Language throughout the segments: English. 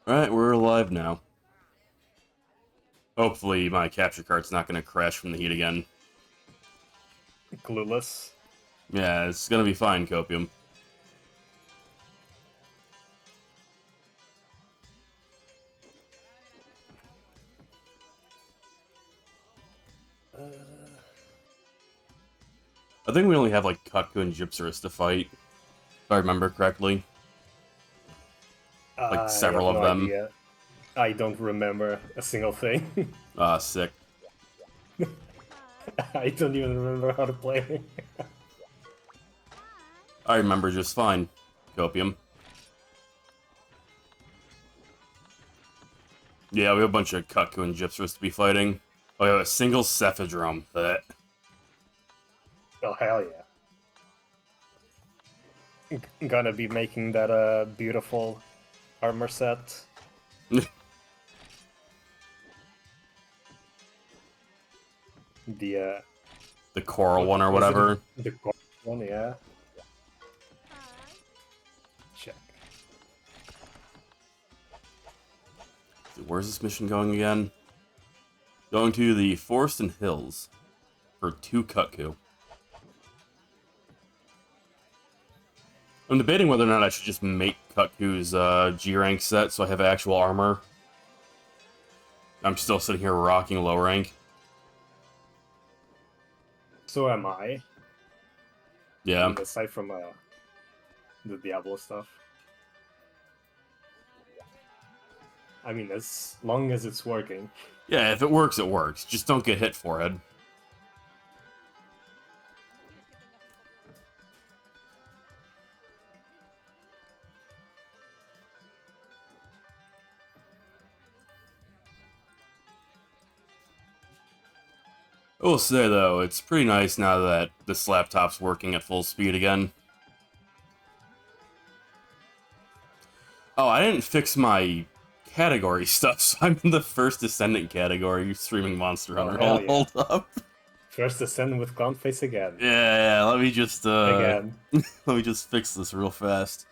Alright, we're alive now. Hopefully my capture card's not going to crash from the heat again. Clueless. Yeah, it's going to be fine, Copium. I think we only have, like, Kutku and Gypserus to fight, if I remember correctly. Like, I several have of no them. idea. I don't remember a single thing. Ah, sick. I don't even remember how to play. I remember just fine, Copium. Yeah, we have a bunch of Kutku and Gypserus to be fighting. Oh, we have a single Cephadrome. That. Oh, hell yeah. Gonna be making that beautiful armor set. The The coral one or was it whatever. the gold one, yeah. Check. Where's this mission going again? Going to the Forest and Hills for 2 Kutku. I'm debating whether or not I should just make Kutku's G-rank set so I have actual armor. I'm still sitting here rocking low rank. So am I. Yeah. And aside from the Diablo stuff. I mean, as long as it's working. Yeah, if it works, it works. Just don't get hit, forehead. I will say, though, it's pretty nice now that this laptop's working at full speed again. Oh, I didn't fix my category stuff, so I'm in the first Ascendant category, streaming Monster Hunter. hell yeah. Hold up. First Ascend with Clownface again. Yeah, let me just, Again. let me just fix this real fast.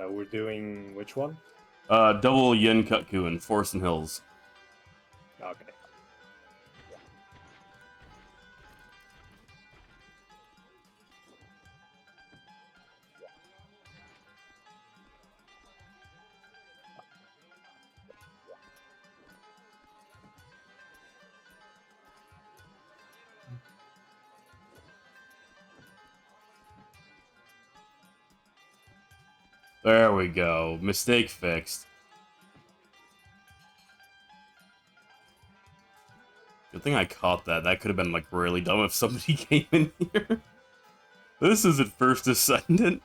We're doing which one? Double Yin Kutku in Forest and Hills. Okay. There we go. Mistake fixed. Good thing I caught that. That could have been, like, really dumb if somebody came in here. This isn't First Ascendant.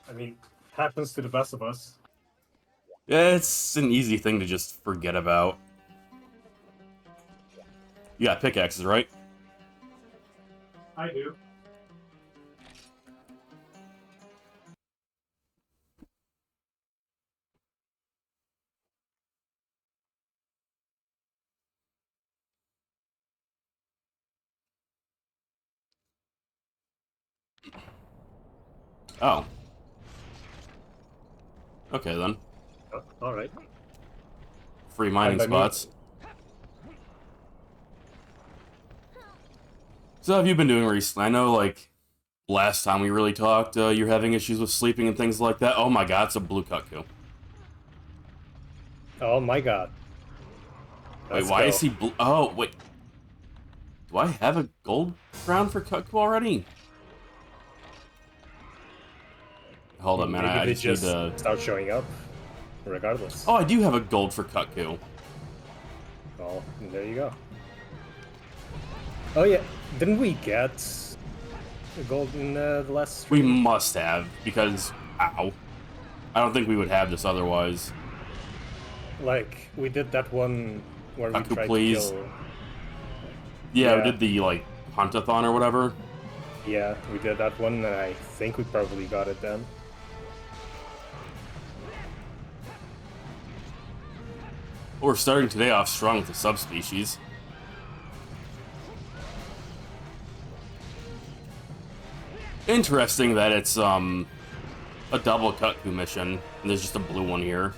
I mean, happens to the best of us. Yeah, it's an easy thing to just forget about. You got pickaxes, right? I do. Oh. Okay, then. Oh, alright. Free mining And I mean- spots. So how have you been doing recently? I know, like, last time we really talked, you're having issues with sleeping and things like that. Oh my god, it's a blue Kutku. Oh my god. Wait, Let's why go. is he blue? Oh, wait. Do I have a gold crown for Kutku already? Hold up, man. Maybe I they just need to... start showing up, regardless. Oh, I do have a gold for Kutku. Well, there you go. Oh yeah, didn't we get a gold in the last We stream? must have, because... Ow. I don't think we would have this otherwise. Like, we did that one where we Kutku, tried please. to kill... Yeah, we Yeah. did the, like, Huntathon or whatever. Yeah, we did that one, and I think we probably got it then. We're starting today off strong with the subspecies. Interesting that it's a double Kut-Ku mission, and there's just a blue one here.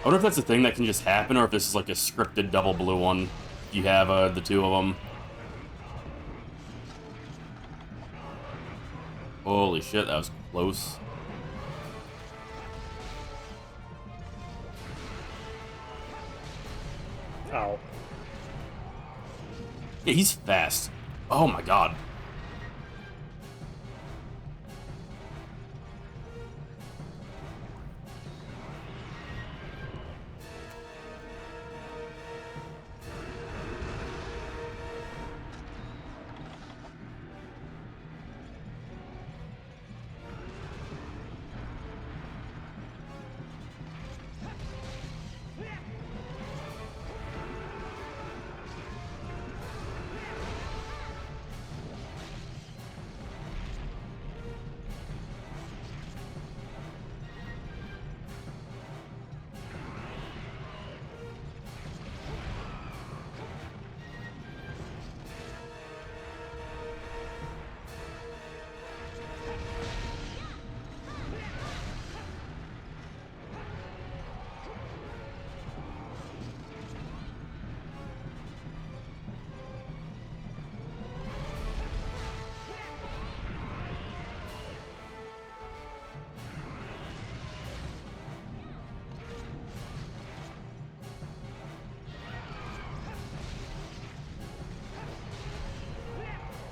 I wonder if that's a thing that can just happen, or if this is like a scripted double blue one. You have the two of them. Holy shit, that was close. Ow. Yeah, he's fast. Oh my god.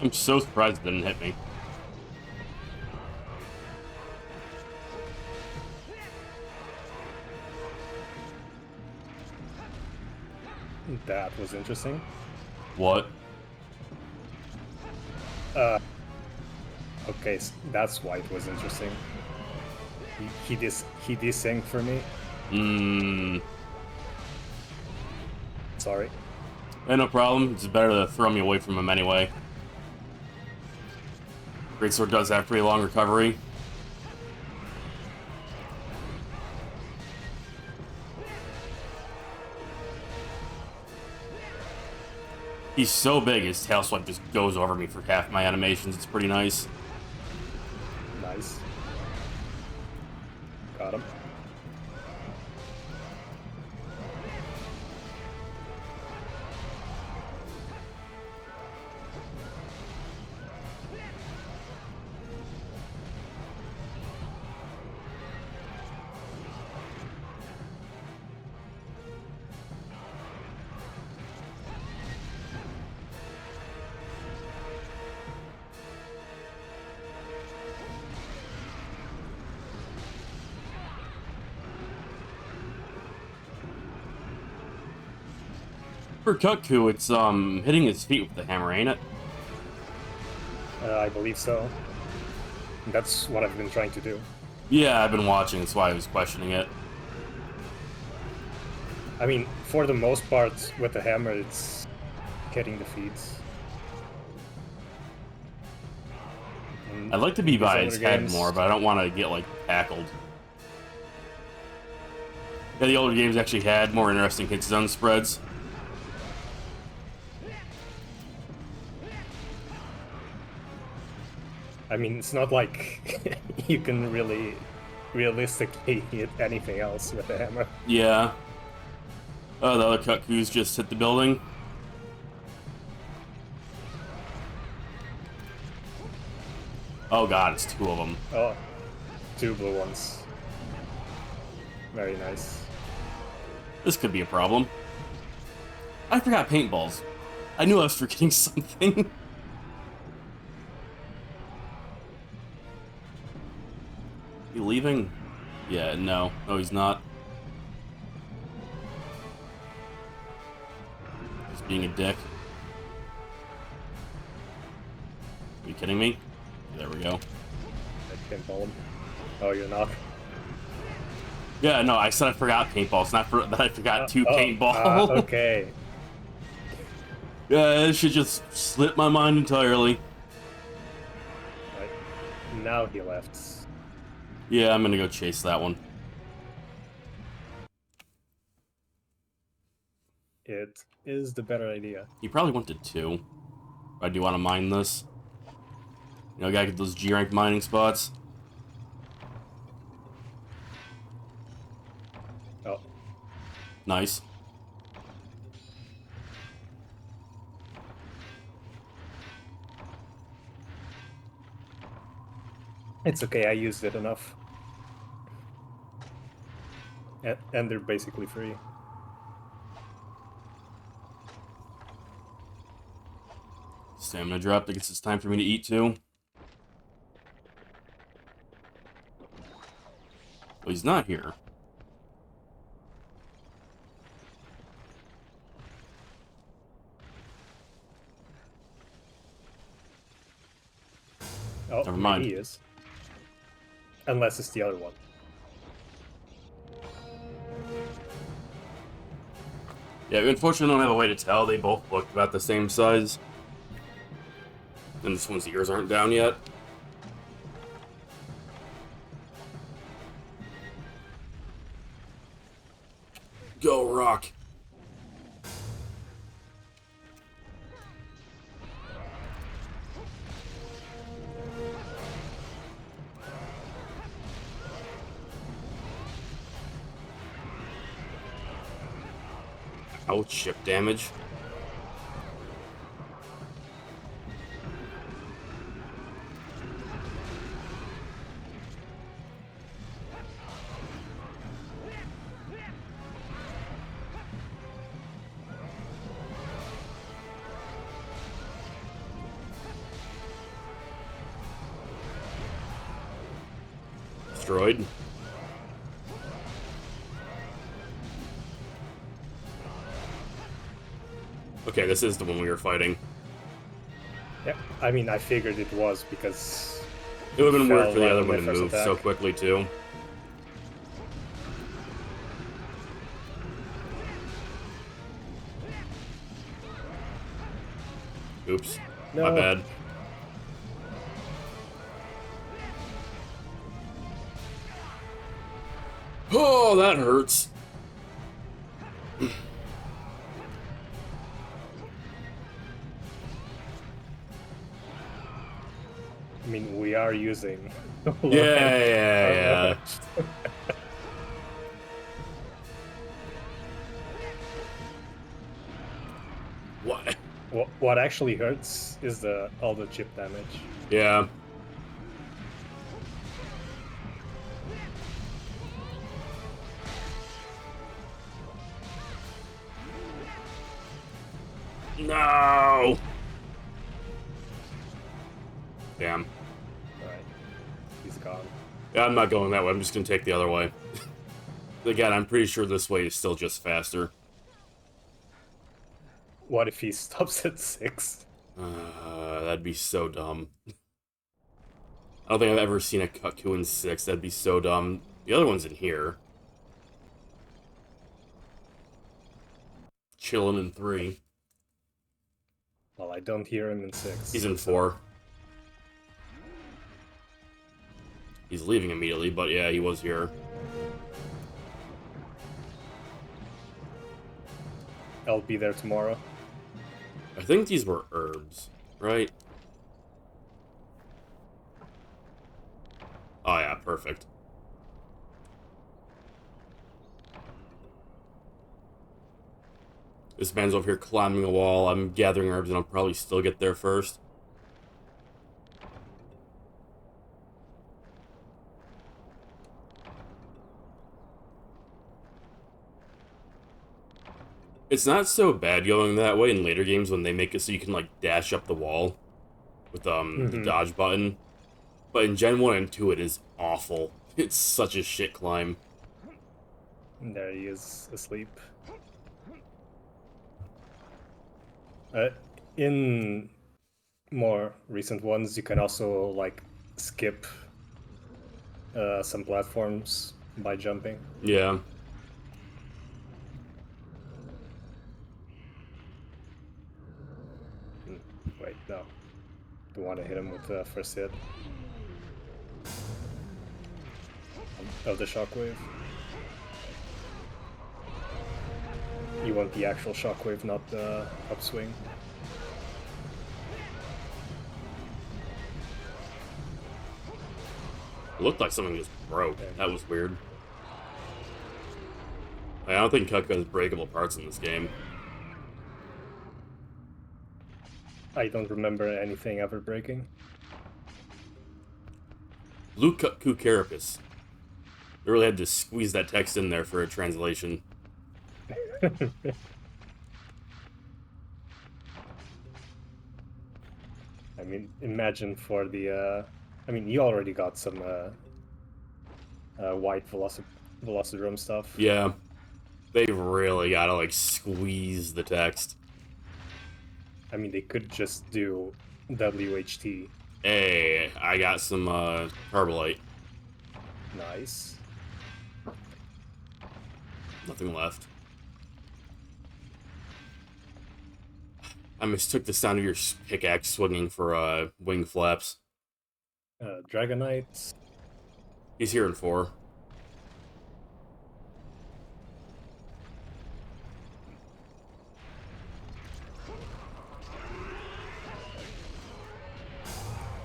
I'm so surprised it didn't hit me. That was interesting. What? Okay, that's why it was interesting. He desynced for me. Sorry. No problem. It's better to throw me away from him anyway. Greatsword does have pretty long recovery. He's so big, his tail swipe just goes over me for half my animations. It's pretty nice. Nice. Got him. For Kut-Ku, it's hitting his feet with the hammer, ain't it? I believe so. That's what I've been trying to do. Yeah, I've been watching, that's why I was questioning it. I mean, for the most part, with the hammer, it's getting the feeds. I'd like to be These by other his head games- more, but I don't want to get, like, tackled. Yeah, the older games actually had more interesting hit zone spreads. I mean, it's not like you can really realistically hit anything else with the hammer. Yeah. The other Kut-Kus just hit the building. Oh god, it's two of them. Oh, two blue ones. Very nice. This could be a problem. I forgot paintballs. I knew I was forgetting something. You leaving? Yeah, no. No, he's not. Just being a dick. Are you kidding me? There we go. I can't follow him. Oh, you're not. Yeah, no, I said I forgot paintballs, not that I forgot two paintball. Okay. Yeah, it should just slip my mind entirely. Right. Now he left. Yeah, I'm gonna go chase that one. It is the better idea. He probably wanted 2. I do want to mine this. You know, gotta get those G-rank mining spots. Oh, Nice. it's okay. I used it enough. And they're basically free. Stamina drop. I guess it's time for me to eat too. Oh, he's not here. Oh, Never mind. maybe he is. Unless it's the other one. Yeah, we unfortunately don't have a way to tell. They both look about the same size. And this one's ears aren't down yet. Go, Rock. Ouch, ship damage. Destroyed. Okay, this is the one we were fighting. Yeah, I mean, I figured it was because It would have been weird fell for the right other on one my to first move so attack. quickly, too. Oops. My No. bad. Oh, that hurts. I mean, we are using. Yeah. What? What actually hurts is all the chip damage. Yeah. No. Damn. Alright, he's gone. Yeah, I'm not going that way. I'm just gonna take the other way. Again, I'm pretty sure this way is still just faster. What if he stops at 6? That'd be so dumb. I don't think I've ever seen a Cuckoo in 6. That'd be so dumb. The other one's in here. Chilling in 3. Well, I don't hear him in 6. He's in 4. He's leaving immediately, but yeah, he was here. I'll be there tomorrow. I think these were herbs, right? Oh yeah, perfect. This man's over here climbing a wall. I'm gathering herbs and I'll probably still get there first. It's not so bad going that way in later games when they make it so you can, like, dash up the wall with, the dodge button. But in Gen 1 and 2, it is awful. It's such a shit climb. And there he is, asleep. In more recent ones, you can also, like, skip some platforms by jumping. Yeah. Wait, no. Do want to hit him with the first hit of the shockwave. You want the actual shockwave, not the upswing. It looked like something just broke. That was weird. I don't think Cutco has breakable parts in this game. I don't remember anything ever breaking. Blue Cutco Carapace. They really had to squeeze that text in there for a translation. I mean, imagine for the. I mean, you already got some white Velocidrome stuff. Yeah. They really gotta, like, squeeze the text. I mean, they could just do WHT. Hey, I got some, Carbolite. Nice. Nothing left. I mistook the sound of your pickaxe swinging for, wing flaps. Dragonite. He's here in 4.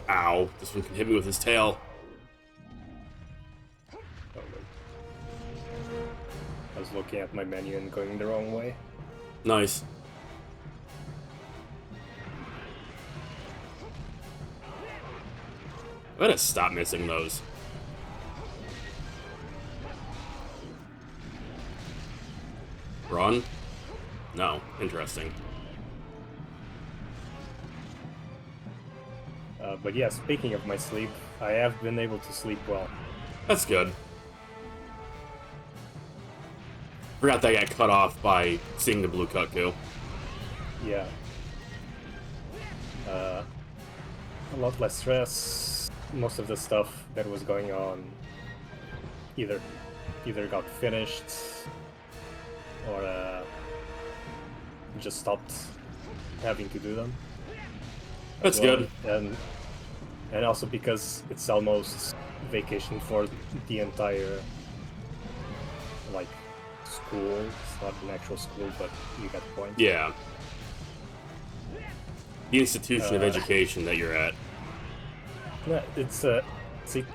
Ow, this one can hit me with his tail. Oh, wait. I was looking at my menu and going the wrong way. Nice. I'm gonna stop missing those. Run? No. Interesting. But yeah, speaking of my sleep, I have been able to sleep well. That's good. Forgot that I got cut off by seeing the blue Cutco. Yeah. A lot less stress. Most of the stuff that was going on either got finished or just stopped having to do them. That's good. And also because it's almost vacation for the entire like school. It's not an actual school, but you get the point. Yeah. The institution of education that you're at. No, it's a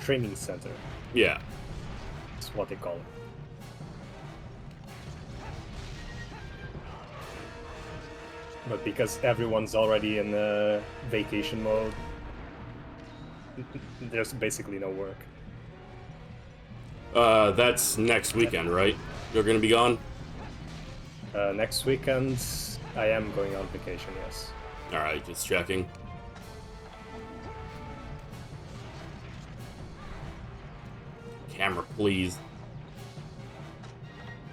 training center. Yeah. That's what they call it. But because everyone's already in vacation mode, there's basically no work. That's next weekend, right? You're gonna be gone? Next weekend, I am going on vacation, yes. Alright, just checking. Camera, please.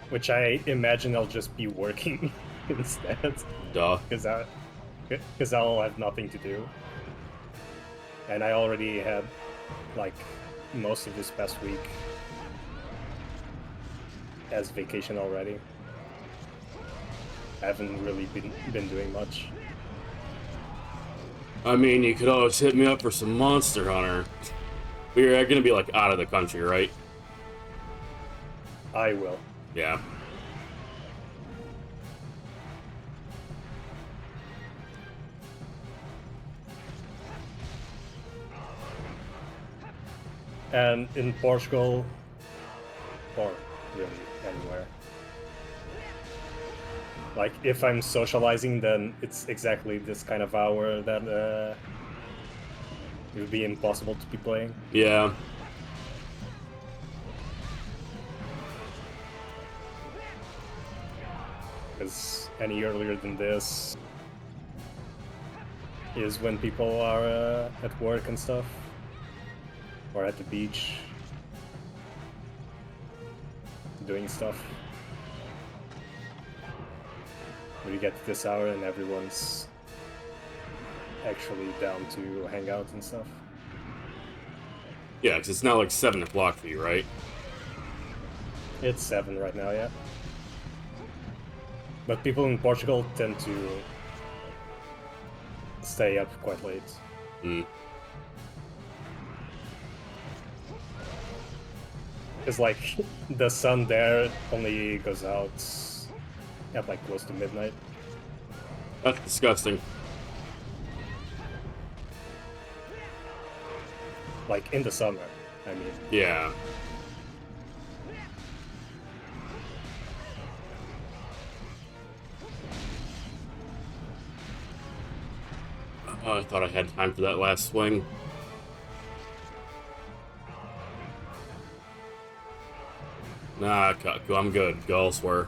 Which I imagine I'll just be working instead. Duh. Because I'll have nothing to do. And I already had, like, most of this past week as vacation already. I haven't really been doing much. I mean, you could always hit me up for some Monster Hunter. We're gonna be, like, out of the country, right? I will. Yeah. And in Portugal, or really anywhere. Like, if I'm socializing, then it's exactly this kind of hour that it would be impossible to be playing. Yeah. Because any earlier than this is when people are at work and stuff. Or at the beach. Doing stuff. When you get to this hour and everyone's actually down to hang out and stuff. Yeah, because it's now like 7 o'clock for you, right? It's 7 right now, yeah. But people in Portugal tend to stay up quite late. Hmm. It's like the sun there only goes out at like close to midnight. That's disgusting. Like in the summer, I mean. Yeah. Oh, I thought I had time for that last swing. Nah, Kaku, I'm good. Go elsewhere.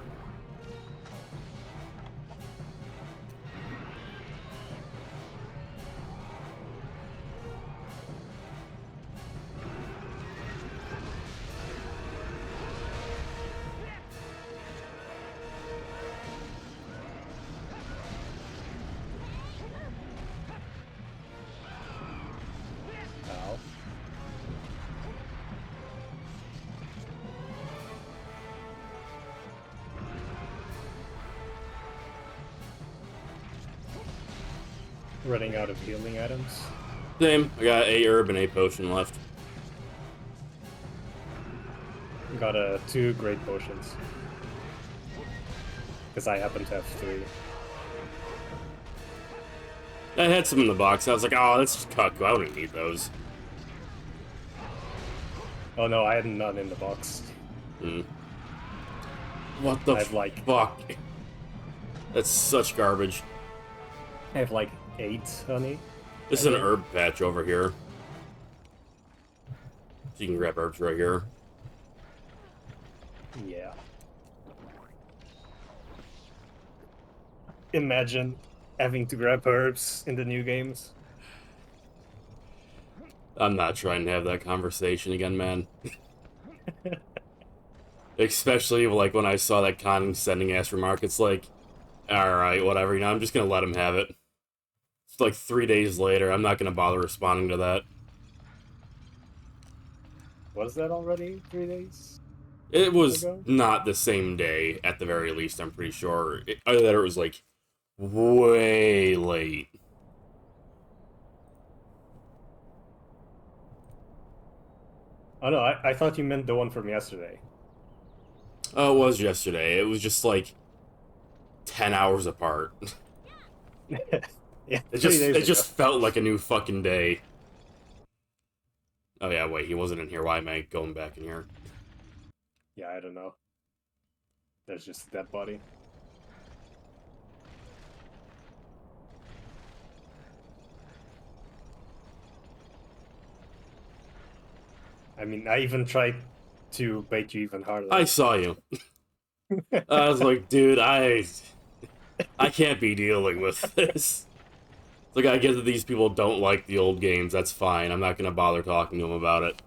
Ow. Running out of healing items. Same. I got a herb and a potion left. Got 2 great potions. Because I happen to have 3. I had some in the box. I was like, oh, that's just Kaku. I don't need those. Oh no, I had none in the box. Hmm. What the I have, like- fuck? That's such garbage. I have like 8 honey. This is an herb patch over here. So you can grab herbs right here. Yeah. Imagine having to grab herbs in the new games. I'm not trying to have that conversation again, man. Especially like when I saw that condescending ass remark. It's like, alright, whatever, you know, I'm just gonna let him have it. It's like 3 days later, I'm not gonna bother responding to that. Was that already 3 days? It was Ago? not the same day, at the very least, I'm pretty sure. Either that or it was like way late. Oh no, I thought you meant the one from yesterday. Oh, it was yesterday. It was just like 10 hours apart. Yeah, It 3 days ago. just felt like a new fucking day. Oh yeah, wait, he wasn't in here. Why am I going back in here? Yeah, I don't know. There's just a dead body. I mean, I even tried to bait you even harder. I saw you. I was like, dude, I can't be dealing with this. It's like, I get that these people don't like the old games. That's fine. I'm not gonna bother talking to them about it.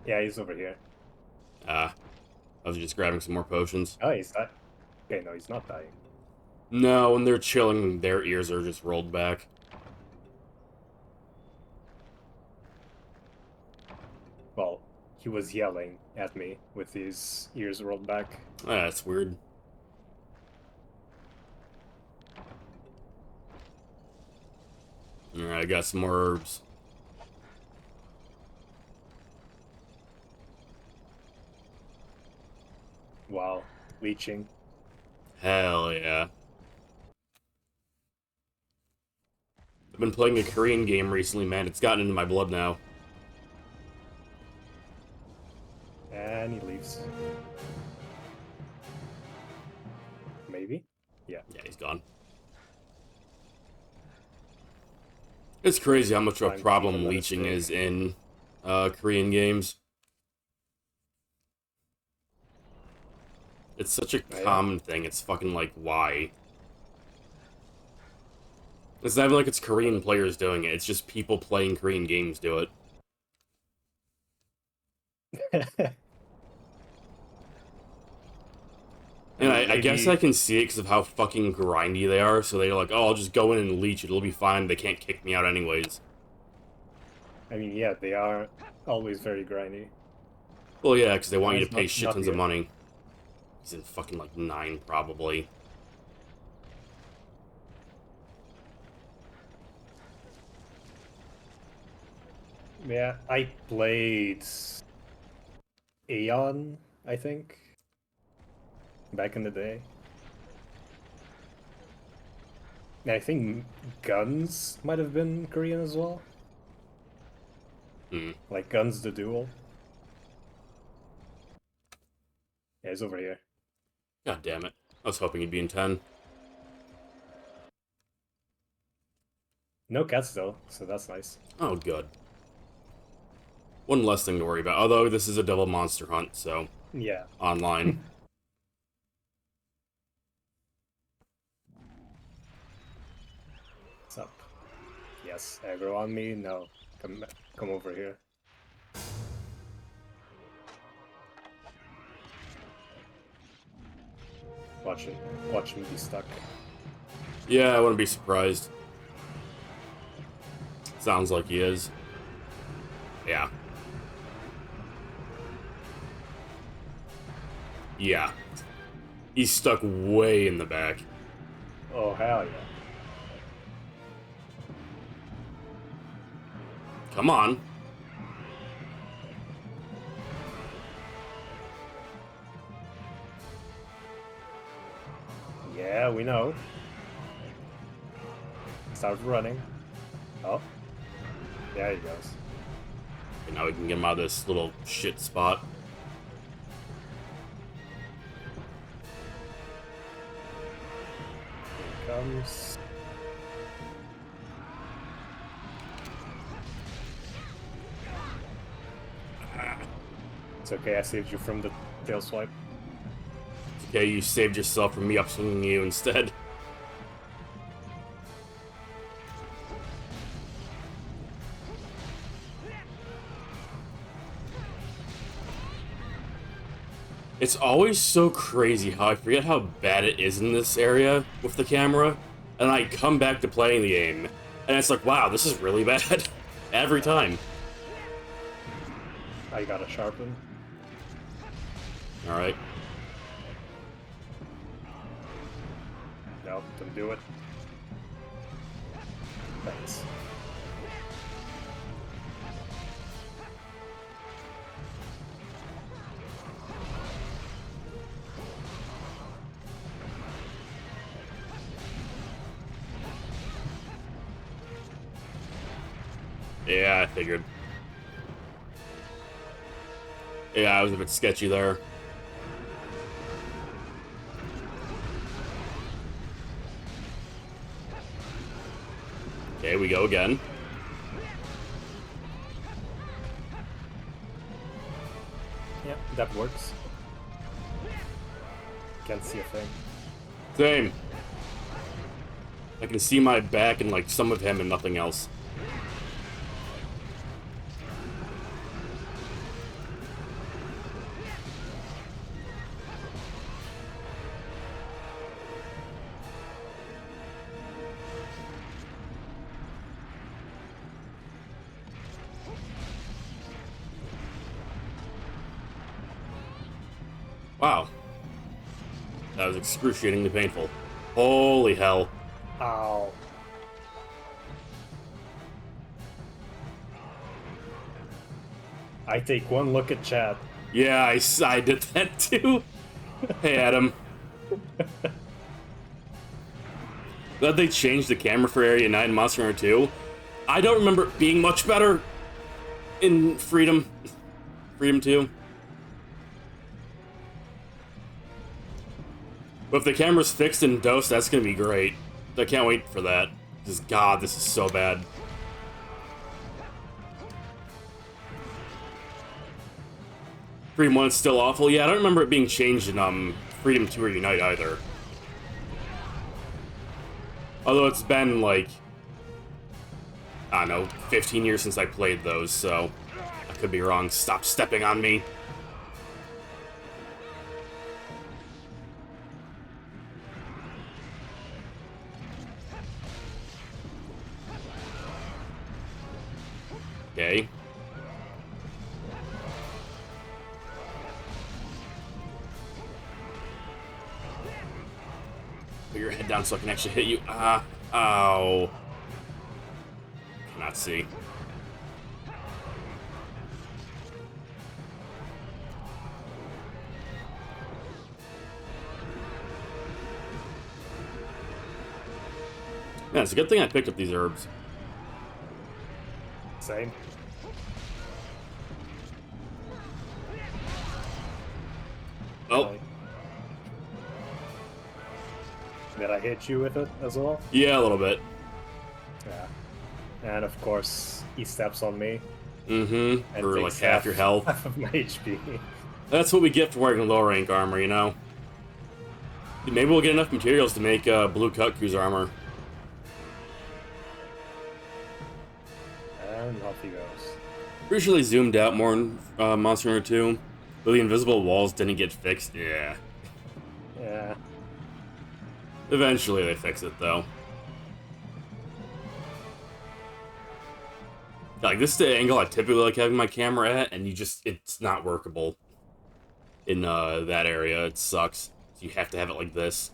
Yeah, he's over here. I was just grabbing some more potions. Oh, he's not. Okay, no, he's not dying. No, when they're chilling, their ears are just rolled back. Well, he was yelling at me with his ears rolled back. That's weird. Alright, I got some more herbs. Wow, leeching. Hell yeah. I've been playing a Korean game recently, man. It's gotten into my blood now. And he leaves. Maybe? Yeah. Yeah, he's gone. It's crazy how much of a Fine, problem people let it leeching stay. is in Korean games. It's such a yeah. common thing. It's fucking like, why? It's not even like it's Korean players doing it. It's just people playing Korean games do it. And I guess I can see it because of how fucking grindy they are. So they're like, oh, I'll just go in and leech it. It'll be fine. They can't kick me out anyways. I mean, yeah, they are always very grindy. Well, yeah, because they want you Mine's to pay not- shit not tons of yet. money. He's in fucking like 9, probably. Yeah, I played Aeon, I think, back in the day. And I think Guns might have been Korean as well. Hmm. Like Guns the Duel. Yeah, it's over here. God damn it. I was hoping he'd be in 10. No cats though, so that's nice. Oh, good. One less thing to worry about. Although this is a double monster hunt, so Yeah. online. What's up? Yes, aggro on me? No. Come over here. Watch me be stuck. Yeah, I wouldn't be surprised. Sounds like he is. Yeah. Yeah. He's stuck way in the back. Oh hell yeah. Come on. Yeah, we know. Start running. Oh. There he goes. And now we can get him out of this little shit spot. Here he comes. It's okay, I saved you from the tail swipe. Okay, you saved yourself from me upswinging you instead. It's always so crazy how I forget how bad it is in this area with the camera, and I come back to playing the game, and it's like, wow, this is really bad. Every time. I gotta sharpen. Alright. No, don't do it. Thanks. Yeah, I figured. Yeah, I was a bit sketchy there. Okay, we go again. Yep, that works. Can't see a thing. Same. I can see my back and like some of him and nothing else. Wow. That was excruciatingly painful. Holy hell. Ow. I take one look at chat. Yeah, I did that too. Hey, Adam. Glad they changed the camera for Area 9 and Monster Hunter 2. I don't remember it being much better in Freedom 2. But if the camera's fixed in Dose, that's gonna be great. I can't wait for that. Because, God, this is so bad. Freedom 1 is still awful. Yeah, I don't remember it being changed in Freedom 2 or Unite either. Although it's been, like, I don't know, 15 years since I played those, so I could be wrong. Stop stepping on me. Okay. Put your head down so I can actually hit you. Ow. Cannot see. Yeah, it's a good thing I picked up these herbs. Same. Oh, Did I hit you with it as well? yeah, a little bit. Yeah. And of course, he steps on me Mm-hmm. and For like takes half your health. half of my HP. That's what we get for wearing low rank armor, you know? Dude, maybe we'll get enough materials to make Blue Kutku's armor. And off he goes. Pretty sure they zoomed out more in Monster Hunter 2. But the invisible walls didn't get fixed. Yeah. Yeah. Eventually they fix it, though. Like, this is the angle I typically like having my camera at, and it's not workable in that area. It sucks. So you have to have it like this.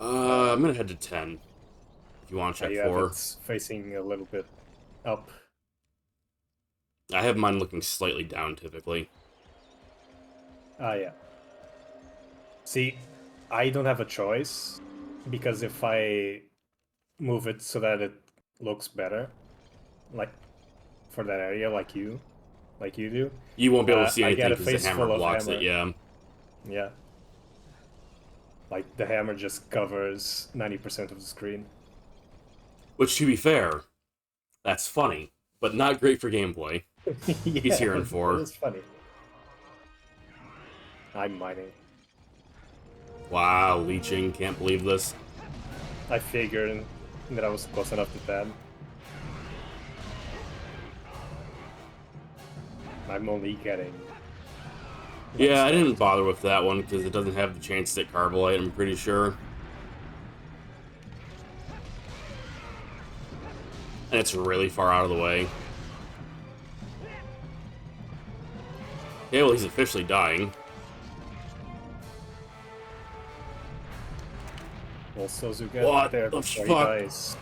I'm gonna head to 10. If you want to check You have 4. it facing a little bit up. I have mine looking slightly down, typically. Ah, yeah. See, I don't have a choice, because if I move it so that it looks better, like for that area, like you do, You won't be able to see I anything get a because the face hammer full of blocks hammer. it, yeah. Yeah. Like, the hammer just covers 90% of the screen. Which, to be fair, that's funny, but not great for gameplay. Yeah, He's here in 4. It is funny. I'm mining. Wow, leeching, can't believe this. I figured that I was close enough to 10. I'm only getting... Yeah, I didn't bother with that one because it doesn't have the chance to hit Carbolite, I'm pretty sure. And it's really far out of the way. Okay, well, he's officially dying. Also, Zuga What there the before fuck? he dies.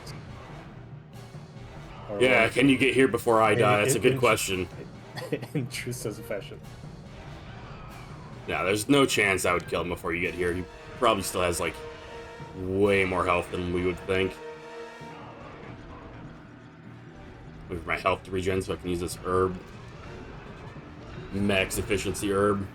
Or Yeah, what? can you get here before I die? That's a good question. In true Suzu fashion. Yeah, there's no chance I would kill him before you get here. He probably still has, like, way more health than we would think. Wait for my health to regen so I can use this herb. Max efficiency herb.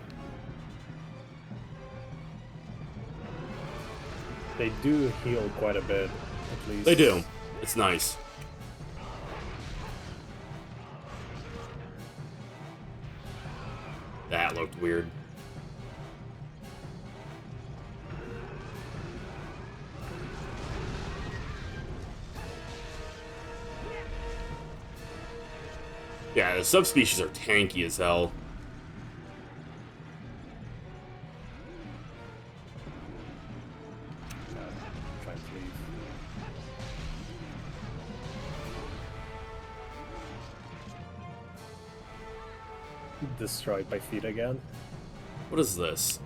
They do heal quite a bit, at least. They do. It's nice. That looked weird. Yeah, the subspecies are tanky as hell. Trying to leave. Destroyed by feet again. What is this?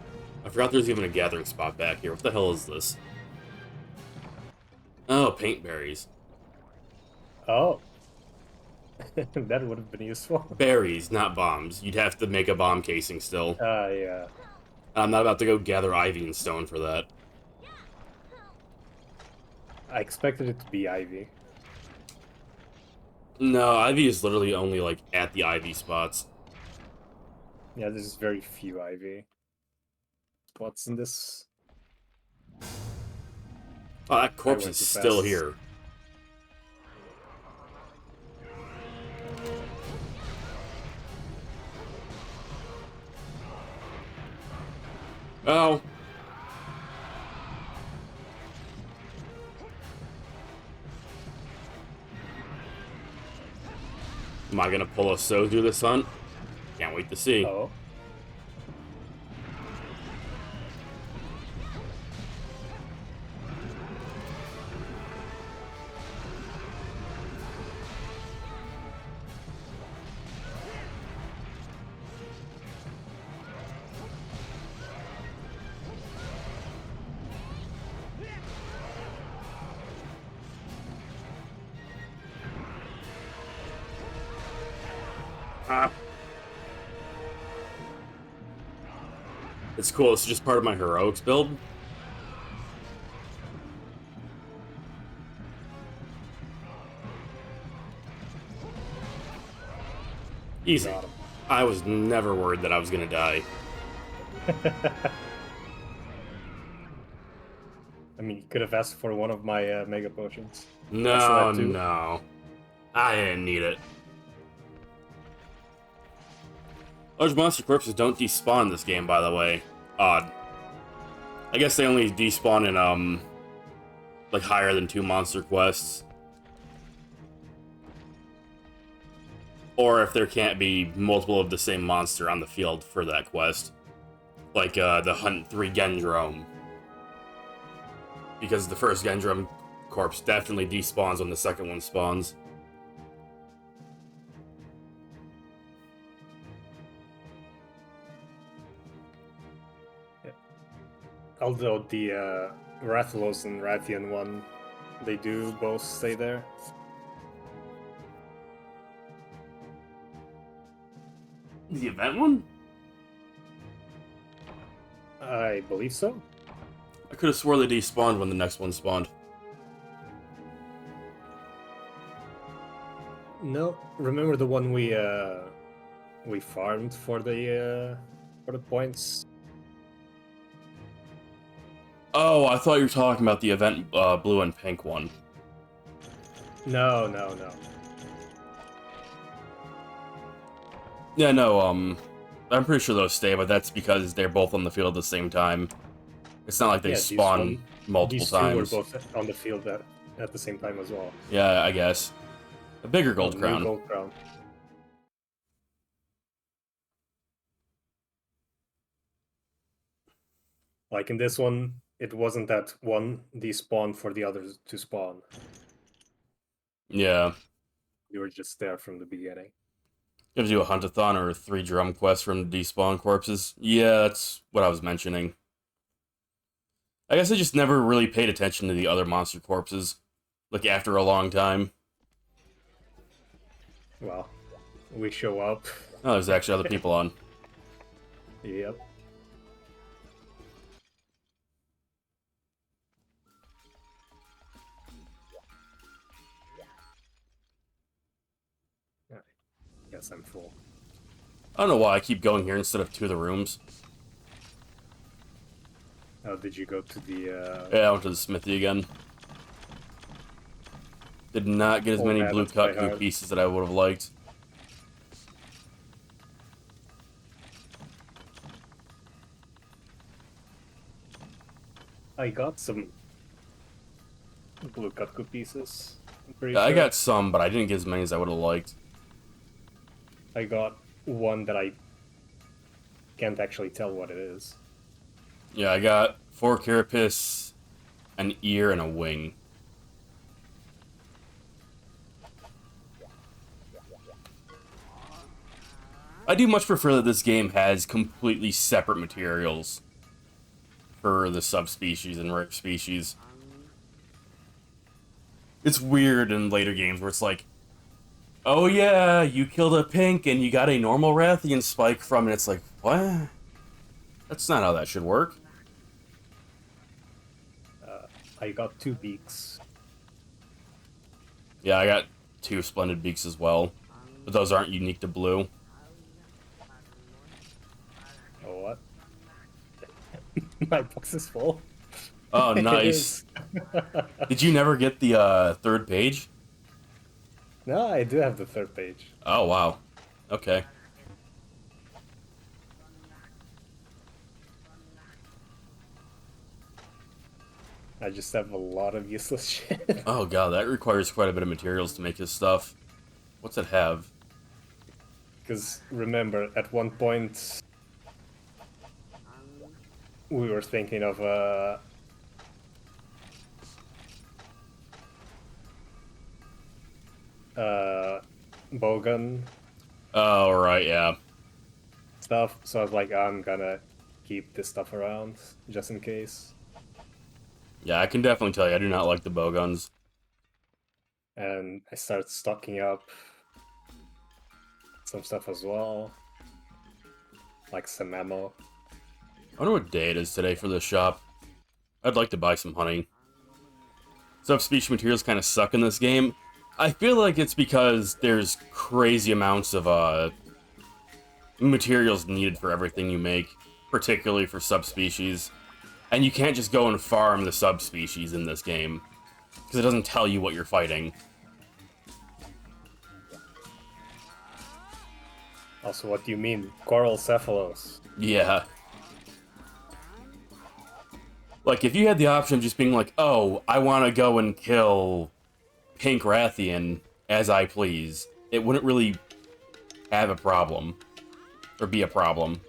I forgot there's even a gathering spot back here. What the hell is this? Oh, paint berries. Oh. That would have been useful. Berries, not bombs. You'd have to make a bomb casing still. Yeah. I'm not about to go gather ivy and stone for that. I expected it to be Ivy. No, ivy is literally only, like, at the ivy spots. Yeah, there's very few Ivy spots in this. Oh, that corpse went is too still fast. here. Oh. Am I gonna pull a sow through this hunt? Can't wait to see. Oh. Ah. It's cool. It's just part of my heroics build. Easy. Got him. I was never worried that I was gonna die. I mean, you could have asked for one of my mega potions. No, SLR 2. no. I didn't need it. Large monster corpses don't despawn in this game, by the way. Odd. I guess they only despawn in, like, higher than 2 monster quests. Or if there can't be multiple of the same monster on the field for that quest. Like, the Hunt 3 Gendrome. Because the first Gendrome corpse definitely despawns when the second one spawns. Although the Rathalos and Rathian one, they do both stay there. The event one? I believe so. I could have swore they despawned when the next one spawned. No, remember the one we farmed for the points? Oh, I thought you were talking about the event blue and pink one. No. Yeah, no, I'm pretty sure those stay, but that's because they're both on the field at the same time. It's not like they spawn multiple these times. Two were both on the field at the same time as well. Yeah, I guess. A bigger gold crown. Gold crown. Like in this one, it wasn't that one despawned for the others to spawn. Yeah. You were just there from the beginning. Gives you a hunt-a-thon or 3 drum quests from despawn corpses. Yeah, that's what I was mentioning. I guess I just never really paid attention to the other monster corpses. Like, after a long time. Well, we show up. Oh, there's actually other people on. Yep. Guess I'm full. I don't know why I keep going here instead of to the rooms. Oh, did you go to the, Yeah, I went to the smithy again. Did not get as many blue cut pieces that I would have liked. I got some blue Kutku pieces. I'm pretty Yeah, sure. I got some, but I didn't get as many as I would have liked. I got one that I can't actually tell what it is. Yeah, I got 4 carapace, an ear, and a wing. I do much prefer that this game has completely separate materials for the subspecies and rare species. It's weird in later games where it's like, oh yeah, you killed a pink and you got a normal Rathian spike from it. It's like, what? That's not how that should work. I got 2 beaks. Yeah, I got 2 splendid beaks as well, but those aren't unique to blue. Oh, what? My box is full. Oh, nice. Did you never get the 3rd page? No, I do have the 3rd page. Oh, wow. Okay. I just have a lot of useless shit. Oh god, that requires quite a bit of materials to make his stuff. What's it have? Because remember, at one point, we were thinking of bowgun Oh, right, yeah. stuff. So I was like, I'm gonna keep this stuff around just in case. Yeah, I can definitely tell you, I do not like the bowguns. And I started stocking up some stuff as well, like some ammo. I wonder what day it is today for this shop. I'd like to buy some honey. Subspecies materials kind of suck in this game. I feel like it's because there's crazy amounts of materials needed for everything you make, particularly for subspecies. And you can't just go and farm the subspecies in this game, because it doesn't tell you what you're fighting. Also, what do you mean? Coralcephalos. Yeah. Like, if you had the option of just being like, oh, I want to go and kill Pink Rathian as I please, it wouldn't really have a problem. Or be a problem.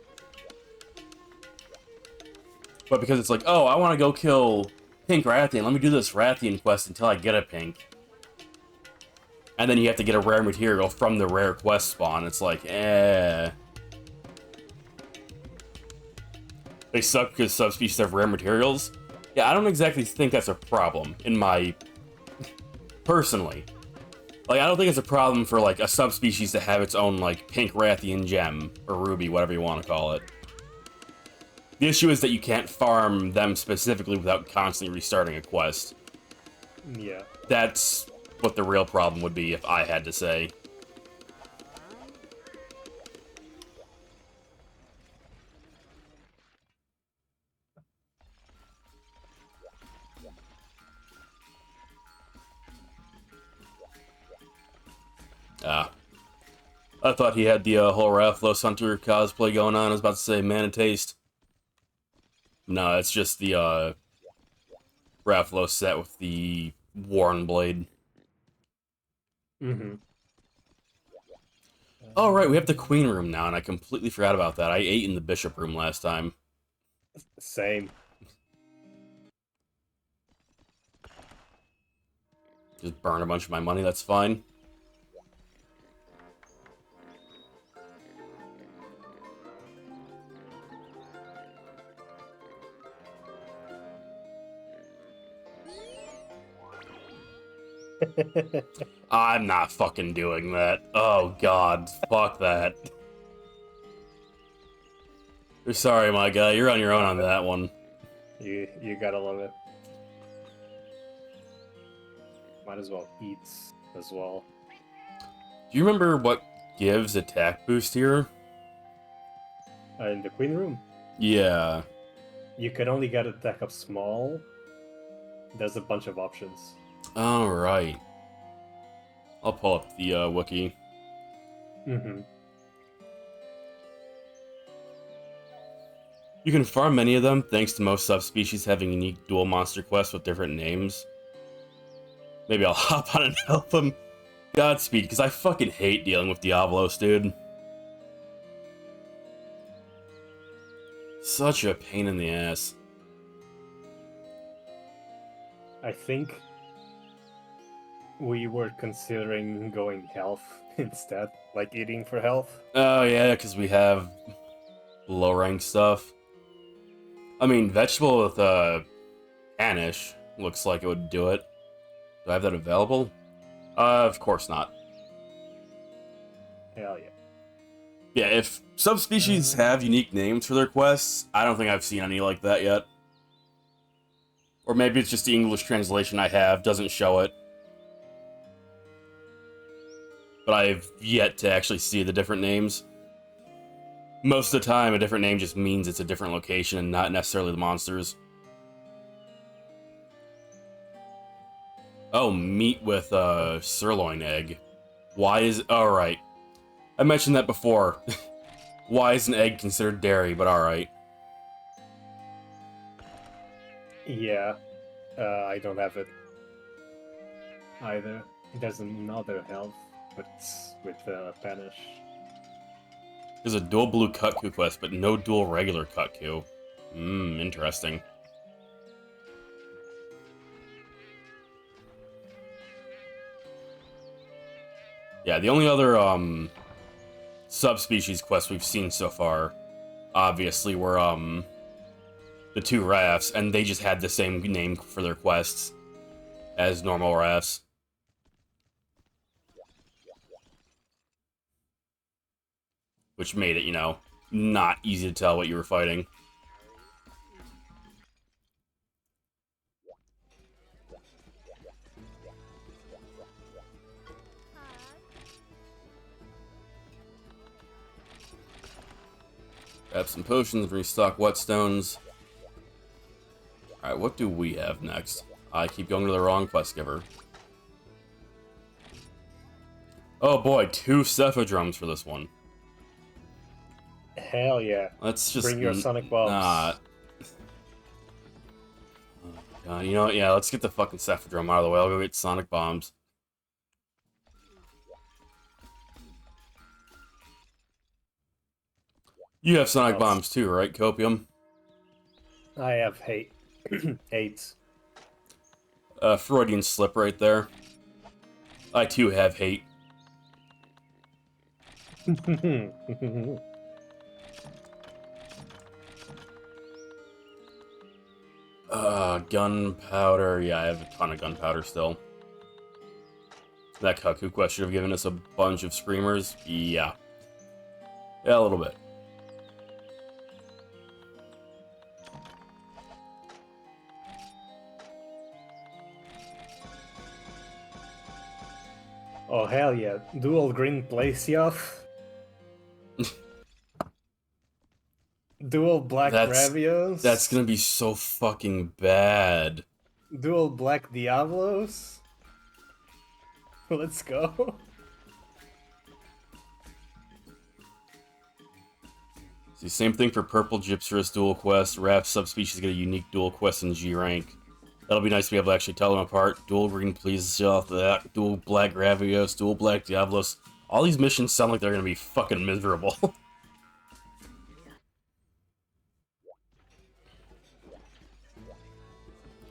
But because it's like, oh, I want to go kill Pink Rathian, let me do this Rathian quest until I get a pink. And then you have to get a rare material from the rare quest spawn. It's like, eh. They suck because subspecies have rare materials? Yeah, I don't exactly think that's a problem, in my... personally. Like, I don't think it's a problem for, like, a subspecies to have its own, like, Pink Rathian gem, or ruby, whatever you want to call it. The issue is that you can't farm them specifically without constantly restarting a quest. Yeah. That's what the real problem would be, if I had to say. Ah. I thought he had the whole Rathalos Hunter cosplay going on. I was about to say Mana Taste. No, it's just the Rathalos set with the Warren Blade. Mm-hmm. Oh, right, we have the Queen Room now, and I completely forgot about that. I ate in the Bishop Room last time. Same. Just burn a bunch of my money, that's fine. I'm not fucking doing that. Oh, God. Fuck that. Sorry, my guy. You're on your own on that one. You gotta love it. Might as well eat as well. Do you remember what gives attack boost here? In the Queen Room, Yeah. you can only get attack up small. There's a bunch of options. Alright. I'll pull up the wiki. Mm-hmm. You can farm many of them, thanks to most subspecies having unique dual monster quests with different names. Maybe I'll hop on and help them. Godspeed, because I fucking hate dealing with Diablos, dude. Such a pain in the ass. I think we were considering going health instead, like eating for health. Oh yeah, because we have low rank stuff. I mean, vegetable with Anish looks like it would do it. Do I have that available? Of course not. Hell yeah. Yeah, if subspecies have unique names for their quests, I don't think I've seen any like that yet. Or maybe it's just the English translation I have doesn't show it. But I've yet to actually see the different names. Most of the time, a different name just means it's a different location and not necessarily the monsters. Oh, meat with sirloin egg. Why is... Alright. I mentioned that before. Why is an egg considered dairy, but alright. Yeah. I don't have it either. There's another health, but it's with Panish. There's a dual blue Kutku quest, but no dual regular Kutku. Interesting. Yeah, the only other, subspecies quests we've seen so far, obviously, were, the two rafts, and they just had the same name for their quests as normal rafts. Which made it, you know, not easy to tell what you were fighting. Grab some potions, restock whetstones. Alright, what do we have next? I keep going to the wrong quest giver. Oh boy, 2 Cephadrums for this one. Hell yeah. Let's just... Bring your Sonic Bombs. Nah. You know what? Yeah, let's get the fucking Cephadrum out of the way. I'll go get Sonic Bombs. You have Sonic Bombs too, right, Copium? I have hate. 8. Freudian slip right there. I too have hate. Gunpowder. Yeah, I have a ton of gunpowder still. That Kaku quest should have given us a bunch of screamers. Yeah. Yeah, a little bit. Oh hell yeah. Dual green Glaceoff. Dual black Gravios. That's gonna be so fucking bad. Dual black Diablos. Let's go. See, same thing for Purple Gypserus dual quest. Raft subspecies get a unique dual quest in G rank. That'll be nice to be able to actually tell them apart. Dual green please off that. Dual black Gravios. Dual black Diablos. All these missions sound like they're gonna be fucking miserable.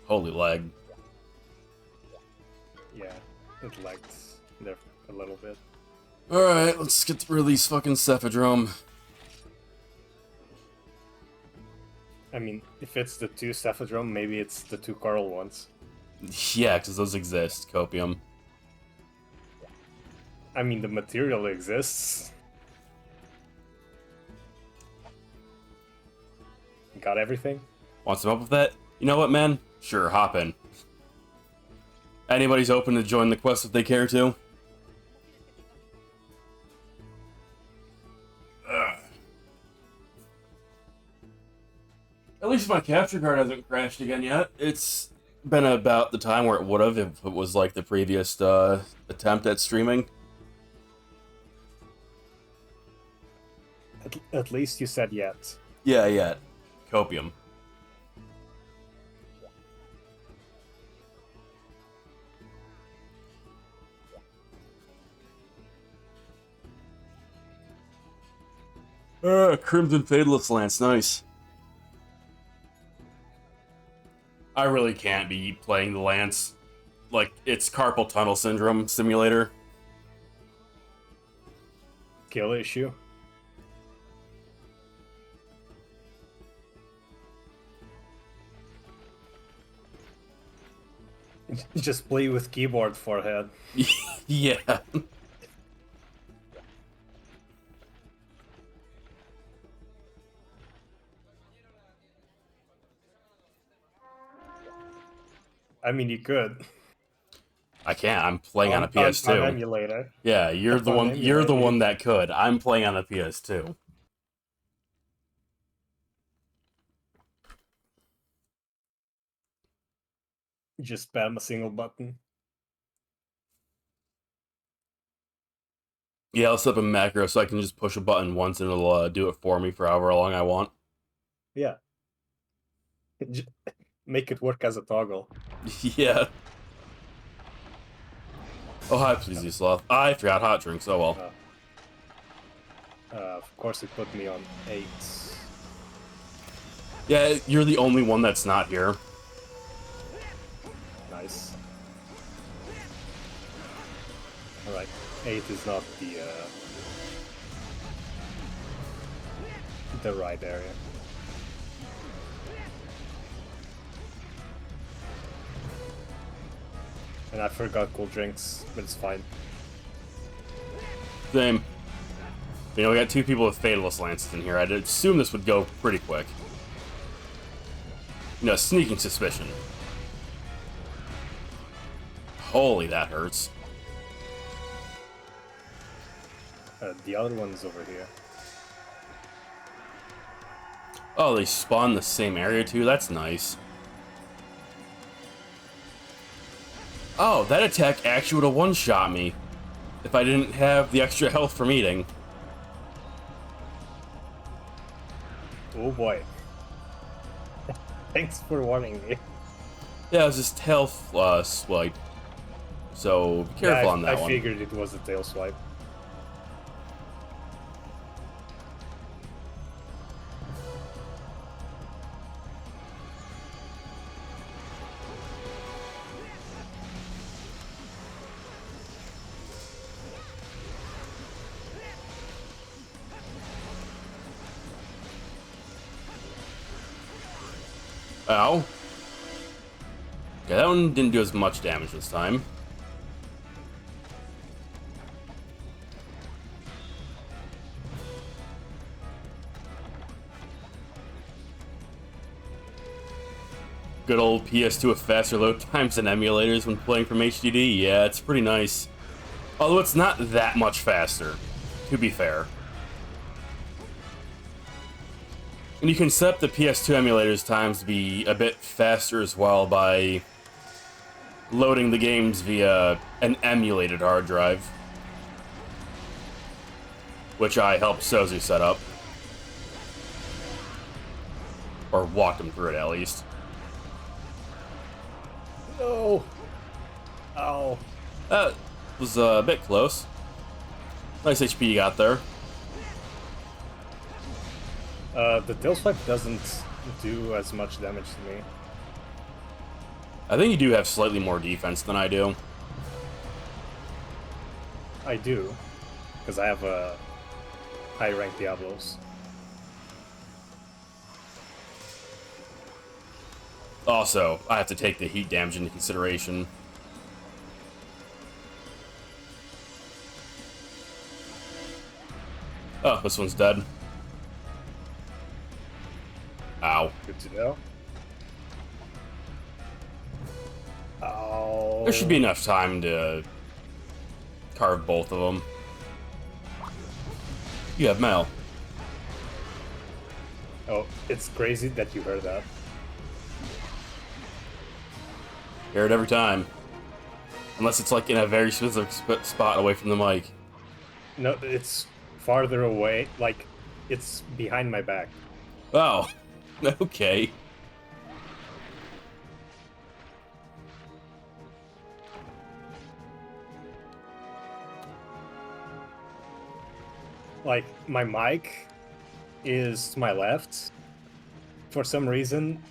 Holy lag. Yeah, it lagged there a little bit. Alright, let's get to release fucking Cephadrome. I mean, if it's the 2 Cephadrome, maybe it's the 2 Coral ones. Yeah, because those exist, Copium. I mean, the material exists. Got everything? Want some help with that? You know what, man? Sure, hop in. Anybody's open to join the quest if they care to. At least my capture card hasn't crashed again yet. It's been about the time where it would have if it was like the previous attempt at streaming. At least you said yet. Yeah, yeah. Copium. Crimson Fatalist Lance, nice. I really can't be playing the Lance. Like, it's carpal tunnel syndrome simulator. Skill issue. Just play with keyboard forehead. Yeah. I mean, you could. I can't. I'm playing on a PS2. On emulator. Yeah, you're the one. You're the one that could. I'm playing on a PS2. Just spam a single button. Yeah, I'll set up a macro so I can just push a button once and it'll do it for me for however long I want. Yeah. Make it work as a toggle. Yeah. Oh, hi, Pleasy Sloth. I forgot hot drinks. Oh, well. Of course, it put me on 8. Yeah, you're the only one that's not here. Nice. Alright, 8 is not the right area. And I forgot cool drinks, but it's fine. Same. You know, we got 2 people with Fatalist Lances in here. I'd assume this would go pretty quick. You know, sneaking suspicion. Holy, that hurts. The other one's over here. Oh, they spawn the same area too? That's nice. Oh, that attack actually would have one-shot me if I didn't have the extra health from eating. Oh boy. Thanks for warning me. Yeah, it was just tail swipe. So be Yeah, careful on that I one. figured it was a tail swipe. Ow. Yeah, that one didn't do as much damage this time. Good old PS2 with faster load times than emulators when playing from HDD. Yeah, it's pretty nice. Although it's not that much faster, to be fair. And you can set up the PS2 emulators times to be a bit faster as well by loading the games via an emulated hard drive, which I helped Sozu set up. Or walked him through it, at least. No! Ow. That was a bit close. Nice HP you got there. The tail swipe doesn't do as much damage to me. I think you do have slightly more defense than I do. I do, because I have a high rank Diablos. Also, I have to take the heat damage into consideration. Oh, this one's dead. Ow. Good to know. Ow. There should be enough time to carve both of them. You have mail. Oh, it's crazy that you heard that. Hear it every time. Unless it's like in a very specific spot away from the mic. No, it's farther away. Like, it's behind my back. Oh, okay. Like, my mic is to my left. For some reason,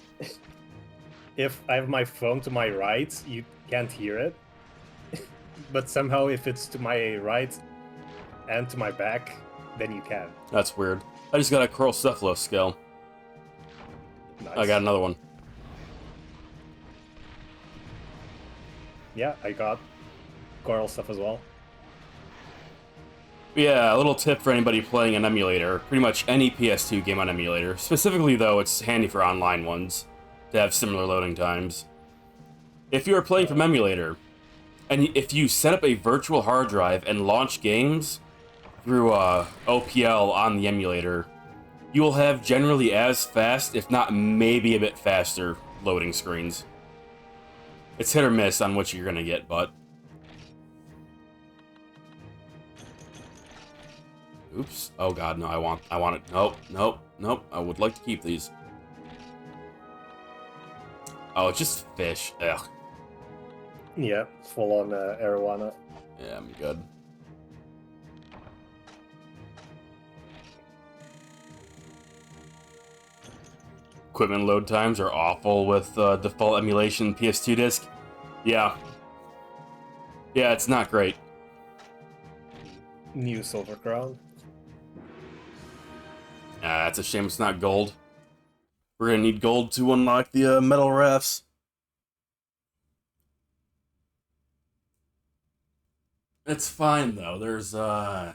if I have my phone to my right, you can't hear it. But somehow, if it's to my right and to my back, then you can. That's weird. I just got a Coral Cephalo skill. Nice. I got another one. Yeah, I got coral stuff as well. Yeah, a little tip for anybody playing an emulator. Pretty much any PS2 game on emulator. Specifically, though, it's handy for online ones to have similar loading times. If you are playing from emulator, and if you set up a virtual hard drive and launch games through OPL on the emulator, you will have generally as fast, if not maybe a bit faster, loading screens. It's hit or miss on what you're gonna get, but... Oops. Oh god, no, I want it. Nope, nope, nope. I would like to keep these. Oh, it's just fish. Ugh. Yeah, full on arowana. Yeah, I'm good. Equipment load times are awful with default emulation PS2 disc. Yeah. Yeah, it's not great. New Silver Crown. It's a shame it's not gold. We're gonna need gold to unlock the metal rafts. It's fine though. There's another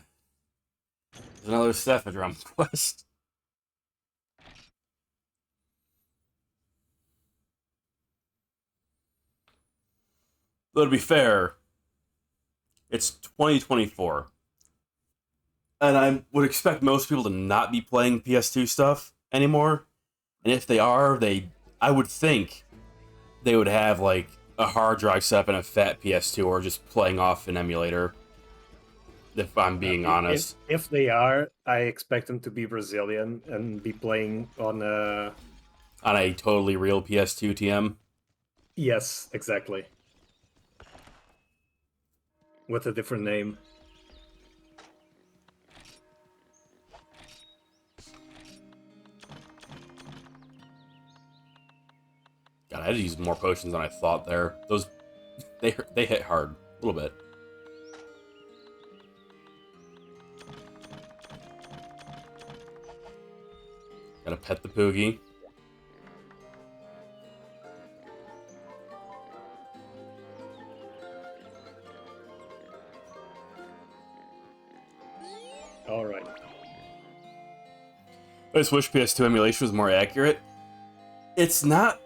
Cephadrum quest. Though to be fair, it's 2024. And I would expect most people to not be playing PS2 stuff anymore. And if they are, I would think they would have like a hard drive set up in a fat PS2 or just playing off an emulator. If I'm being honest. If they are, I expect them to be Brazilian and be playing on a... On a totally real PS2 TM. Yes, exactly. With a different name. God, I had to use more potions than I thought there. Those, they hit hard. A little bit. Gotta pet the Poogie. Alright. I just wish PS2 emulation was more accurate. It's not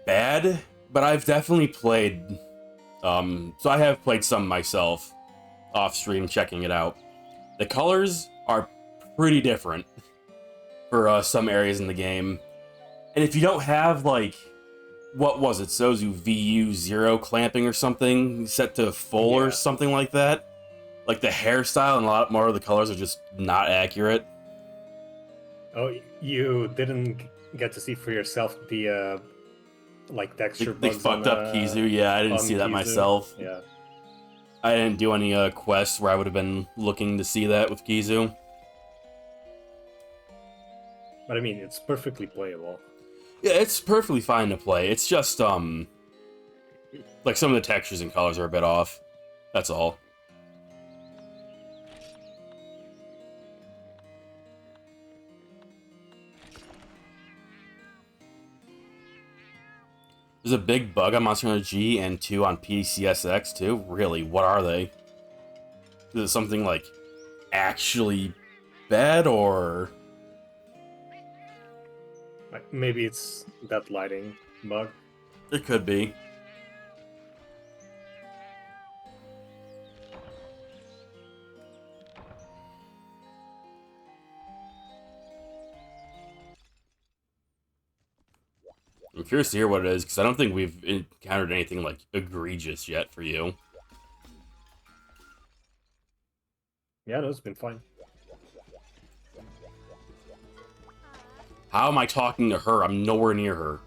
bad, but I've definitely played... so I have played some myself, off-stream, checking it out. The colors are pretty different for some areas in the game. And if you don't have, like... What was it? Sozu VU0 clamping or something? Set to full or something like that? Like, the hairstyle and a lot more of the colors are just not accurate. Oh, you didn't get to see for yourself the like texture They bugs fucked on, up Kizu. Yeah, I didn't see that Kizu. myself. Yeah. I didn't do any quests where I would have been looking to see that with Kizu. But I mean, it's perfectly playable. Yeah, it's perfectly fine to play. It's just, like some of the textures and colors are a bit off. That's all. There's a big bug on Monster Hunter G and 2 on PCSX too? Really, what are they? Is it something, like, actually bad, or... Maybe it's that lighting bug. It could be. I'm curious to hear what it is, because I don't think we've encountered anything, like, egregious yet for you. Yeah, no, it's been fine. How am I talking to her? I'm nowhere near her.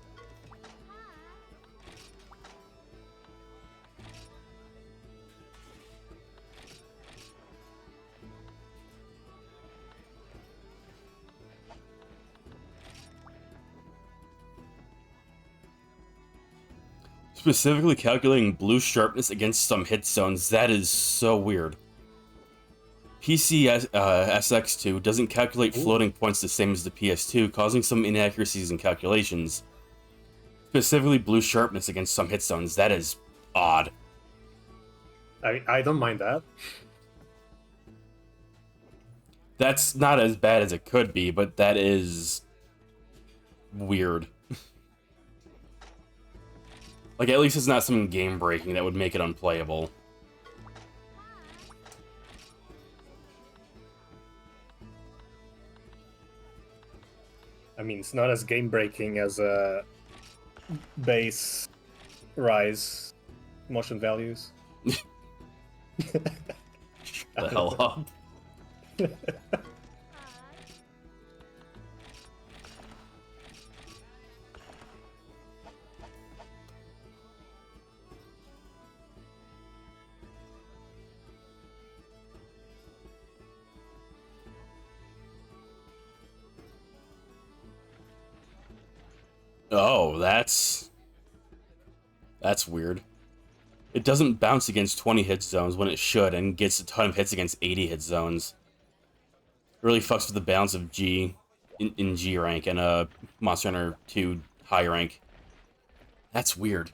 Specifically calculating blue sharpness against some hit zones, that is so weird. PCSX2 doesn't calculate floating points the same as the PS2, causing some inaccuracies in calculations. Specifically blue sharpness against some hit zones, that is odd. I don't mind that. That's not as bad as it could be, but that is weird. Like, at least it's not something game-breaking that would make it unplayable. I mean, it's not as game-breaking as base Rise motion values. Shut the hell up. Oh, that's weird. It doesn't bounce against 20 hit zones when it should, and gets a ton of hits against 80 hit zones. It really fucks with the balance of G in G rank and Monster Hunter 2 high rank. That's weird.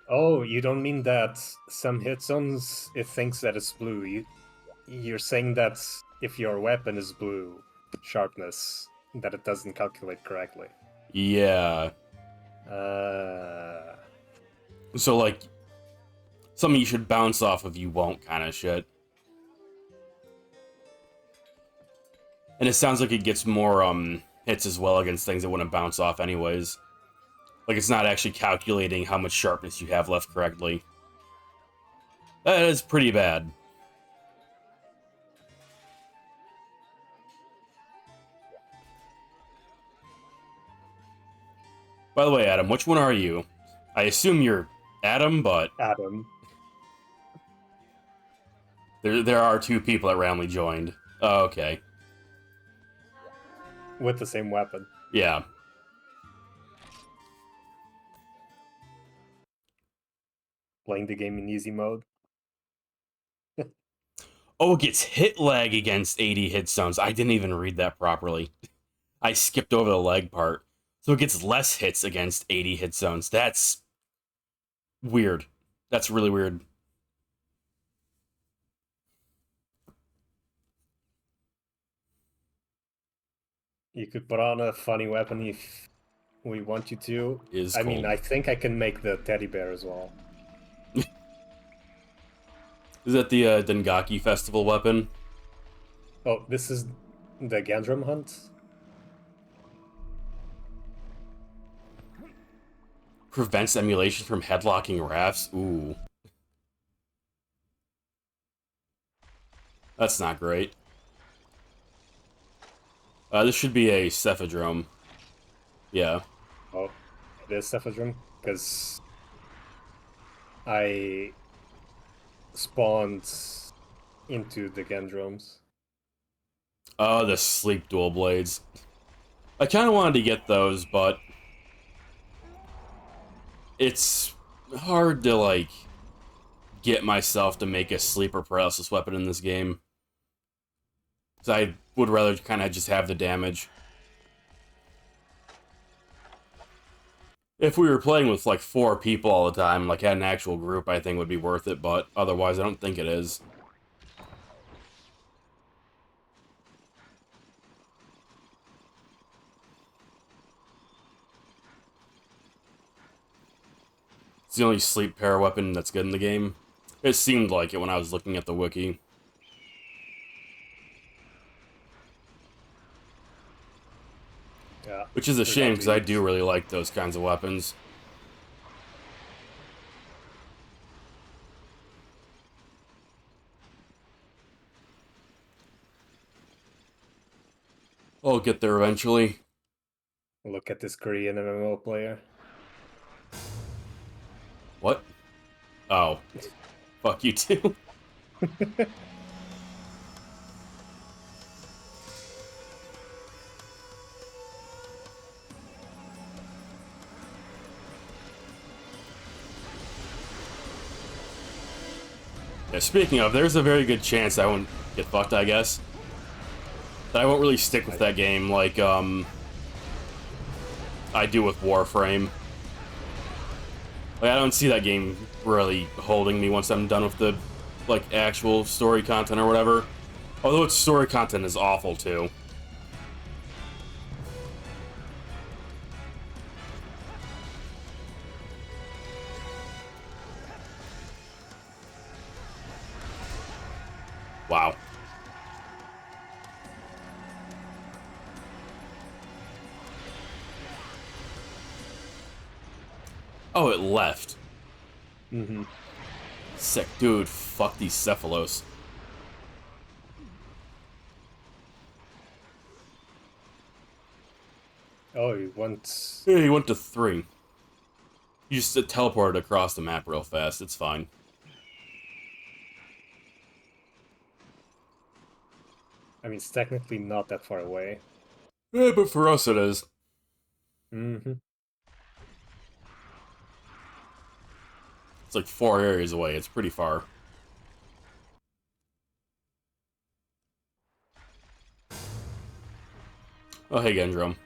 Oh, you don't mean that some hit zones it thinks that it's blue. You're saying that if your weapon is blue sharpness, that it doesn't calculate correctly. Yeah. So, like, something you should bounce off of, you won't kind of shit. And it sounds like it gets more, hits as well against things that wouldn't bounce off anyways. Like, it's not actually calculating how much sharpness you have left correctly. That is pretty bad. By the way, Adam, which one are you? I assume you're Adam, but Adam. there are two people that randomly joined. Oh, okay. With the same weapon. Yeah. Playing the game in easy mode. Oh, it gets hit lag against 80 hit zones. I didn't even read that properly. I skipped over the lag part. So it gets less hits against 80 hit zones. That's weird. That's really weird. You could put on a funny weapon if we want you to. Is I mean, cold. I think I can make the teddy bear as well. Is that the Dengaki Festival weapon? Oh, this is the Gandrum hunt? Prevents emulation from headlocking rafts? Ooh. That's not great. This should be a Cephadrome. Yeah. Oh, it is Cephadrum? Because I spawned into the Gandrums. Oh, the Sleep Dual Blades. I kind of wanted to get those, but it's hard to, like, get myself to make a sleeper paralysis weapon in this game. So I would rather kind of just have the damage. If we were playing with, like, 4 people all the time, like, had an actual group, I think would be worth it, but otherwise I don't think it is. It's the only sleep para weapon that's good in the game. It seemed like it when I was looking at the wiki. Yeah. Which is a shame, because I do really like those kinds of weapons. I'll get there eventually. Look at this Korean MMO player. What? Oh. Fuck you too. Yeah, speaking of, there's a very good chance I won't get fucked, I guess. That I won't really stick with that game like, I do with Warframe. Like, I don't see that game really holding me once I'm done with the, like, actual story content or whatever. Although its story content is awful, too. Wow. Oh, it left. Mm-hmm. Sick. Dude, fuck these Cephalos. Oh, you want... Yeah, he went to 3. You just teleported across the map real fast. It's fine. I mean, it's technically not that far away. Yeah, but for us it is. Mm-hmm. It's like 4 areas away. It's pretty far. Oh, hey, Gendrum.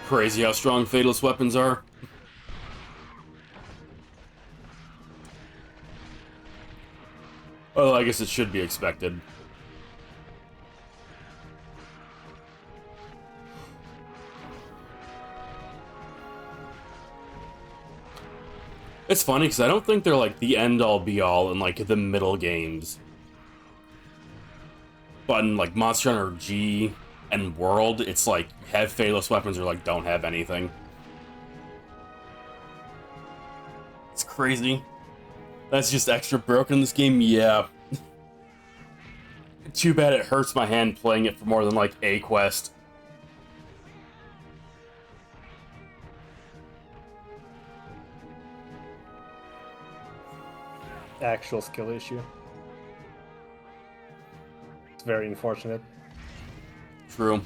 Crazy how strong Fatalist weapons are. Well, I guess it should be expected. It's funny because I don't think they're like the end-all be-all in like the middle games. But in like Monster Hunter G and World, it's like have Phalos weapons or like don't have anything. It's crazy. That's just extra broken in this game? Yeah. Too bad it hurts my hand playing it for more than like a quest. Actual skill issue. It's very unfortunate. True.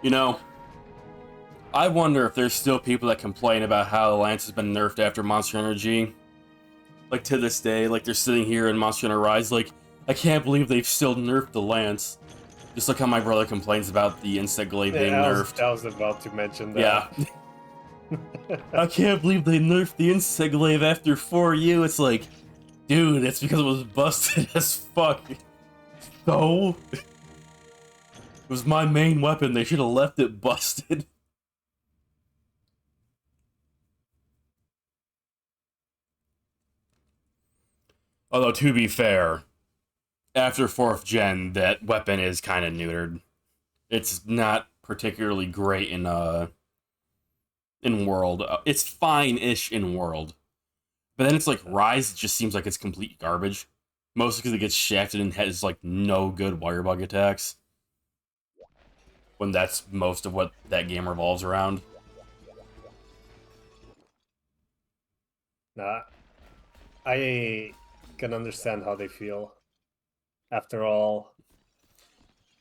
You know, I wonder if there's still people that complain about how the Lance has been nerfed after Monster Hunter G. Like, to this day, like, they're sitting here in Monster Hunter Rise, like, I can't believe they've still nerfed the Lance. Just like how my brother complains about the Insect Glaive being nerfed. I was about to mention that. Yeah. I can't believe they nerfed the Insect Glaive after 4U. It's like, dude, it's because it was busted as fuck. So? It was my main weapon. They should have left it busted. Although, to be fair, after 4th gen, that weapon is kind of neutered. It's not particularly great in World. It's fine-ish in World. But then it's like, Rise just seems like it's complete garbage. Mostly because it gets shafted and has, like, no good wire bug attacks. When that's most of what that game revolves around. Nah, I can understand how they feel. After all,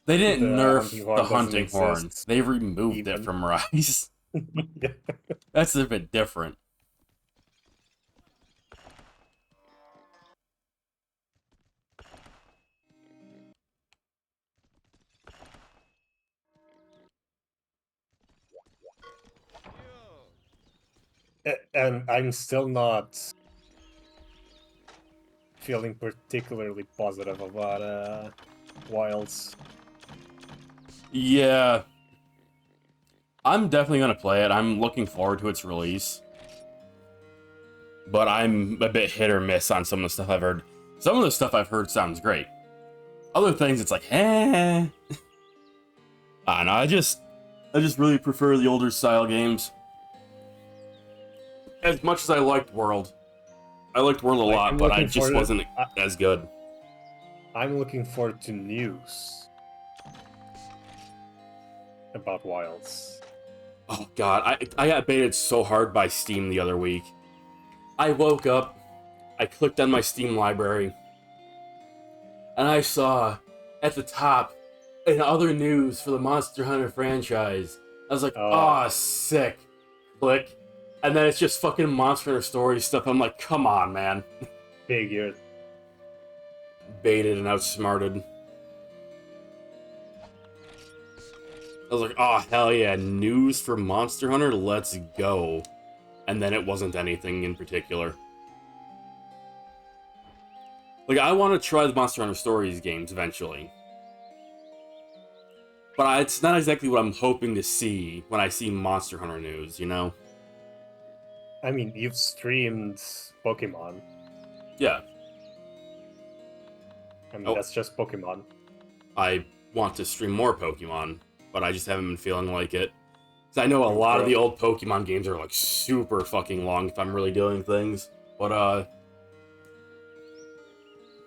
They didn't nerf the hunting hunting horn horn. They removed even. it from Rise. Yeah. That's a bit different. And I'm still not feeling particularly positive about Wilds. Yeah. I'm definitely going to play it. I'm looking forward to its release. But I'm a bit hit or miss on some of the stuff I've heard. Some of the stuff I've heard sounds great. Other things, it's like, eh. I don't know, I just really prefer the older style games. As much as I liked World. I liked World a lot, but I just wasn't as good. I'm looking forward to news about Wilds. Oh god, I got baited so hard by Steam the other week. I woke up, I clicked on my Steam library, and I saw at the top, in other news for the Monster Hunter franchise. I was like, oh, sick. Click. And then it's just fucking Monster Hunter Story stuff. I'm like, come on, man. Figured. Baited and outsmarted. I was like, oh, hell yeah, news for Monster Hunter? Let's go. And then it wasn't anything in particular. Like, I want to try the Monster Hunter Stories games eventually. But it's not exactly what I'm hoping to see when I see Monster Hunter news, you know? I mean, you've streamed Pokemon. Yeah. I mean, that's just Pokemon. I want to stream more Pokemon, but I just haven't been feeling like it. Because I know a lot of the old Pokemon games are, like, super fucking long if I'm really doing things. But,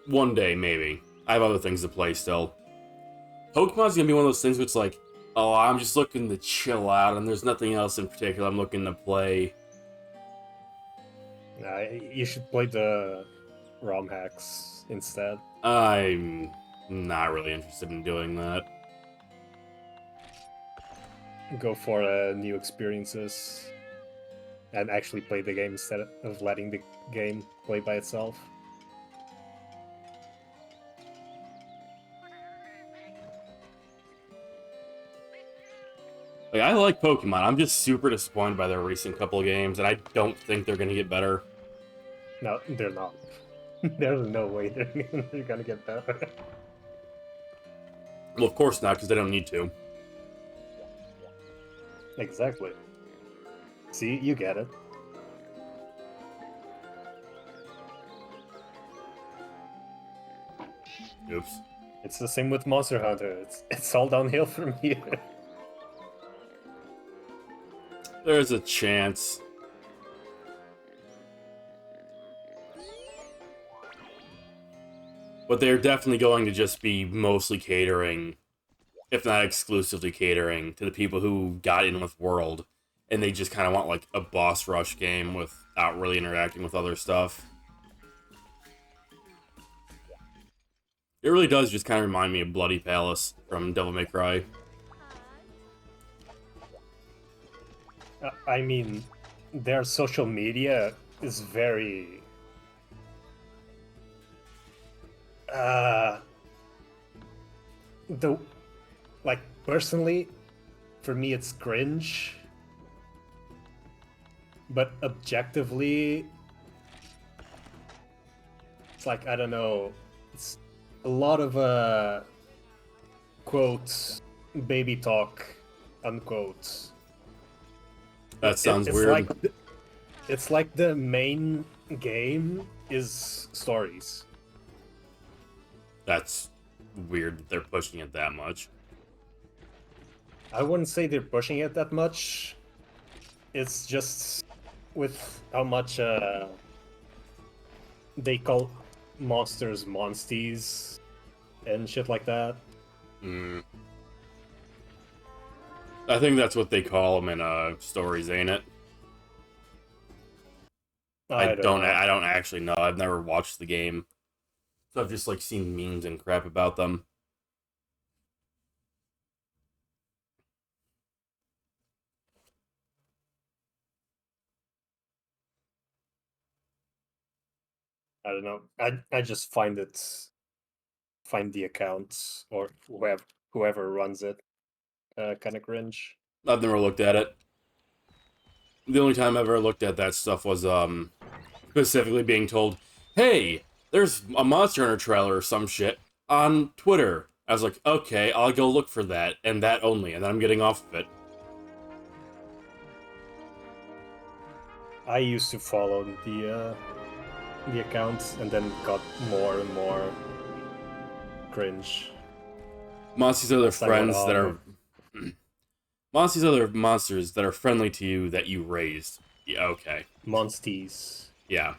one day, maybe. I have other things to play still. Pokemon's gonna be one of those things where it's like, oh, I'm just looking to chill out, and there's nothing else in particular I'm looking to play. You should play the ROM hacks instead. I'm not really interested in doing that. Go for new experiences and actually play the game instead of letting the game play by itself. Like, I like Pokemon. I'm just super disappointed by their recent couple of games, and I don't think they're gonna get better. No, they're not. There's no way they're gonna get better. Well, of course not, because they don't need to. Exactly. See, you get it. Oops. It's the same with Monster Hunter. It's all downhill from here. There's a chance. But they're definitely going to just be mostly catering, if not exclusively catering, to the people who got in with World, and they just kind of want like a boss rush game without really interacting with other stuff. It really does just kind of remind me of Bloody Palace from Devil May Cry. I mean, their social media is very... Like, personally, for me it's cringe. But objectively, it's like, I don't know, it's a lot of, quote, baby talk, unquote. That sounds it's weird. It's like the main game is stories. That's weird that they're pushing it that much. I wouldn't say they're pushing it that much. It's just with how much they call monsters monsties and shit like that. I think that's what they call them in stories, ain't it? I don't actually know. I've never watched the game, so I've just like seen memes and crap about them. I don't know. I just find the account or whoever runs it kind of cringe. I've never looked at it. The only time I've ever looked at that stuff was specifically being told, "Hey, there's a Monster Hunter trailer or some shit on Twitter." I was like, "Okay, I'll go look for that and that only," and then I'm getting off of it. I used to follow the accounts and then got more and more cringe. Monsters are the friends that are... Monsters are the monsters that are friendly to you that you raised. Yeah, okay. Monsties. Yeah.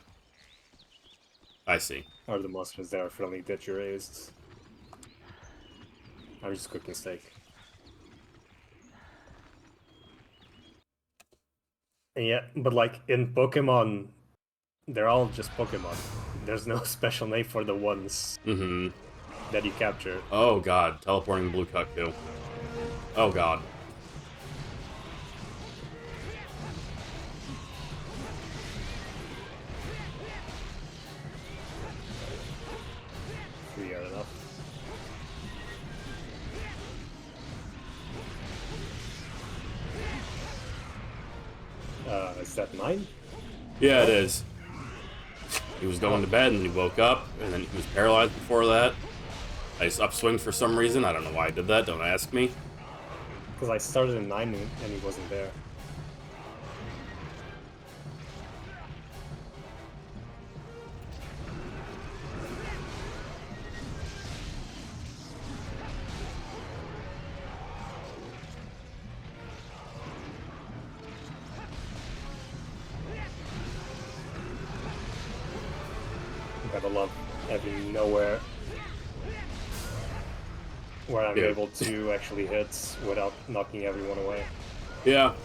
I see. Are the monsters that are friendly that you raised. I'm just cooking steak. Yeah, but like in Pokemon, they're all just Pokemon. There's no special name for the ones that you capture. Oh god, teleporting blue cuckoo. Oh god. Three are enough. Is that 9? Yeah, it is. He was going to bed and then he woke up, and then he was paralyzed before that. I just upswing for some reason. I don't know why I did that, don't ask me. Because I started in 9 and he wasn't there. Gotta love having nowhere where I'm able to actually hit without knocking everyone away. Yeah.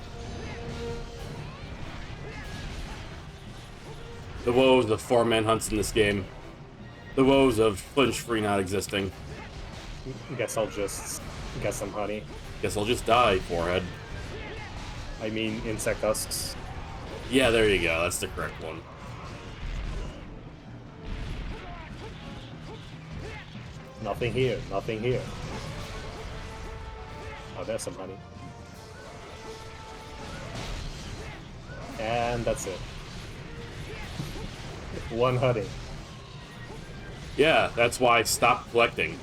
The woes of 4-man hunts in this game. The woes of flinch-free not existing. Guess I'll just get some honey. Guess I'll just die, forehead. I mean, insect husks. Yeah, there you go. That's the correct one. Nothing here, nothing here. Oh, there's some honey. And that's it. One honey. Yeah, that's why I stopped collecting.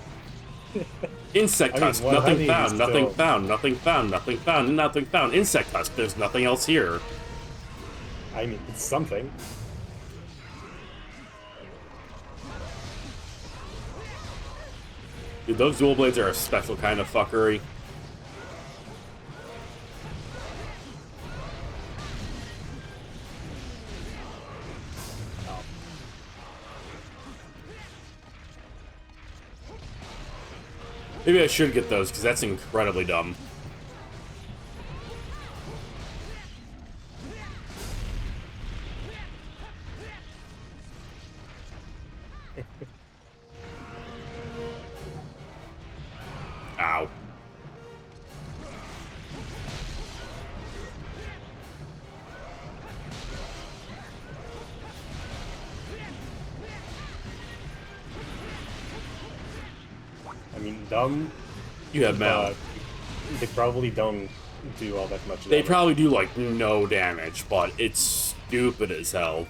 Insect I mean, husk, 100 nothing found, is nothing still- found, nothing found, nothing found, nothing found. Insect husk, there's nothing else here. I mean, it's something. Dude, those dual blades are a special kind of fuckery. Maybe I should get those, because that's incredibly dumb. Ow. I mean, dumb, You have but Mal. they probably don't do all that much damage. They probably do, like, no damage, but it's stupid as hell.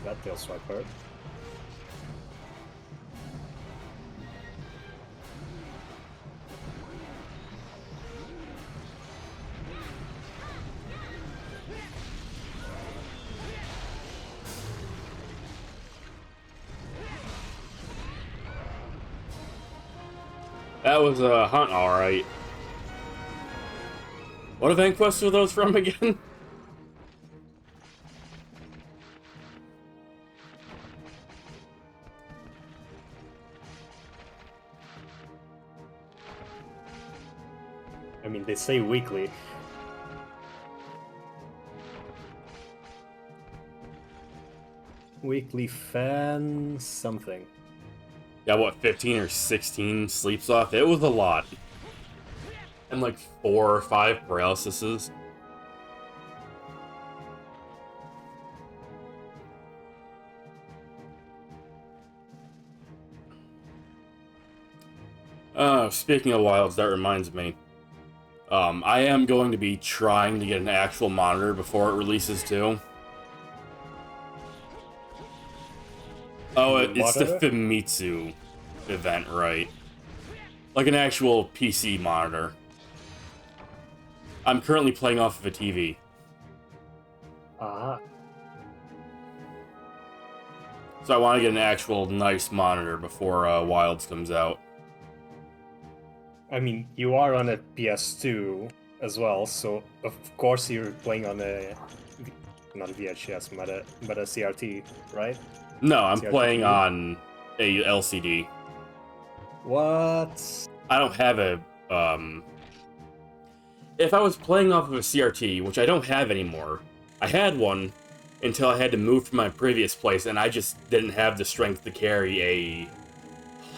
That tail swipe hurt. That was a hunt, alright. What event quests were those from again? I mean, they say weekly. Weekly fan something. Yeah, what, 15 or 16 sleeps off? It was a lot. And like 4 or 5 paralysises. Speaking of wilds, that reminds me. I am going to be trying to get an actual monitor before it releases too. Oh, it's the Monitor? Famitsu event, right? Like an actual PC monitor. I'm currently playing off of a TV. Ah, So I want to get an actual nice monitor before Wilds comes out. I mean, you are on a PS2 as well, so of course you're playing on a not a VHS, but a CRT, right? No, I'm CRT playing TV? on a LCD. What? I don't have a, If I was playing off of a CRT, which I don't have anymore, I had one until I had to move from my previous place, and I just didn't have the strength to carry a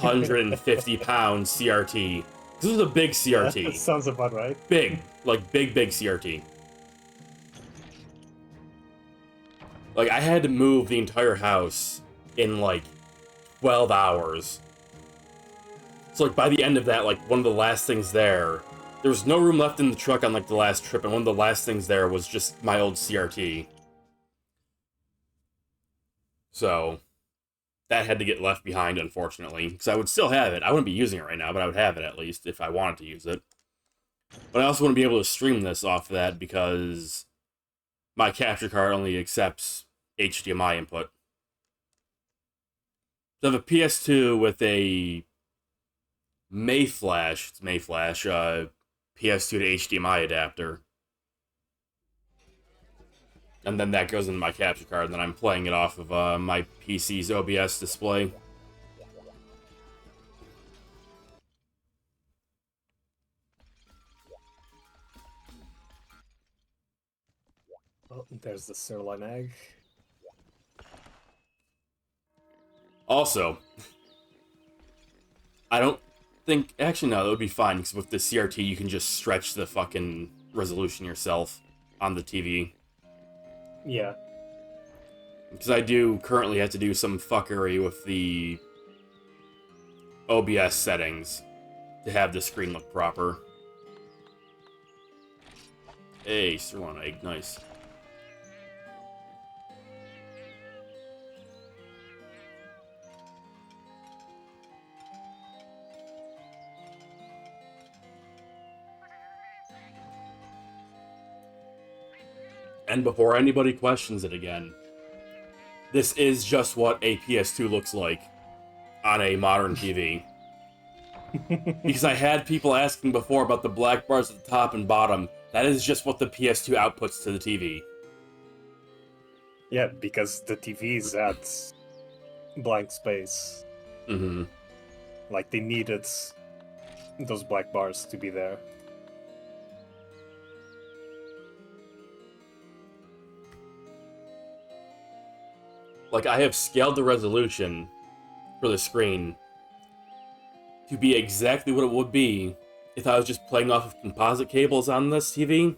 150-pound CRT. This was a big CRT. That sounds about right. Big. Like, big CRT. Like, I had to move the entire house in, like, 12 hours. So, like, by the end of that, like, one of the last things there was no room left in the truck on, like, the last trip, and one of the last things there was just my old CRT. So, that had to get left behind, unfortunately, because I would still have it. I wouldn't be using it right now, but I would have it, at least, if I wanted to use it. But I also want to be able to stream this off of that, because my capture card only accepts HDMI input. So I have a PS2 with a Mayflash, PS2 to HDMI adapter. And then that goes into my capture card, and then I'm playing it off of my PC's OBS display. Oh, there's the sirloin egg. Also, I don't think... Actually, no, that would be fine, because with the CRT, you can just stretch the fucking resolution yourself on the TV. Yeah. Because I do currently have to do some fuckery with the OBS settings to have the screen look proper. Hey, sirloin egg, nice. And before anybody questions it again, this is just what a PS2 looks like on a modern TV. Because I had people asking before about the black bars at the top and bottom. That is just what the PS2 outputs to the TV. Yeah, because the TV is at blank space. Mm-hmm. Like, they needed those black bars to be there. Like, I have scaled the resolution for the screen to be exactly what it would be if I was just playing off of composite cables on this TV.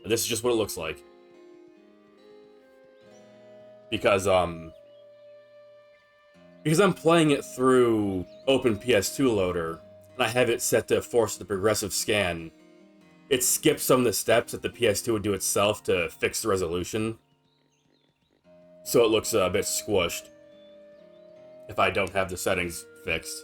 This is just what it looks like. Because I'm playing it through OpenPS2 Loader, and I have it set to force the progressive scan, it skips some of the steps that the PS2 would do itself to fix the resolution. So it looks a bit squished if I don't have the settings fixed.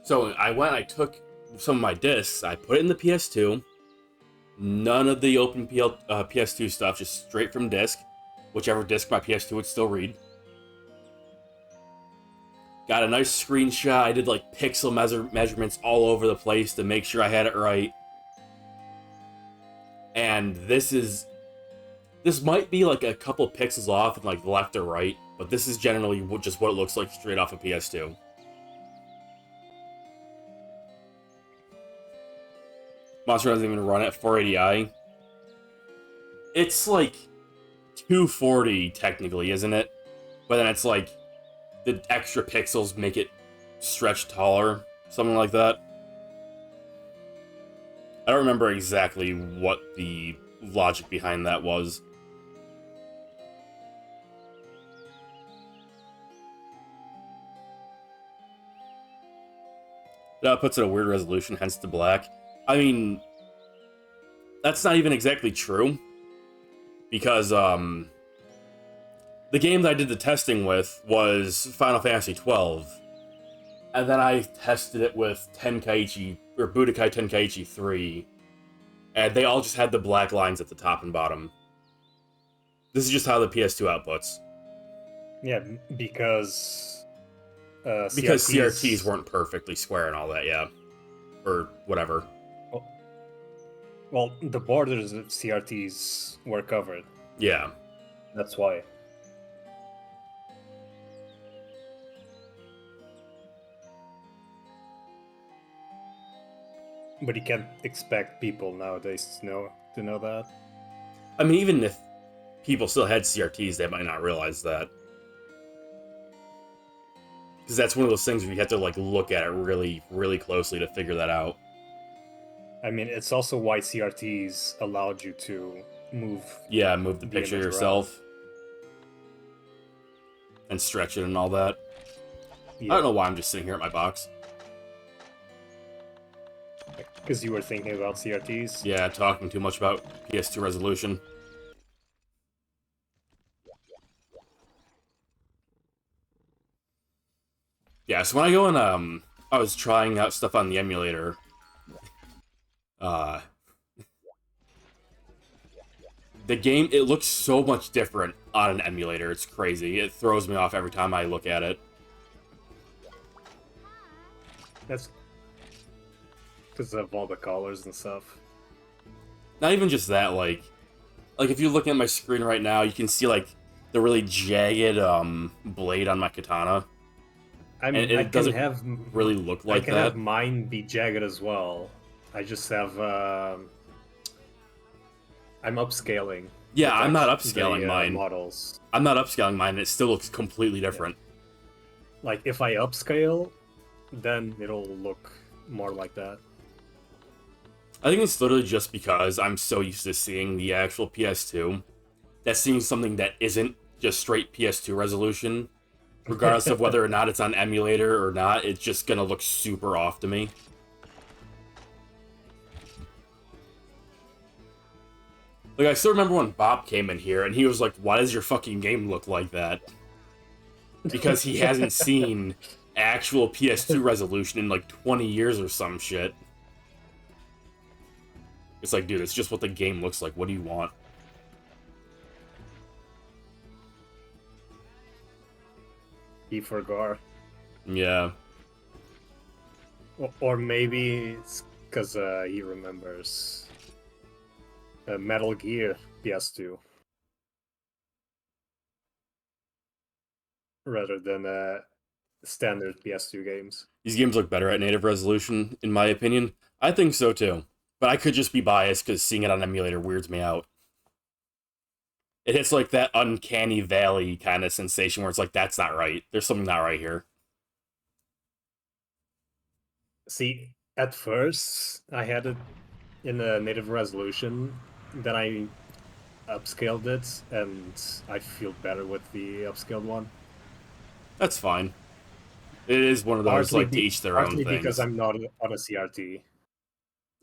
So I took some of my discs, I put it in the PS2, none of the PS2 stuff, just straight from disk, whichever disk my PS2 would still read. Got a nice screenshot, I did like pixel measurements all over the place to make sure I had it right. And this might be like a couple pixels off in like left or right, but this is generally just what it looks like straight off a PS2. Monster doesn't even run at 480i. It's like 240 technically, isn't it? But then it's like the extra pixels make it stretch taller, something like that. I don't remember exactly what the logic behind that was. That puts it a weird resolution, hence the black. I mean, that's not even exactly true, because the game that I did the testing with was Final Fantasy XII, and then I tested it with Tenkaichi, or Budokai Tenkaichi 3, and they all just had the black lines at the top and bottom. This is just how the PS2 outputs. Yeah, because CRTs weren't perfectly square and all that, yeah. Or whatever. Well, the borders of CRTs were covered. Yeah. That's why. But you can't expect people nowadays to know that. I mean, even if people still had CRTs, they might not realize that. Because that's one of those things where you have to like look at it really, really closely to figure that out. I mean, it's also why CRTs allowed you to move. Yeah, move the picture image yourself. And stretch it and all that. Yeah. I don't know why I'm just sitting here at my box. Because you were thinking about CRTs? Yeah, talking too much about PS2 resolution. Yeah, so when I go in, I was trying out stuff on the emulator. The game, it looks so much different on an emulator, it's crazy. It throws me off every time I look at it. That's because of all the colors and stuff. Not even just that, like if you look at my screen right now, you can see like the really jagged blade on my katana. I mean, and it doesn't have really look like I can that. have mine be jagged as well. I just have I'm upscaling. Yeah, I'm not upscaling mine. Models. I'm not upscaling mine, and it still looks completely different. Like if I upscale, then it'll look more like that. I think it's literally just because I'm so used to seeing the actual PS2 that seeing something that isn't just straight PS2 resolution, regardless of whether or not it's on emulator or not, it's just gonna look super off to me. Like, I still remember when Bob came in here, and he was like, why does your fucking game look like that? Because he hasn't seen actual PS2 resolution in, like, 20 years or some shit. It's like, dude, it's just what the game looks like. What do you want? He forgot. Yeah. Or maybe it's because he remembers Metal Gear PS2 rather than standard PS2 games. These games look better at native resolution, in my opinion. I think so, too. But I could just be biased because seeing it on emulator weirds me out. It hits like that uncanny valley kind of sensation where it's like, that's not right. There's something not right here. See, at first, I had it in a native resolution, then I upscaled it, and I feel better with the upscaled one. That's fine. It is one of those, like, to each their own things. Because I'm not on a CRT.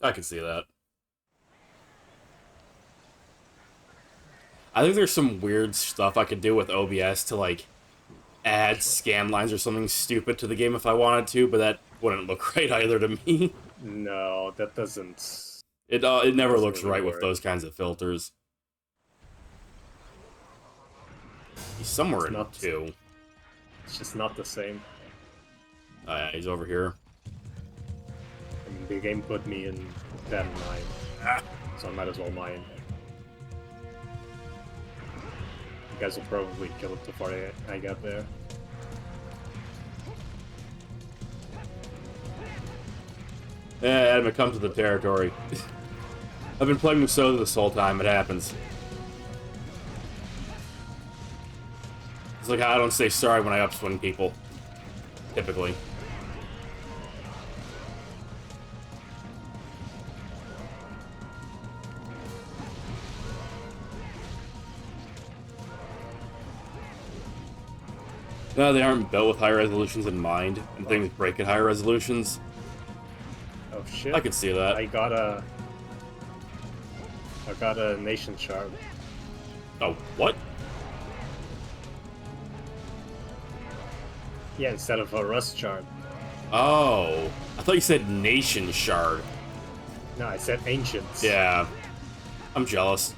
I can see that. I think there's some weird stuff I could do with OBS to, like, add scan lines or something stupid to the game if I wanted to, but that wouldn't look right either to me. No, that doesn't... It never looks right with those kinds of filters. He's somewhere in 2. It's just not the same. Oh yeah, he's over here. I mean, the game put me in that 9, so I might as well mine. You guys will probably kill it before I get there. Yeah, Adam, it comes to the territory. I've been playing with Soda this whole time, it happens. It's like how I don't say sorry when I upswing people. Typically. No, they aren't built with high resolutions in mind, and things break at higher resolutions. Oh shit. I could see that. I got a nation shard. Oh, what? Yeah, instead of a rust shard. Oh. I thought you said nation shard. No, I said ancients. Yeah. I'm jealous.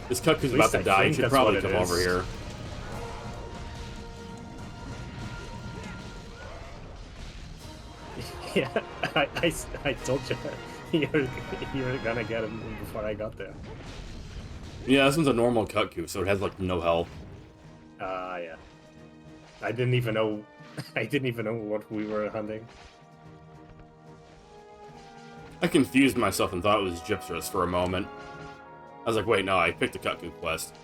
This Cuckoo's about to die. He should probably come over here. Yeah, I told you you were gonna get him before I got there. Yeah, this one's a normal Cuckoo, so it has like no health. Yeah. I didn't even know what we were hunting. I confused myself and thought it was Gypsarus for a moment. I was like, wait, no, I picked a Cuckoo quest.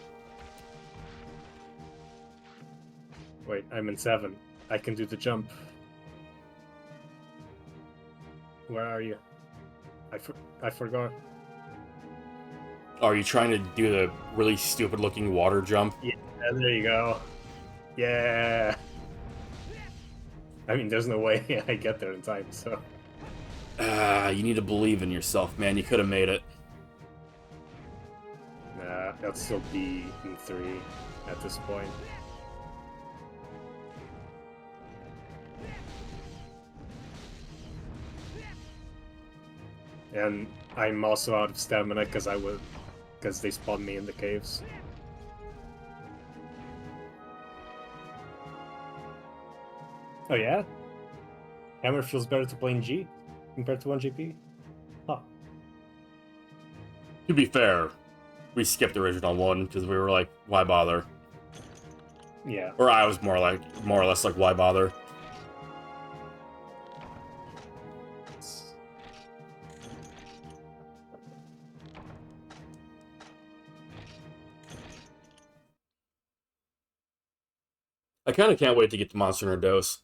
Wait, I'm in 7. I can do the jump. Where are you? I forgot. Oh, are you trying to do the really stupid looking water jump? Yeah, there you go. Yeah. I mean, there's no way I get there in time, so... You need to believe in yourself, man. You could have made it. Nah, that'd still be in 3 at this point. And I'm also out of stamina because they spawned me in the caves. Oh yeah? Hammer feels better to play in G compared to 1GP? Huh. To be fair, we skipped the original 1 because we were like, why bother? Yeah. Or I was more or less like, why bother? I kind of can't wait to get to Monster Hunter Dose.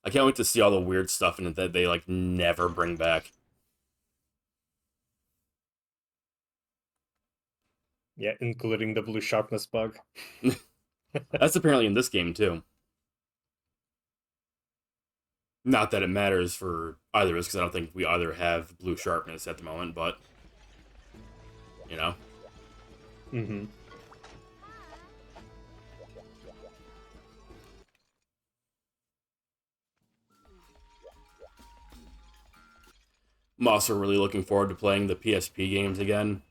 I can't wait to see all the weird stuff in it that they, like, never bring back. Yeah, including the blue sharpness bug. That's apparently in this game too. Not that it matters for either of us, because I don't think we either have blue sharpness at the moment, but you know. Mm-hmm. I'm also really looking forward to playing the PSP games again.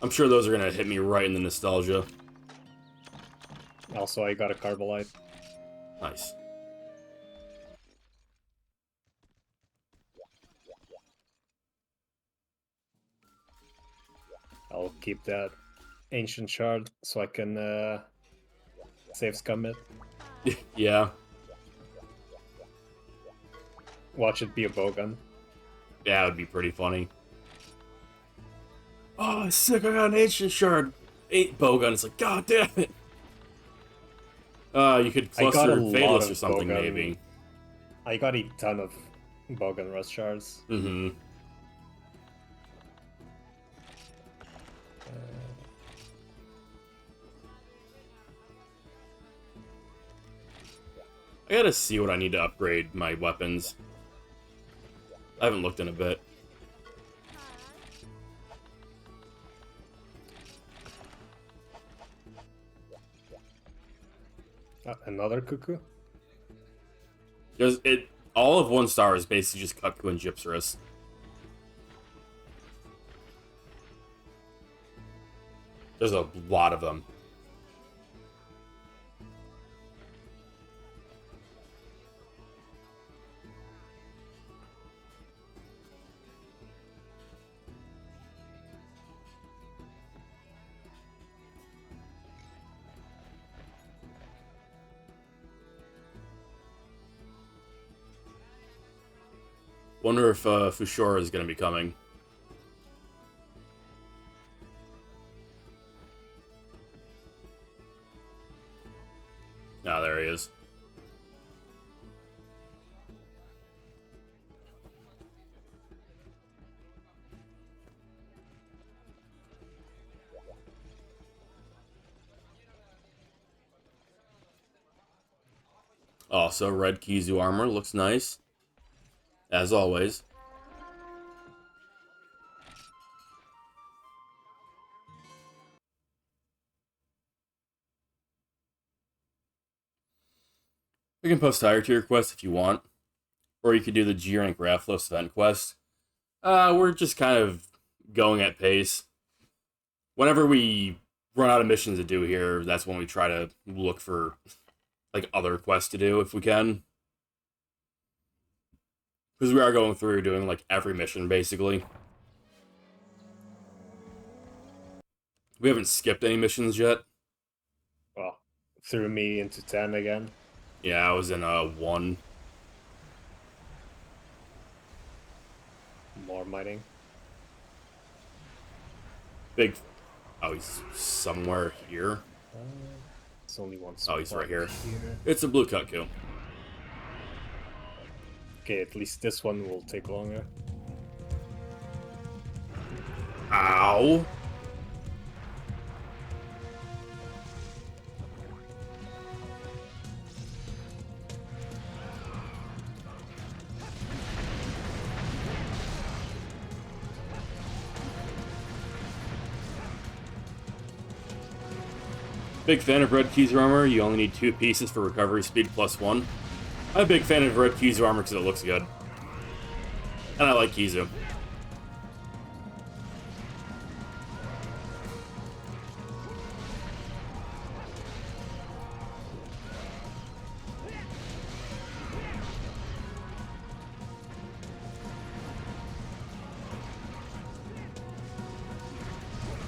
I'm sure those are gonna hit me right in the nostalgia. Also, I got a Carbolite. Nice. I'll keep that ancient shard so I can save Scummit. Yeah. Watch it be a bowgun. Yeah, it would be pretty funny. Oh, sick, I got an ancient shard. 8 bowgun. It's like, god damn it. You could I got a cluster lot Fadeless of or something, bowgun. maybe. I got a ton of bowgun rust shards. Mm-hmm. I gotta see what I need to upgrade my weapons. I haven't looked in a bit. Another cuckoo? There's it. All of 1 star is basically just Kutku and Gypserus. There's a lot of them. Wonder if Fushora is going to be coming. Ah, there he is. Also, red Kizu armor looks nice. As always. You can post higher tier quests if you want. Or you could do the G rank Rathlos event quest. We're just kind of going at pace. Whenever we run out of missions to do here, that's when we try to look for like other quests to do if we can. Because we are going through doing like every mission basically. We haven't skipped any missions yet. Well, threw me into 10 again. Yeah, I was in 1. More mining. Big. Oh, he's somewhere here. It's only one spot. Oh, he's right here. It's a blue Kutku. Okay, at least this one will take longer. Ow! Big fan of Red Kizu armor. You only need 2 pieces for recovery speed +1. I'm a big fan of Red Kizu armor because it looks good. And I like Kizu.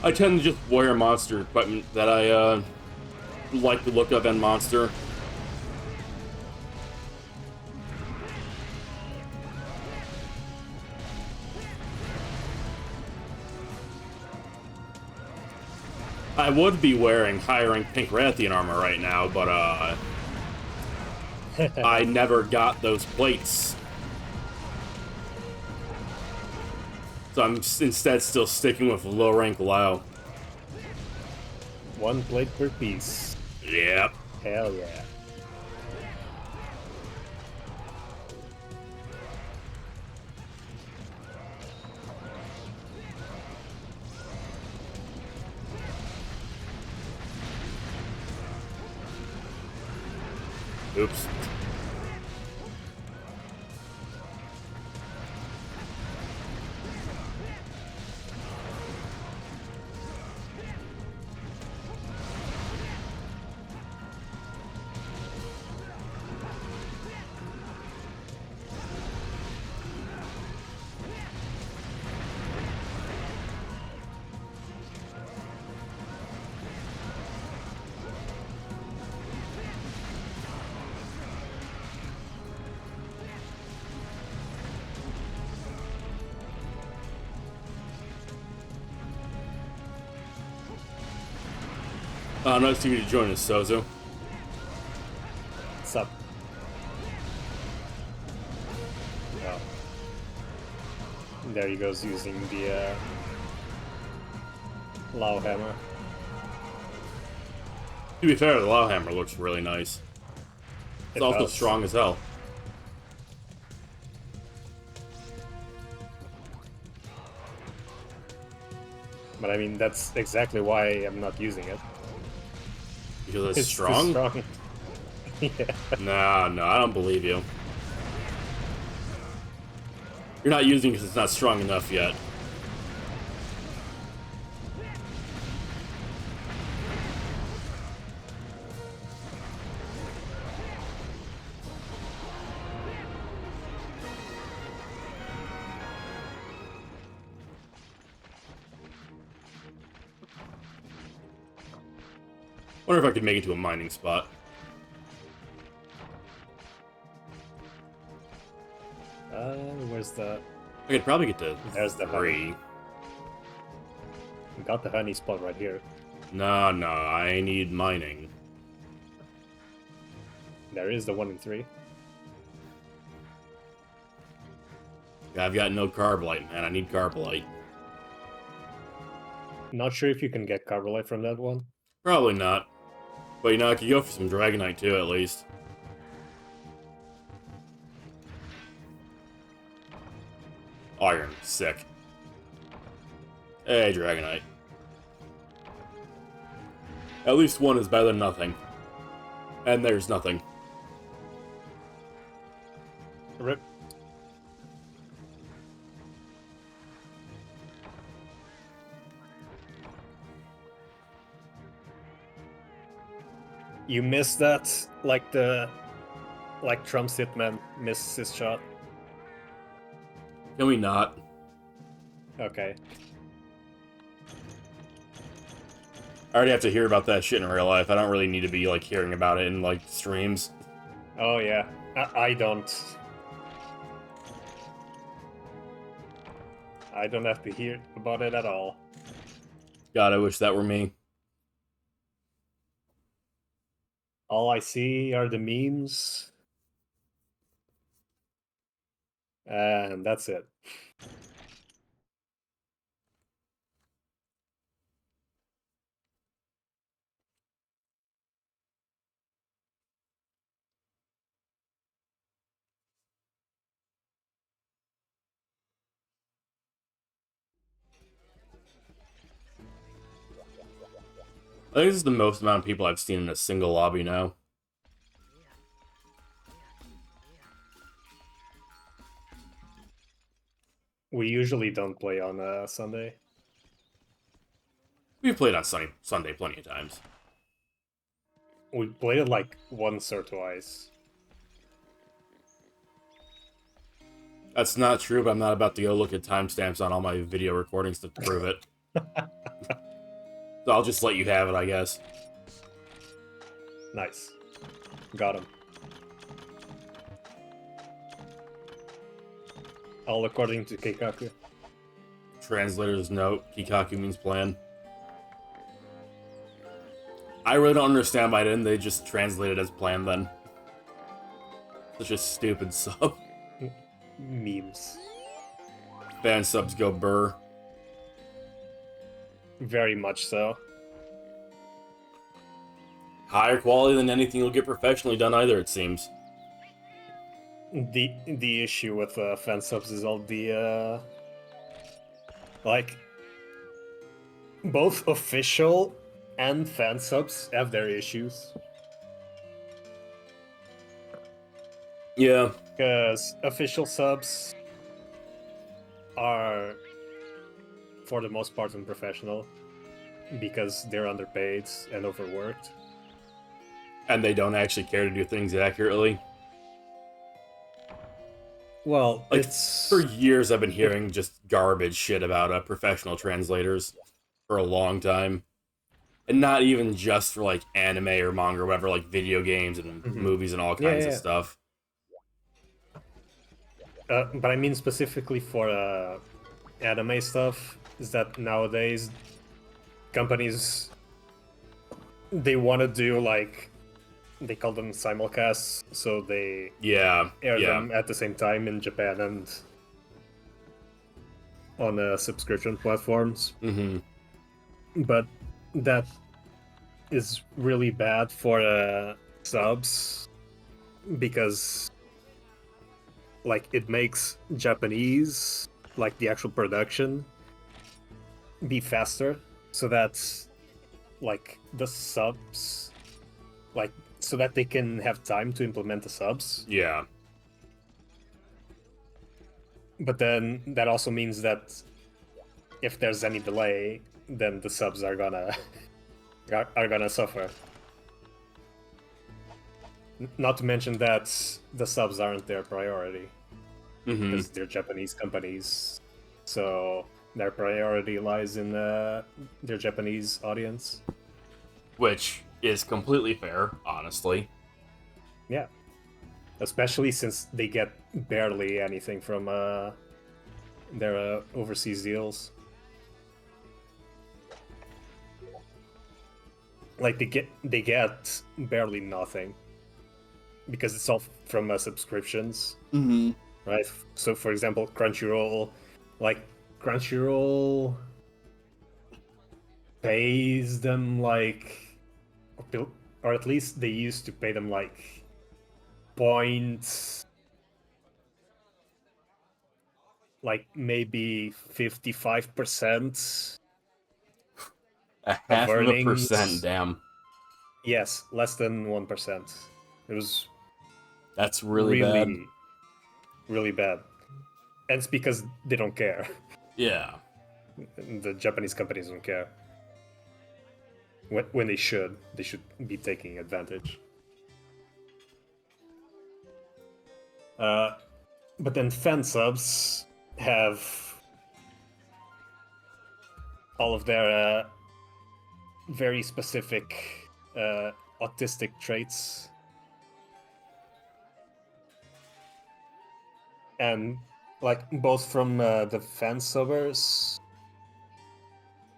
I tend to just wear monster equipment that I like the look of in Monster. I would be wearing high-rank Pink Rathian armor right now, but I never got those plates. So I'm instead still sticking with low rank Lao. 1 plate per piece. Yep. Hell yeah. Oops. Nice of you to join us, Sozu. What's up? Oh. There he goes using the Lao hammer. To be fair, the Lao Hammer looks really nice. It's It also does. strong as hell. But I mean, that's exactly why I'm not using it. Because it's It's too strong? strong. Yeah. Nah, no, I don't believe you. You're not using it because it's not strong enough yet. Wonder if I could make it to a mining spot. Where's the... I could probably get to There's the 3. We got the honey spot right here. No, no, I need mining. There is the 1 and 3. I've got no Carbolite, man. I need Carbolite. Not sure if you can get Carbolite from that one. Probably not. But, you know, I could go for some Dragonite, too, at least. Iron. Sick. Hey, Dragonite. At least one is better than nothing. And there's nothing. Rip. You missed that, like Trump's hitman missed his shot. Can we not? Okay. I already have to hear about that shit in real life. I don't really need to be, like, hearing about it in, like, streams. Oh yeah, I don't. I don't have to hear about it at all. God, I wish that were me. All I see are the memes. And that's it. I think this is the most amount of people I've seen in a single lobby now. We usually don't play on Sunday. We've played on Sunday plenty of times. We played it like once or twice. That's not true, but I'm not about to go look at timestamps on all my video recordings to prove it. So I'll just let you have it, I guess. Nice. Got him. All according to Keikaku. Translator's note, Kikaku means plan. I really don't understand why didn't they just translate it as plan then. Such a stupid sub. Memes. Fan subs go burr. Very much so. Higher quality than anything you'll get professionally done either, it seems. The issue with fan subs is all the like both official and fan subs have their issues. Yeah. Because official subs are, for the most part, unprofessional because they're underpaid and overworked. And they don't actually care to do things accurately. Well, Like, it's for years I've been hearing just garbage shit about professional translators for a long time. And not even just for, like, anime or manga or whatever, like, video games and movies and all kinds of stuff. But I mean specifically for anime stuff, is that nowadays companies, they want to do, like, they call them simulcasts, so they air them at the same time in Japan and on subscription platforms. But that is really bad for subs because, like, it makes Japanese, like the actual production, be faster, so that, like, the subs, like, so that they can have time to implement the subs. Yeah. But then that also means that if there's any delay, then the subs are gonna suffer. Not to mention that the subs aren't their priority because they're Japanese companies, so their priority lies in their Japanese audience. Which is completely fair, honestly. Yeah. Especially since they get barely anything from their overseas deals. Like, they get barely nothing because it's all from subscriptions. Right? So, for example, Crunchyroll pays them, like, or at least they used to pay them, like, maybe 55%. A half of a percent, damn. Yes, less than 1%. It was that's really bad. Really bad. And it's because they don't care. Yeah. The Japanese companies don't care. When they should be taking advantage. But then fan subs have all of their very specific autistic traits. And, like, both from the fan subbers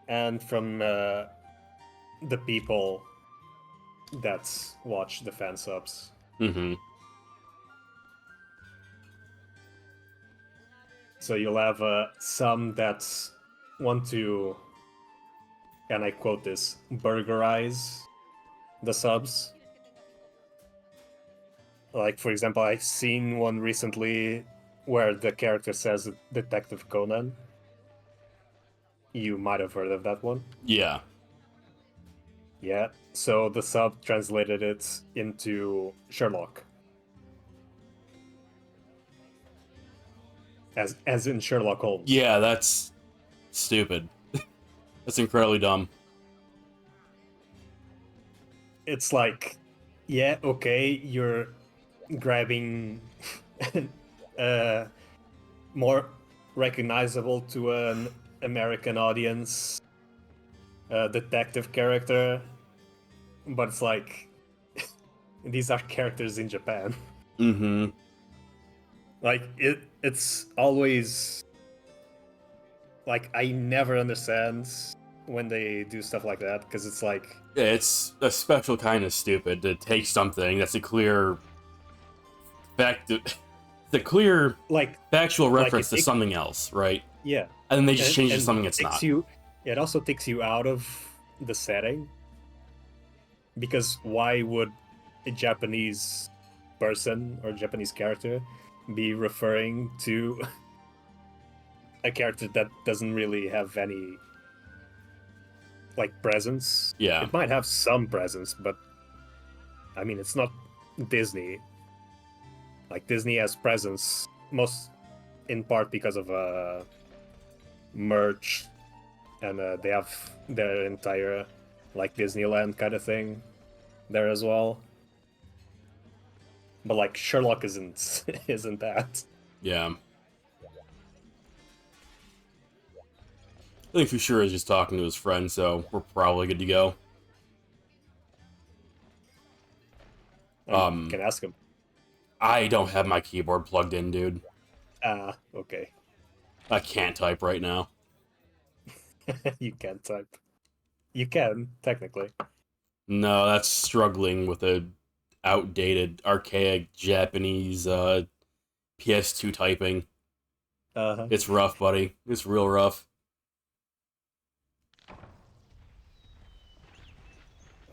and from the people that watch the fan subs. So you'll have some that want to, and I quote this, burgerize the subs. Like, for example, I've seen one recently where the character says Detective Conan. You might have heard of that one. Yeah. Yeah, so the sub translated it into Sherlock. As in Sherlock Holmes. Yeah, that's stupid. That's incredibly dumb. It's like, yeah, okay, you're grabbing more recognizable to an American audience detective character, but it's like these are characters in Japan. Like, it's always like, I never understand when they do stuff like that, because it's like, yeah, it's a special kind of stupid to take something that's a clear fact, the clear, like, factual reference to something else, right? Yeah. And then they just change it to and something it's takes not. You, it also takes you out of the setting. Because why would a Japanese person or Japanese character be referring to a character that doesn't really have any like presence? Yeah. It might have some presence, but I mean, it's not Disney. Like Disney has presence most in part because of merch, and they have their entire like Disneyland kind of thing there as well. But like Sherlock isn't isn't that. Yeah. I think Fushura is just talking to his friend, so we're probably good to go. Can ask him. I don't have my keyboard plugged in, dude. Ah, okay. I can't type right now. You can't type. You can, technically. No, that's struggling with a outdated, archaic Japanese PS2 typing. Uh-huh. It's rough, buddy. It's real rough.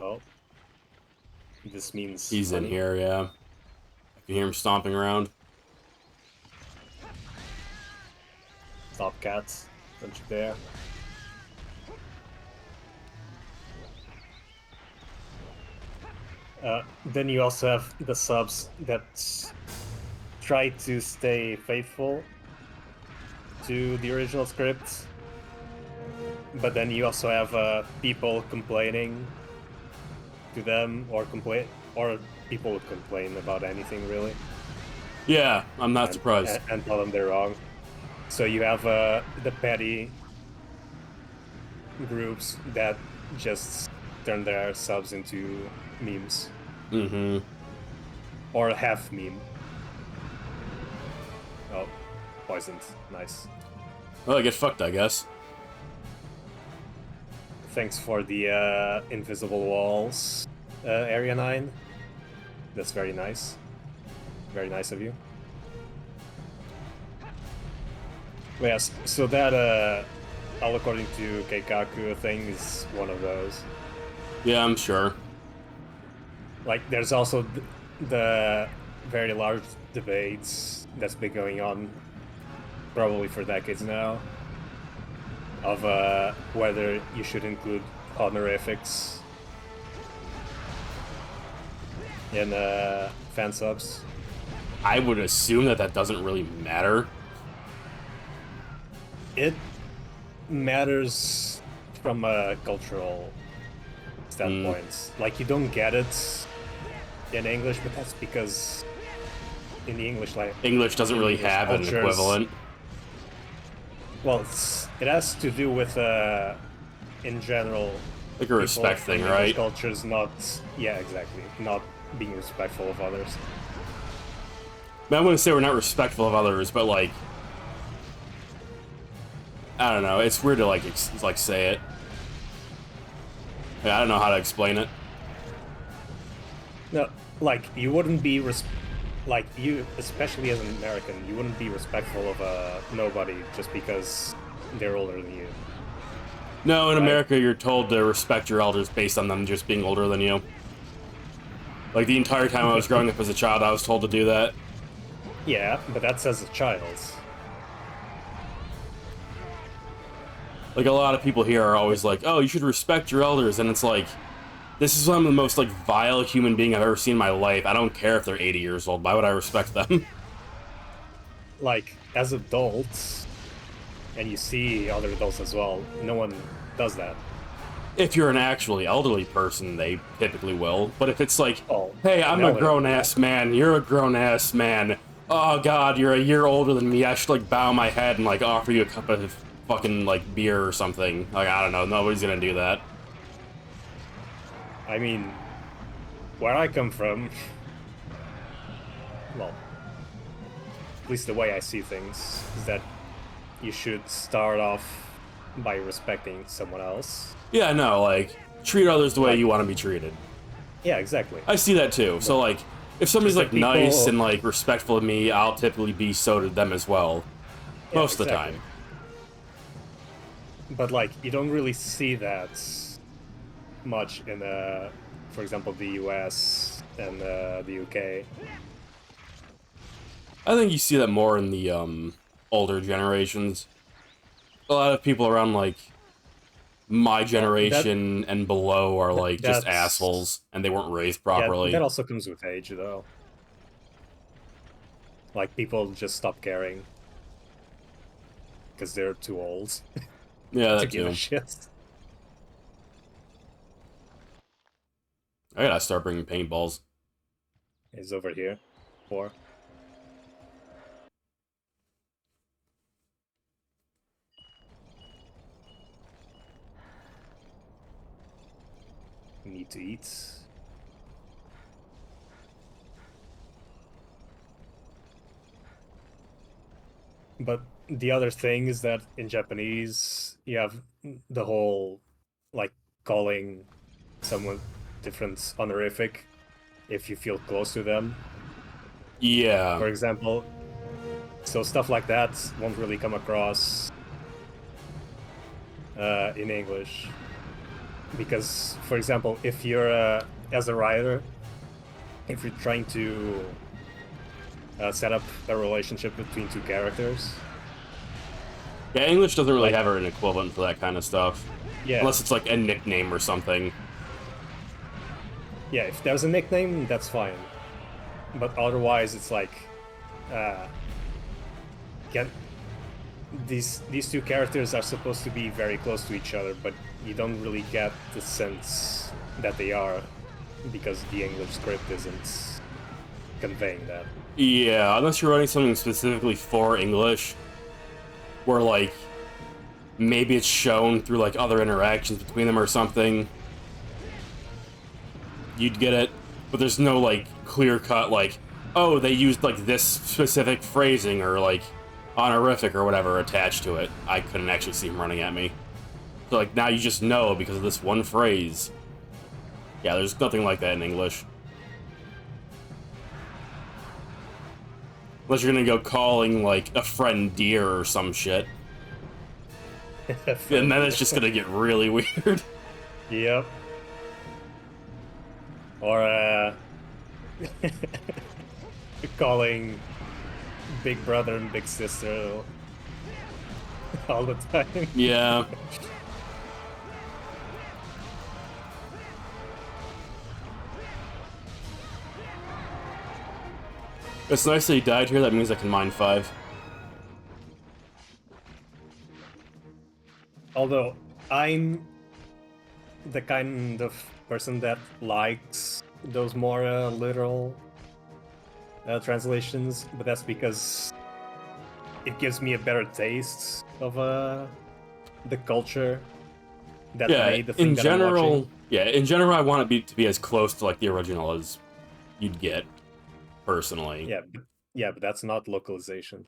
Oh. This means He's in money. here, yeah. I can hear him stomping around. Top cats. Don't you dare. Then you also have the subs that try to stay faithful to the original script, but then you also have people complaining to them, or people would complain about anything really. Yeah, I'm not surprised. And tell them they're wrong. So you have the petty groups that just turn their subs into memes. Mm-hmm. Or half meme. Oh, poisoned. Nice. Well, I get fucked, I guess. Thanks for the invisible walls, Area 9. That's very nice. Very nice of you. But yes, so that, all according to Keikaku thing is one of those. Yeah, I'm sure. Like, there's also the very large debates that's been going on probably for decades now of whether you should include honorifics in fan subs. I would assume that doesn't really matter. It matters from a cultural standpoint. Like, you don't get it in English, but that's because in the English language, English doesn't really have an equivalent. Well, it has to do with, in general, Like a respect thing, right? Cultures not, yeah, exactly, not being respectful of others. I wouldn't say we're not respectful of others, but like, I don't know. It's weird to like say it. I don't know how to explain it. No, like, you wouldn't be like, you, especially as an American, you wouldn't be respectful of nobody just because they're older than you. No, in Right. America, you're told to respect your elders based on them just being older than you. Like, the entire time I was growing up as a child, I was told to do that. Yeah, but that's as a child. Like, a lot of people here are always like, oh, you should respect your elders, and it's like, this is one of the most, like, vile human being I've ever seen in my life. I don't care if they're 80 years old. Why would I respect them? Like, as adults, and you see other adults as well, no one does that. If you're an actually elderly person, they typically will. But if it's like, Oh, hey, I'm a no, grown-ass man, you're a grown-ass man, oh god, you're a year older than me, I should, like, bow my head and, like, offer you a cup of fucking, like, beer or something. Like, I don't know, nobody's gonna do that. I mean, where I come from, well, at least the way I see things, is that you should start off by respecting someone else. Yeah, no, like, treat others the way Like- you want to be treated. Yeah, exactly. I see that too. So, like, if somebody's, It's like, like people- nice and, like, respectful of me, I'll typically be so to them as well. Yeah, Most of the exactly. time. but like you don't really see that much in, for example, the US and the UK. I think you see that more in the older generations. A lot of people around like my Well, generation and below are like just that's assholes and they weren't raised yeah, that properly. also comes with age, though. Like people just stop caring because they're too old Yeah, to that give a too. shit. I gotta start bringing paintballs. Is over here. 4. Need to eat. But the other thing is that in Japanese, you have the whole, like, calling someone different honorific if you feel close to them. Yeah. For example, so stuff like that won't really come across in English. Because, for example, if you're, as a writer, if you're trying to set up a relationship between two characters, Yeah, English doesn't really like, have an equivalent for that kind of stuff. yeah, Unless it's like a nickname or something. yeah, if there's a nickname, that's fine. But otherwise, it's like, uh, can these two characters are supposed to be very close to each other, but you don't really get the sense that they are because the English script isn't conveying that. Yeah, unless you're writing something specifically for English, where like maybe it's shown through like other interactions between them or something, you'd get it. But there's no like clear cut like, oh, they used like this specific phrasing or like honorific or whatever attached to it. I couldn't actually see him running at me. So like now you just know because of this one phrase. Yeah, there's nothing like that in English. Unless you're gonna go calling like a friend dear or some shit. And then it's just gonna get really weird. Yep. Or calling big brother and big sister all the time. Yeah. It's nice that he died here, that means I can mine 5. Although I'm the kind of person that likes those more literal translations, but that's because it gives me a better taste of the culture that Yeah, made the thing that I'm watching. in general I want it to be as close to like the original as you'd get, personally. Yeah, but that's not localization.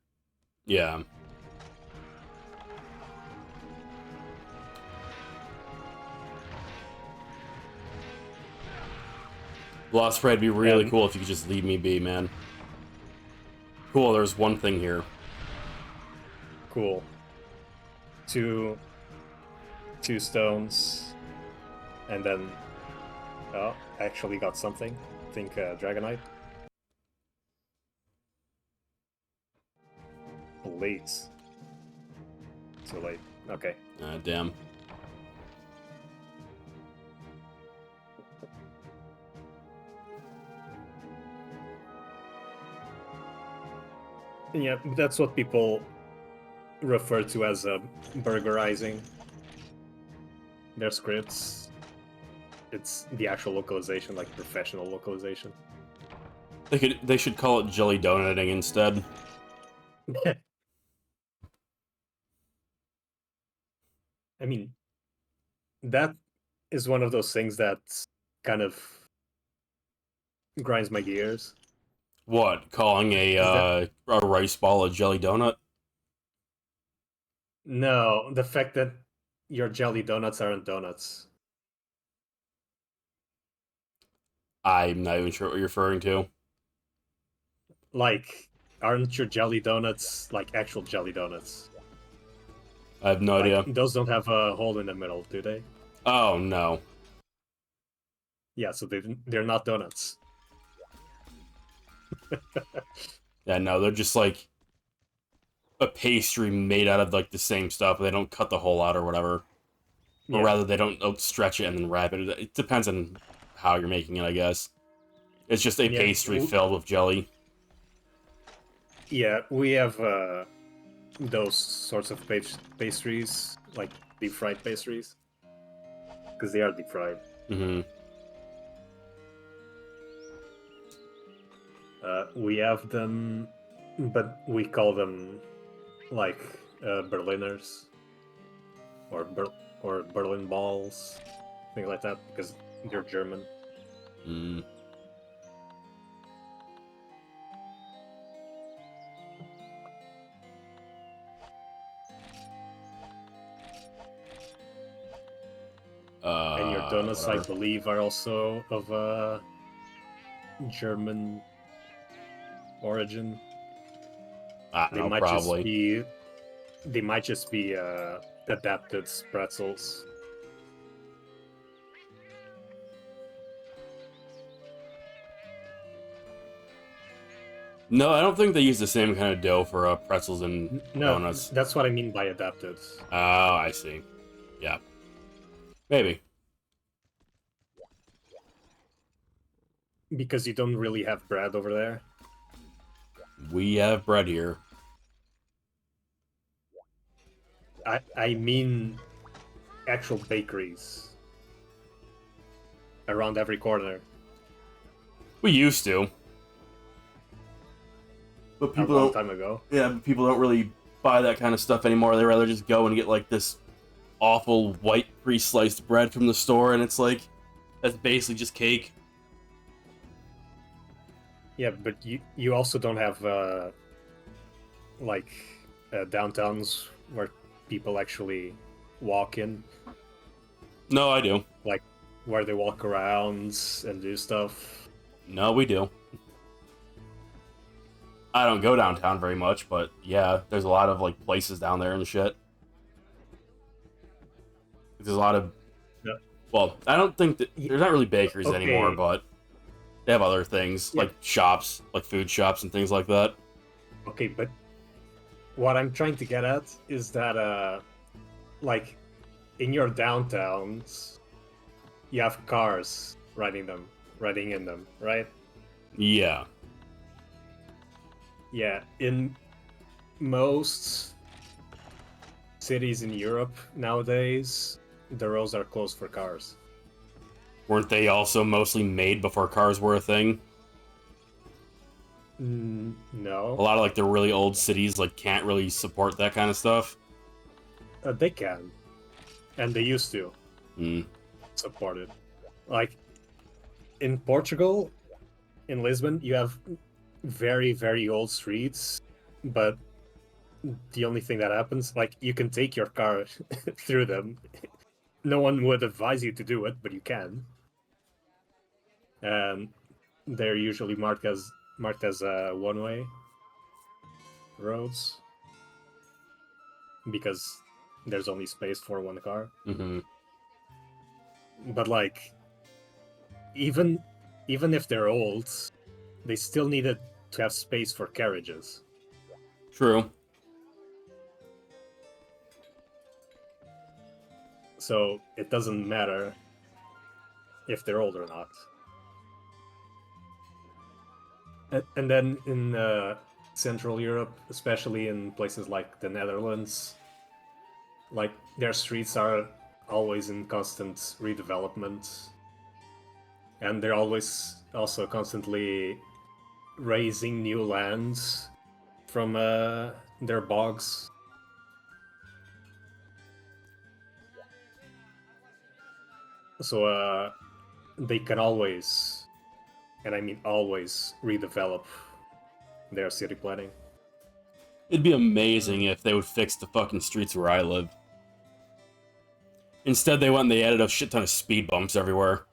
Yeah. Lost Spray would be really cool if you could just leave me be, man. Cool, there's one thing here. Cool. Two stones, and then oh, I actually got something. I think Dragonite. Blades. Too late. Okay. Damn. Yeah, that's what people refer to as burgerizing their scripts. It's the actual localization, like professional localization. They should call it jelly donutting instead. I mean, that is one of those things that kind of grinds my gears. What? Calling Is that a rice ball a jelly donut? no, the fact that your jelly donuts aren't donuts. I'm not even sure what you're referring to. Like, aren't your jelly donuts like actual jelly donuts? I have no Like, idea. those don't have a hole in the middle, do they? Oh, no. Yeah, so they're not donuts. Yeah, no, they're just like a pastry made out of like the same stuff. They don't cut the hole out or whatever. Or Yeah, rather, they don't stretch it and then wrap it. It depends on how you're making it, I guess. It's just a yeah, pastry filled with jelly. yeah. We have those sorts of pastries, like deep fried pastries, because they are deep fried. Mm-hmm. We have them, but we call them like Berliners or or Berlin balls, things like that, because they're German. Mm. And your donuts, I Whatever. believe, are also of German origin. I don't They know, might just probably. be adapted pretzels. No, I don't think they use the same kind of dough for pretzels and No, donuts. that's what I mean by adapted. Oh, I see. Yeah. Maybe. Because you don't really have bread over there. We have bread here. I mean actual bakeries around every corner. We used to. But A people long don't. time ago. Yeah, but people don't really buy that kind of stuff anymore. They rather just go and get like this awful white pre-sliced bread from the store, and it's like that's basically just cake. Yeah, but you also don't have like downtowns where people actually walk in, No, I do. like where they walk around and do stuff. No, we do. I don't go downtown very much, but yeah, there's a lot of like places down there and shit. There's a lot of Yeah. well, I don't think that there's not really bakeries anymore, Okay. but they have other things Yeah. like shops, like food shops and things like that. Okay, but what I'm trying to get at is that like in your downtowns, you have cars riding in them, right? Yeah. Yeah, in most cities in Europe nowadays, the roads are closed for cars. Weren't they also mostly made before cars were a thing? A No, lot of like the really old cities like can't really support that kind of stuff. they can, and they used to Hmm. support it. Like in Portugal, in Lisbon, you have very, very old streets, but the only thing that happens, like, you can take your car through them. No one would advise you to do it, but you can. And they're usually marked as one-way roads because there's only space for one car. Hmm. But like, even even if they're old, they still needed to have space for carriages. True. So it doesn't matter if they're old or not. And then in Central Europe, especially in places like the Netherlands, like their streets are always in constant redevelopment, and they're always also constantly raising new lands from their bogs. So they can always, and I mean always, redevelop their city planning. It'd be amazing if they would fix the fucking streets where I live. Instead, they went and they added a shit ton of speed bumps everywhere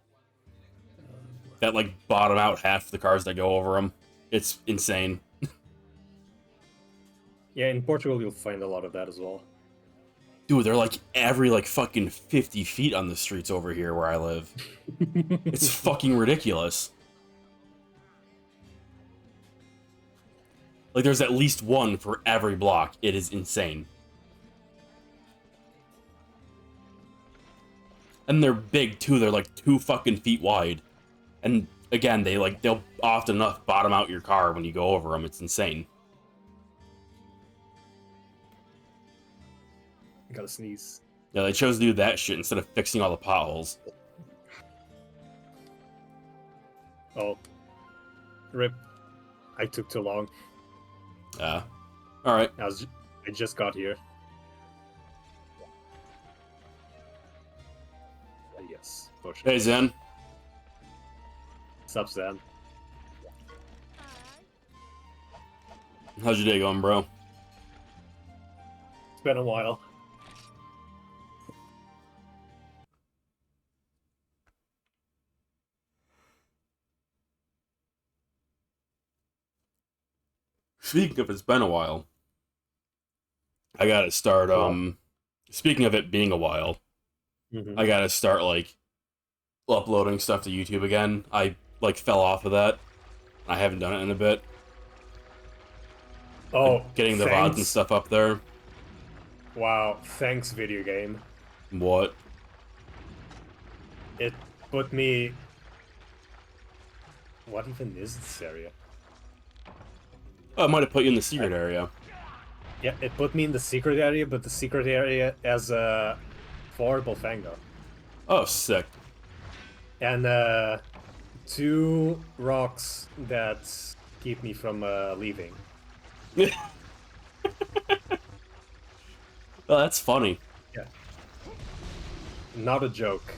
that like bottom out half the cars that go over them. It's insane. Yeah, in Portugal you'll find a lot of that as well. Dude, they're like every like fucking 50 feet on the streets over here where I live. It's fucking ridiculous. Like there's at least one for every block. It is insane. And they're big too. They're like 2 fucking feet wide. And again, they'll often enough bottom out your car when you go over them. It's insane. Gotta sneeze. Yeah, they chose to do that shit instead of fixing all the potholes. Oh. Rip. I took too long. Yeah. Alright. I just got here. Yes. Push. Hey, Zen. Sup, Zen? How's your day going, bro? It's been a while. Speaking of it's been a while, I gotta start, speaking of it being a while, I gotta start, like, uploading stuff to YouTube again. I, like, fell off of that. I haven't done it in a bit. Oh, Like, getting the thanks. VODs and stuff up there. Wow, thanks, video game. What? It put me... What even is this area? Oh, it might have put you in the secret area. Yeah, it put me in the secret area, but the secret area has a 4 Bullfango. Oh, sick. And 2 rocks that keep me from leaving. Oh, that's funny. Yeah. Not a joke.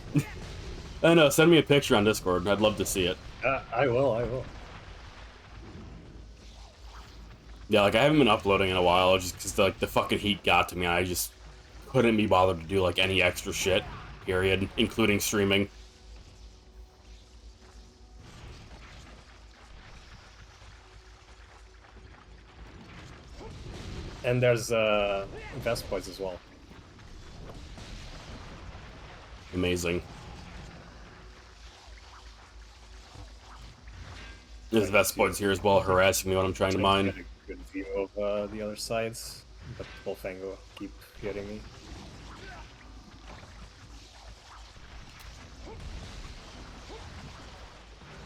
I know, send me a picture on Discord. I'd love to see it. I will. Yeah, like, I haven't been uploading in a while, just because, like, the fucking heat got to me, and I just couldn't be bothered to do, like, any extra shit, period, including streaming. And there's Vespoids as well. Amazing. There's Vespoids here as well, harassing me when I'm trying to mine. Get a good view of the other sides, but Bullfango keep hitting me.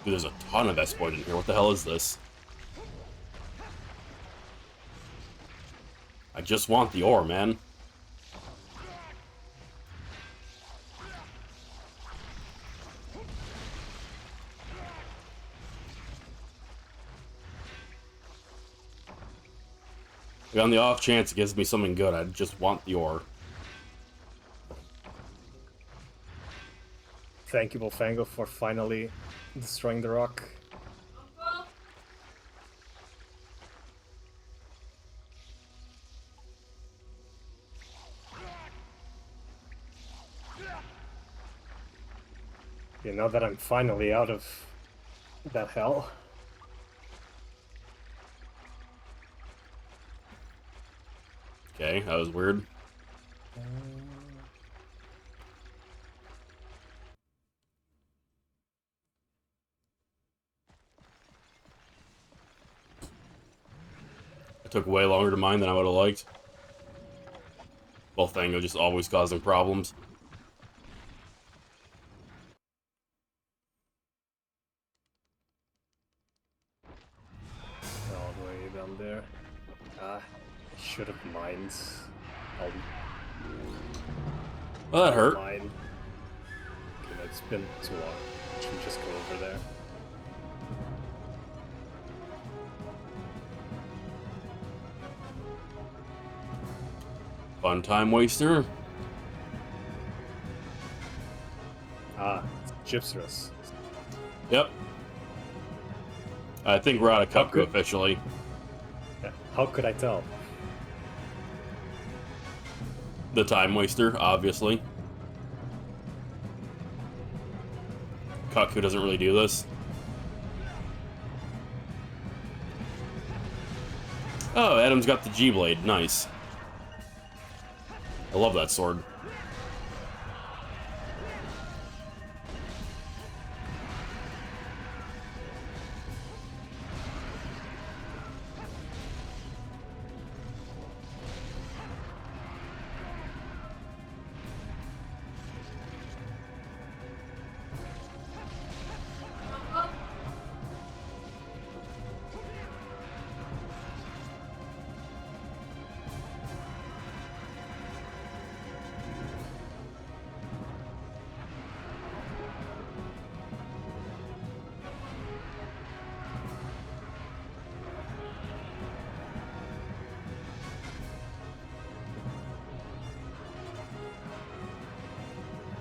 Dude, there's a ton of Vespoid in here. What the hell is this? I just want the ore, man. Like, on the off chance it gives me something good, I just want the ore. Thank you, Bullfango, for finally destroying the rock. You know that I'm finally out of that hell. Okay, that was weird. It took way longer to mine than I would have liked. Bullfango just always causing problems. All the way down there. I should have mined. Well, that hurt. Mine. Okay, it's been too long. Should we just go over there? Fun time waster. Ah, it's Gypsarus. Yep. I think we're out of Cupco good. officially. Yeah, how could I tell? The time waster, obviously. Cupco doesn't really do this. Oh, Adam's got the G-Blade. Nice. I love that sword.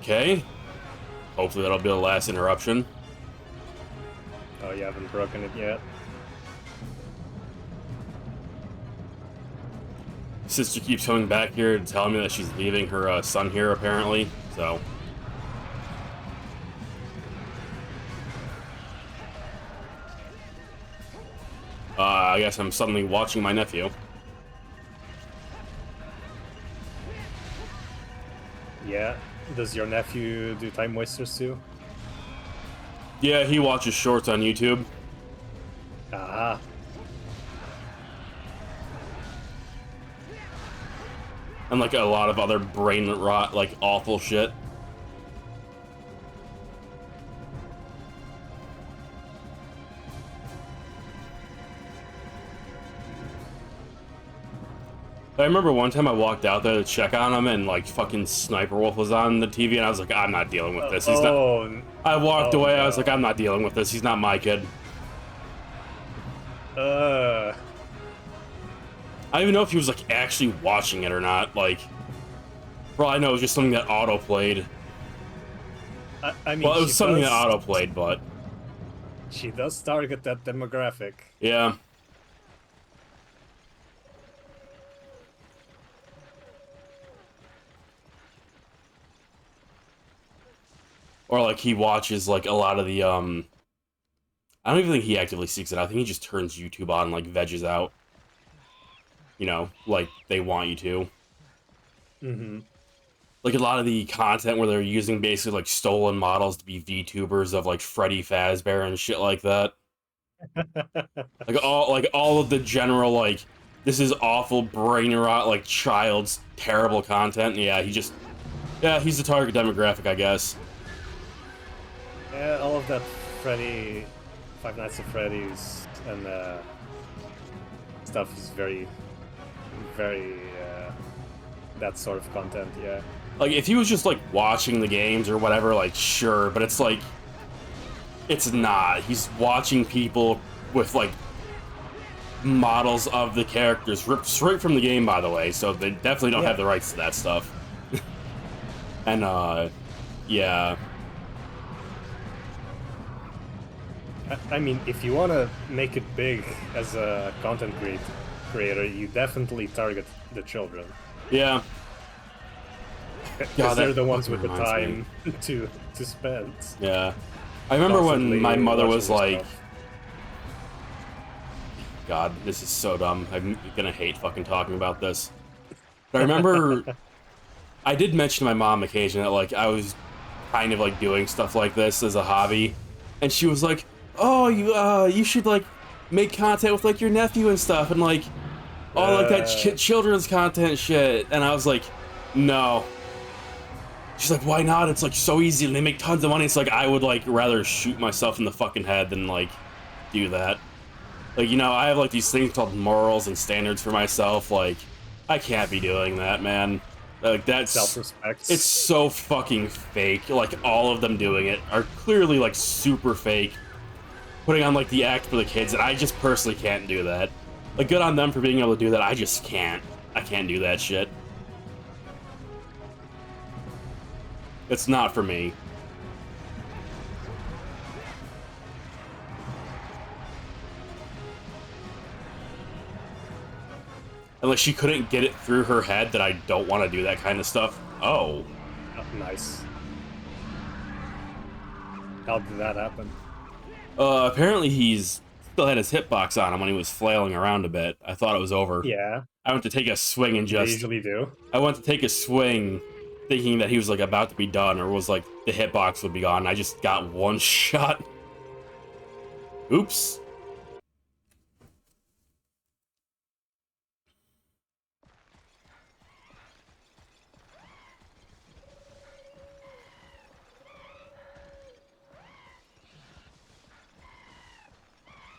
Okay. Hopefully that'll be the last interruption. Oh, you haven't broken it yet? Sister keeps coming back here and telling me that she's leaving her son here, apparently, so... I guess I'm suddenly watching my nephew. Yeah. Does your nephew do Time Wasters too? Yeah, he watches shorts on YouTube. Ah. And, like, a lot of other brain rot, like, awful shit. I remember one time I walked out there to check on him, and like fucking Sniper Wolf was on the TV, and I was like, I'm not dealing with this. He's not. I walked away. No. I was like, I'm not dealing with this. He's not my kid. I don't even know if he was like actually watching it or not. Like, for all I know, it was just something that auto played. I mean, Well, it was something that auto played, but she does target that demographic. yeah. Or like he watches like a lot of the I don't even think he actively seeks it out. I think he just turns YouTube on and like veggies out. You know, like they want you to. Mm-hmm. Like a lot of the content where they're using basically like stolen models to be VTubers of like Freddy Fazbear and shit like that. like all of the general like this is awful brain rot like child's terrible content. Yeah, he's the target demographic, I guess. Yeah, all of that Freddy, Five Nights at Freddy's and stuff is very that sort of content, yeah. Like, if he was just, like, watching the games or whatever, like, sure, but it's, like, it's not. He's watching people with, like, models of the characters ripped straight from the game, by the way, so they definitely don't have the rights to that stuff. And, yeah. I mean, if you want to make it big as a content creator, you definitely target the children. Yeah. Because they're the ones with the time to spend. Yeah. I remember when my mother was like... Stuff. God, this is so dumb. I'm gonna hate fucking talking about this. But I remember... I did mention to my mom occasionally that, like, I was kind of, like, doing stuff like this as a hobby. And she was like, oh, you should, like, make content with, like, your nephew and stuff. And, like, all, like, that children's content shit. And I was like, no. She's like, why not? It's, like, so easy and they make tons of money. It's like, I would, like, rather shoot myself in the fucking head than, like, do that. Like, you know, I have, like, these things called morals and standards for myself. Like, I can't be doing that, man. Like, that's... Self-respect. It's so fucking fake. Like, all of them doing it are clearly, like, super fake. Putting on, like, the act for the kids, and I just personally can't do that. Like, good on them for being able to do that. I just can't. I can't do that shit. It's not for me. And, like, she couldn't get it through her head that I don't want to do that kind of stuff. Oh. Oh, nice. How did that happen? Apparently he's still had his hitbox on him when he was flailing around a bit. I thought it was over. Yeah, I went to take a swing and they just... usually do. I went to take a swing thinking that he was, like, about to be done, or was, like, the hitbox would be gone. I just got one shot. Oops.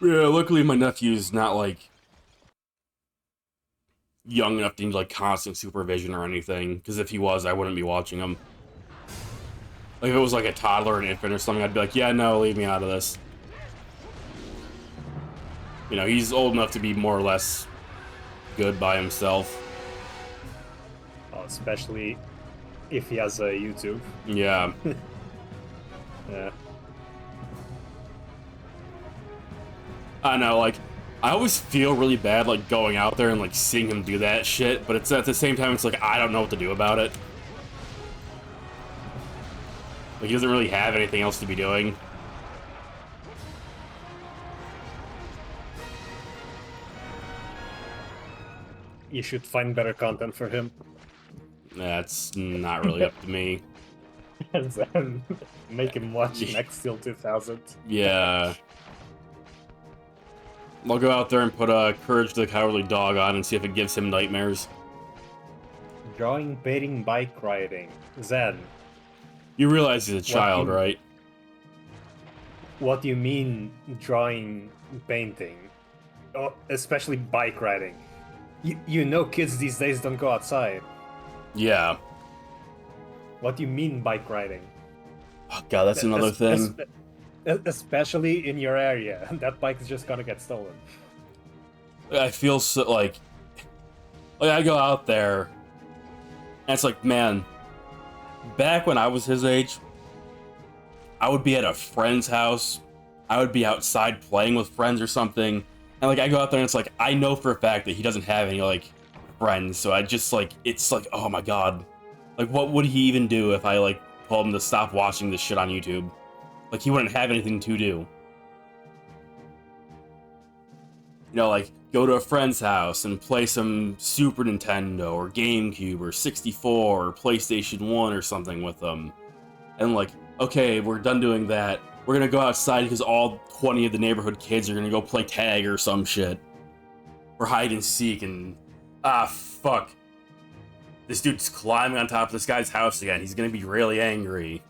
Yeah, luckily my nephew's not, like, young enough to need, like, constant supervision or anything, because if he was, I wouldn't be watching him. Like, if it was, like, a toddler or an infant or something, I'd be like, yeah, no, leave me out of this. You know, he's old enough to be more or less good by himself. Especially if he has a YouTube. Yeah. Yeah. I know, like, I always feel really bad, like, going out there and, like, seeing him do that shit, but it's at the same time, it's like, I don't know what to do about it. Like, he doesn't really have anything else to be doing. You should find better content for him. That's not really up to me. And then make him watch Next Steel 2000. Yeah. I'll go out there and put Courage the Cowardly Dog on and see if it gives him nightmares. Drawing, painting, bike riding. Zen, You realize he's a child, right? what do you mean drawing, painting? Oh, especially bike riding. You know kids these days don't go outside. Yeah. What do you mean bike riding? Oh, God, that's another thing. Especially in your area. That bike is just gonna get stolen. I feel so, like I go out there, and it's like, man, back when I was his age, I would be at a friend's house, I would be outside playing with friends or something, and, like, I go out there and it's like, I know for a fact that he doesn't have any, like, friends, so I just, like, it's like, oh my God. Like, what would he even do if I, like, told him to stop watching this shit on YouTube? Like, he wouldn't have anything to do. You know, like, go to a friend's house and play some Super Nintendo or GameCube or 64 or PlayStation 1 or something with them. And, like, okay, we're done doing that. We're gonna go outside because all 20 of the neighborhood kids are gonna go play tag or some shit. Or hide and seek and... Ah, fuck. This dude's climbing on top of this guy's house again. He's gonna be really angry.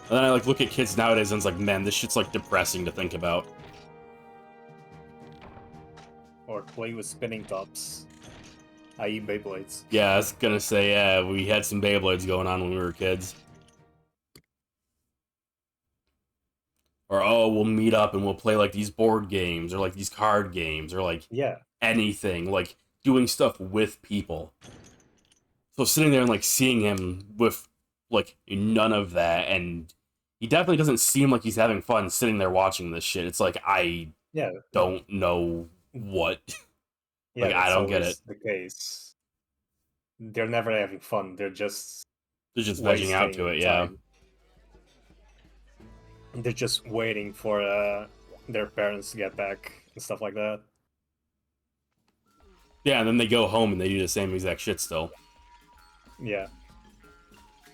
And then I, like, look at kids nowadays and it's like, man, this shit's, like, depressing to think about. Or playing with spinning tops. I.e. Beyblades. Yeah, I was gonna say, yeah, we had some Beyblades going on when we were kids. Or, oh, we'll meet up and we'll play, like, these board games, or, like, these card games, or, like, Yeah. anything. Like, doing stuff with people. So sitting there and, like, seeing him with, like, none of that, and he definitely doesn't seem like he's having fun sitting there watching this shit. It's like, I don't know what. Yeah, like, I don't get it. The case. They're never having fun. They're just vegging out to it, yeah. They're just waiting for their parents to get back and stuff like that. Yeah, and then they go home and they do the same exact shit still. Yeah.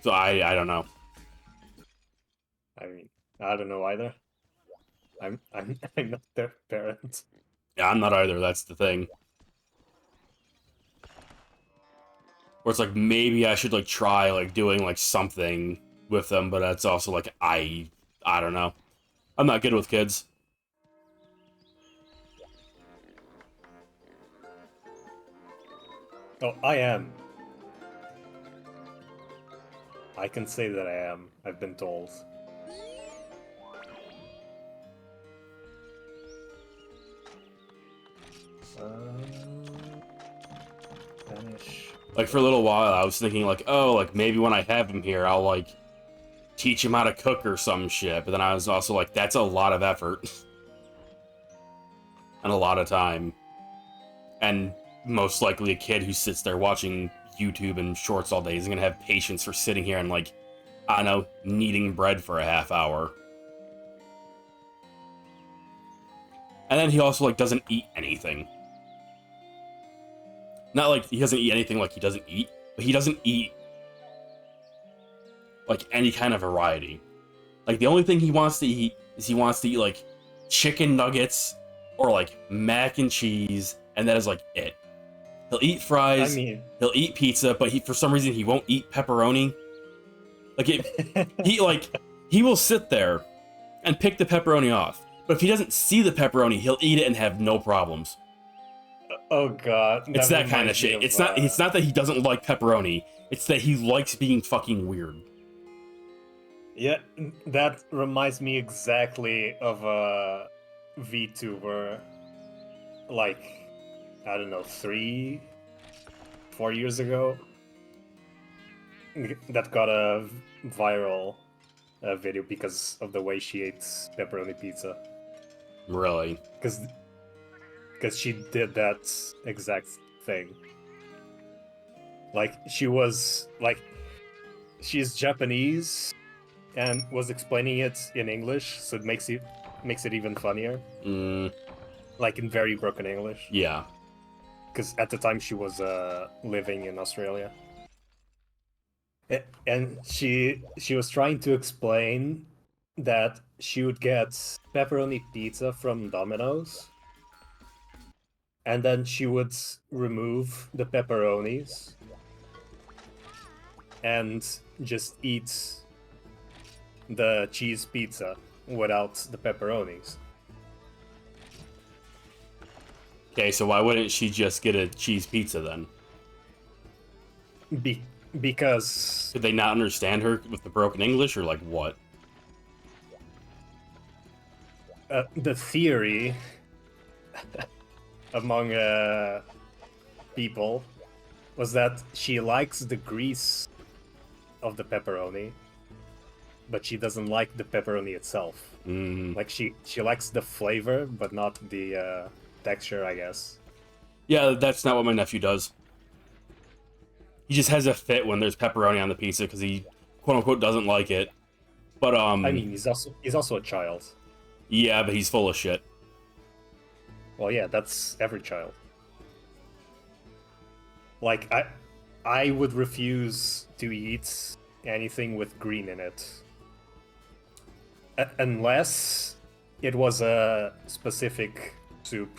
So I don't know. I mean, I don't know either. I'm not their parent. Yeah, I'm not either, that's the thing. Or it's like, maybe I should, like, try, like, doing, like, something with them, but that's also, like, I don't know. I'm not good with kids. Oh, I am. I can say that I am. I've been told. Spanish. Like, for a little while, I was thinking, like, oh, like, maybe when I have him here, I'll, like, teach him how to cook or some shit. But then I was also like, that's a lot of effort. And a lot of time. And most likely a kid who sits there watching YouTube and shorts all day isn't gonna have patience for sitting here and, like, I don't know, kneading bread for a half hour. And then he also, like, doesn't eat anything. Not like he doesn't eat anything like he doesn't eat, but he doesn't eat, like, any kind of variety. Like, the only thing he wants to eat is he wants to eat, like, chicken nuggets or, like, mac and cheese, and that is, like, it. He'll eat fries, he'll eat pizza, but for some reason he won't eat pepperoni. Like, he will sit there and pick the pepperoni off. But if he doesn't see the pepperoni, he'll eat it and have no problems. Oh god. It's that kind of shit. It's not that he doesn't like pepperoni, it's that he likes being fucking weird. Yeah, that reminds me exactly of a VTuber, like, I don't know, 3-4 years ago, that got a viral video because of the way she ate pepperoni pizza. Really? Because she did that exact thing. Like, she's Japanese and was explaining it in English, so it makes it even funnier. Like, in very broken English. Yeah. Because at the time she was living in Australia. And she was trying to explain that she would get pepperoni pizza from Domino's, and then she would remove the pepperonis and just eat the cheese pizza without the pepperonis. Okay, so why wouldn't she just get a cheese pizza then? Because... Did they not understand her with the broken English, or like what? The theory among people was that she likes the grease of the pepperoni, but she doesn't like the pepperoni itself. Like, she likes the flavor, but not the texture, I guess. Yeah, that's not what my nephew does. He just has a fit when there's pepperoni on the pizza because he, quote unquote, doesn't like it. But I mean, he's also a child. Yeah, but he's full of shit. Well, yeah, that's every child. Like, I would refuse to eat anything with green in it. Unless it was a specific soup.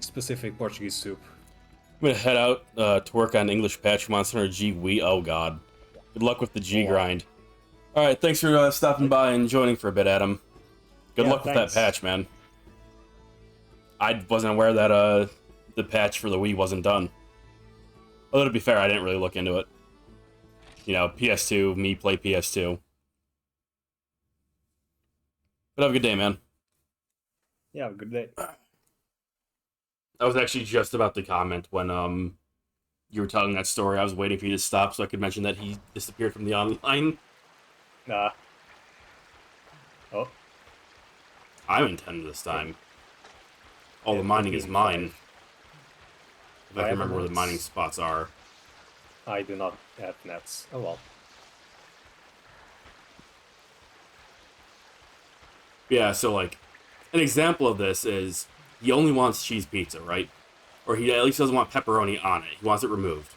Specific Portuguese soup. I'm gonna head out to work on English patch monster or G Wii. Oh god. Good luck with the G grind. Alright, thanks for stopping by and joining for a bit, Adam. Good luck with that patch, man. I wasn't aware that the patch for the Wii wasn't done. Although, to be fair, I didn't really look into it. You know, PS2, me play PS2. But have a good day, man. Yeah, have a good day. I was actually just about to comment when you were telling that story. I was waiting for you to stop so I could mention that he disappeared from the online. Oh. I'm intended this time. All the mining is mine. If I can remember where the mining spots are. I do not have nets. Oh well. Yeah, so like, an example of this is he only wants cheese pizza, right? Or he at least doesn't want pepperoni on it. He wants it removed.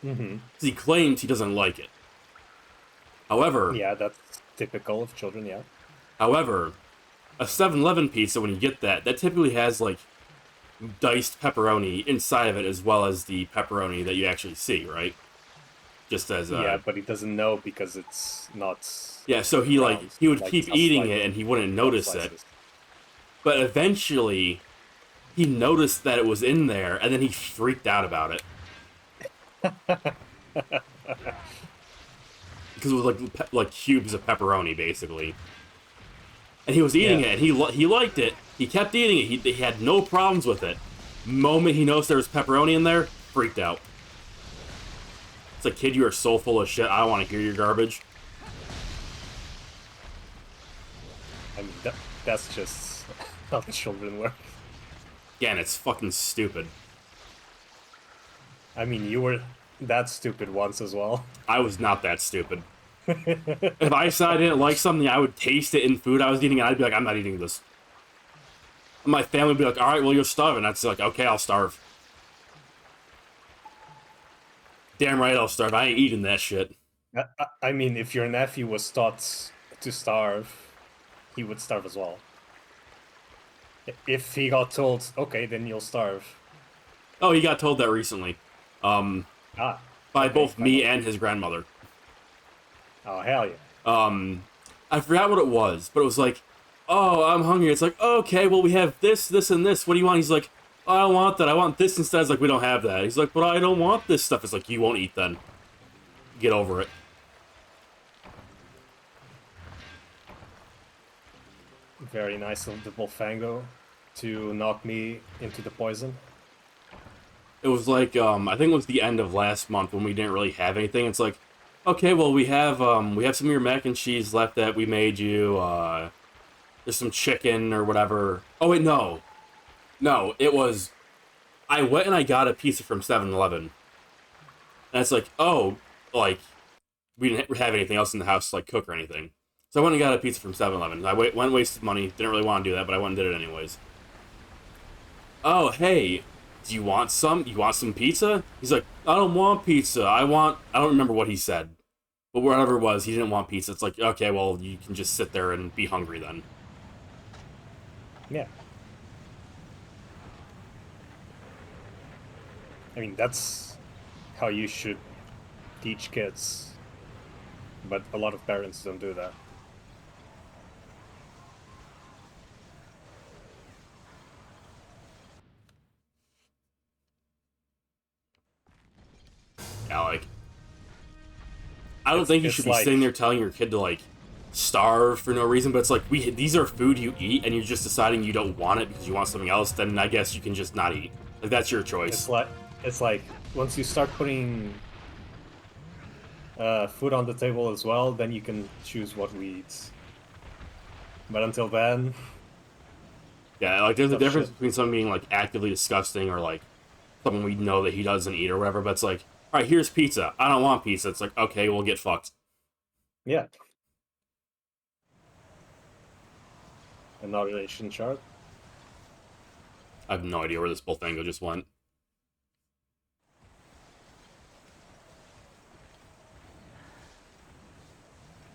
Mm-hmm. He claims he doesn't like it. However... Yeah, that's typical of children, yeah. However, a 7-Eleven pizza, when you get that typically has, like, diced pepperoni inside of it as well as the pepperoni that you actually see, right? Just as Yeah, but he doesn't know because it's not... Yeah, so he would keep eating it and he wouldn't notice it. But eventually, he noticed that it was in there, and then he freaked out about it. Because it was like cubes of pepperoni, basically. And he was eating it, and he liked it. He kept eating it. He had no problems with it. Moment he noticed there was pepperoni in there, freaked out. It's like, kid, you are so full of shit. I don't want to hear your garbage. I mean, that's just how children work. Again, it's fucking stupid. I mean, you were that stupid once as well. I was not that stupid. If I said I didn't like something, I would taste it in food I was eating, and I'd be like, I'm not eating this. My family would be like, all right, well, you're starving. I'd say, like, okay, I'll starve. Damn right I'll starve. I ain't eating that shit. I mean, if your nephew was taught to starve, he would starve as well. If he got told, okay, then you'll starve. Oh, he got told that recently. By Ah, okay, both me finally. and his grandmother. Oh, hell yeah. I forgot what it was, but it was like, oh, I'm hungry. It's like, okay, well, we have this, this, and this. What do you want? He's like, oh, I don't want that. I want this instead. It's like, we don't have that. He's like, but I don't want this stuff. It's like, you won't eat then. Get over it. Very nice of the Volfango to knock me into the poison. It was like, I think it was the end of last month when we didn't really have anything. It's like, okay, well, we have some of your mac and cheese left that we made you. There's some chicken or whatever. Oh, wait, no. No, it was, I went and I got a pizza from 7-Eleven. And it's like, oh, like, we didn't have anything else in the house to, like, cook or anything. So I went and got a pizza from 7-Eleven. I went and wasted money. Didn't really want to do that, but I went and did it anyways. Oh, hey, do you want some? You want some pizza? He's like, I don't want pizza. I don't remember what he said. But whatever it was, he didn't want pizza. It's like, okay, well, you can just sit there and be hungry then. Yeah. I mean, that's how you should teach kids. But a lot of parents don't do that. Yeah, like, I don't think you should be like, sitting there telling your kid to, like, starve for no reason, but it's like, these are food you eat, and you're just deciding you don't want it because you want something else, then I guess you can just not eat. Like, that's your choice. it's like once you start putting food on the table as well, then you can choose what we eat. But until then, Yeah, like, there's a tough difference shit. between something being, like, actively disgusting or, like, something we know that he doesn't eat or whatever, but it's like, alright, here's pizza. I don't want pizza. It's like, okay, we'll get fucked. Yeah. Another relation chart. I have no idea where this Bullfango just went.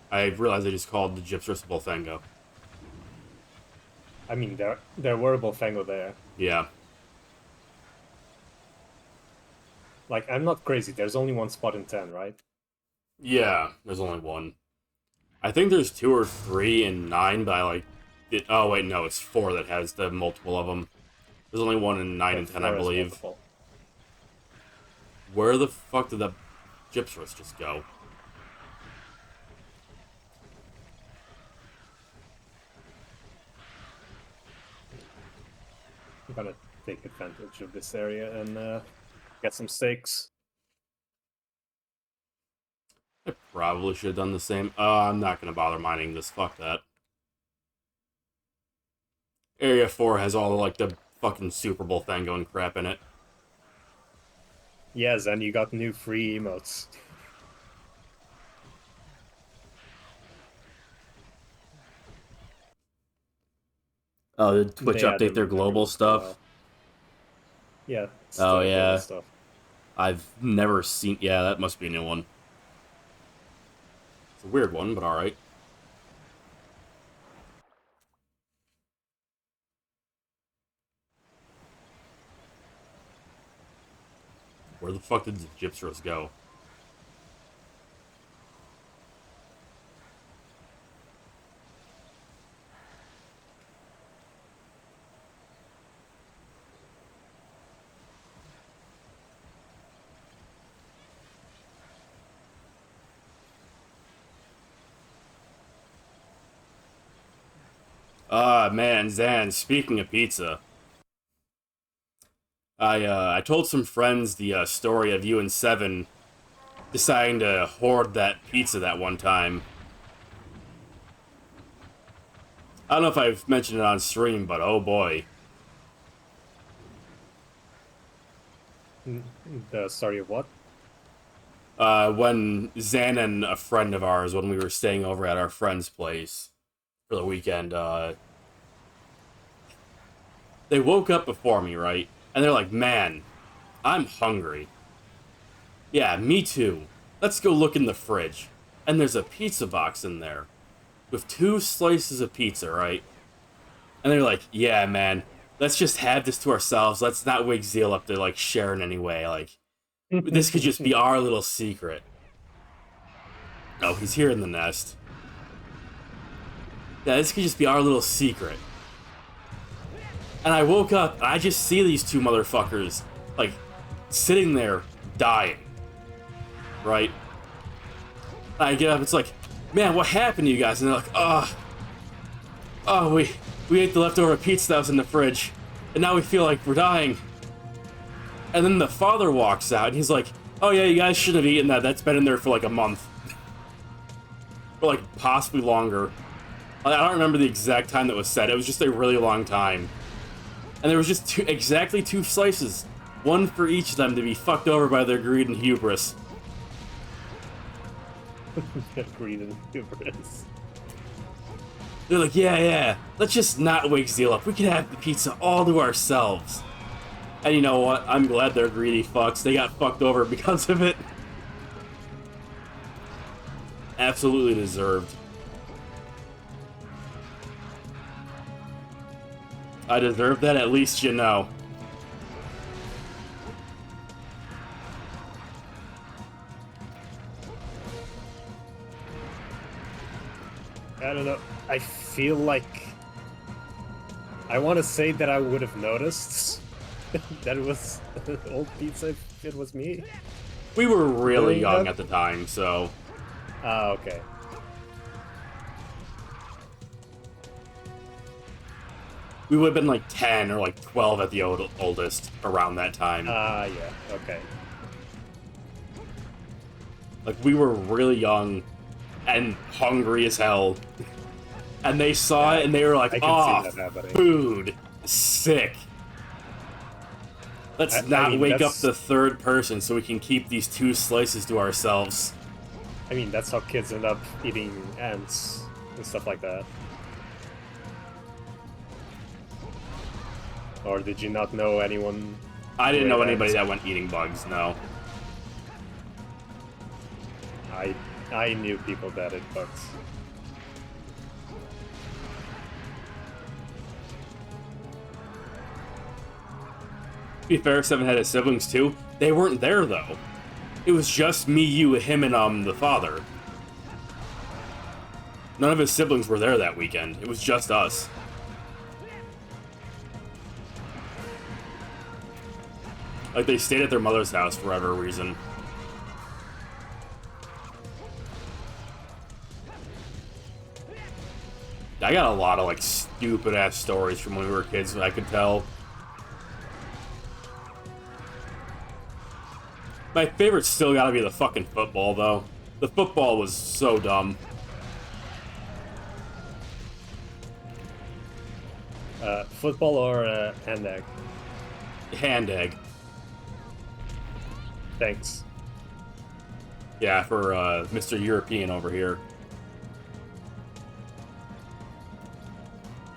I realized I just called the Gypsrus Bullfango. I mean, there were Volfango there. Yeah. Like, I'm not crazy. There's only one spot in 10, right? Yeah, there's only one. I think there's 2 or 3 in 9, but I like... oh, wait, no, it's 4 that has the multiple of them. There's only one in 9 and 10, I believe. Multiple. Where the fuck did that Gypsrus just go? I'm gonna take advantage of this area and get some steaks. I probably should have done the same. I'm not gonna bother mining this. Fuck that. Area 4 has all, like, the fucking Super Bowl thing going crap in it. Yes, and you got new free emotes. Oh, did Twitch They add update their them every global once in a stuff? while. Yeah. it's Oh, the yeah. global stuff. I've never seen... Yeah, that must be a new one. It's a weird one, but alright. Where the fuck did the Gypsrus go? Ah, man, Zan, speaking of pizza... I told some friends the story of you and Seven deciding to hoard that pizza that one time. I don't know if I've mentioned it on stream, but oh boy. The story of what? When Zan and a friend of ours, when we were staying over at our friend's place for the weekend, They woke up before me, right? And they're like, man, I'm hungry. Yeah, me too. Let's go look in the fridge. And there's a pizza box in there with 2 slices of pizza, right? And they're like, yeah, man, let's just have this to ourselves. Let's not wake Zeal up to, like, share in any way. Like, this could just be our little secret. Oh, he's here in the nest. Yeah, this could just be our little secret. And I woke up, and I just see these 2 motherfuckers, like, sitting there, dying. Right? And I get up, it's like, man, what happened to you guys? And they're like, we ate the leftover pizza that was in the fridge, and now we feel like we're dying. And then the father walks out, and he's like, oh yeah, you guys shouldn't have eaten that. That's been in there for like a month. Or like, possibly longer. I don't remember the exact time that was said. It was just a really long time. And there was just exactly 2 slices. One for each of them to be fucked over by their greed and hubris. Greed and hubris. They're like, yeah, let's just not wake Zeal up. We can have the pizza all to ourselves. And you know what? I'm glad they're greedy fucks. They got fucked over because of it. Absolutely deserved. I deserve that, at least you know. I don't know. I feel like I want to say that I would have noticed that it was old pizza if it was me. We were really young at the time, so... Ah, okay. We would have been like 10 or like 12 at the oldest around that time. Ah, yeah, okay. Like, we were really young and hungry as hell. And they saw it and they were like, oh, food. Sick. Let's not wake up the 3rd person so we can keep these 2 slices to ourselves. I mean, that's how kids end up eating ants and stuff like that. Or did you not know anyone? I didn't know anybody that went eating bugs, no. I knew people that ate bugs. To be fair, Seven had his siblings too. They weren't there though. It was just me, you, him, and the father. None of his siblings were there that weekend. It was just us. Like, they stayed at their mother's house for whatever reason. I got a lot of, like, stupid-ass stories from when we were kids that I could tell. My favorite still gotta be the fucking football, though. The football was so dumb. Football or hand egg? Hand egg. Thanks. Yeah, for Mr. European over here.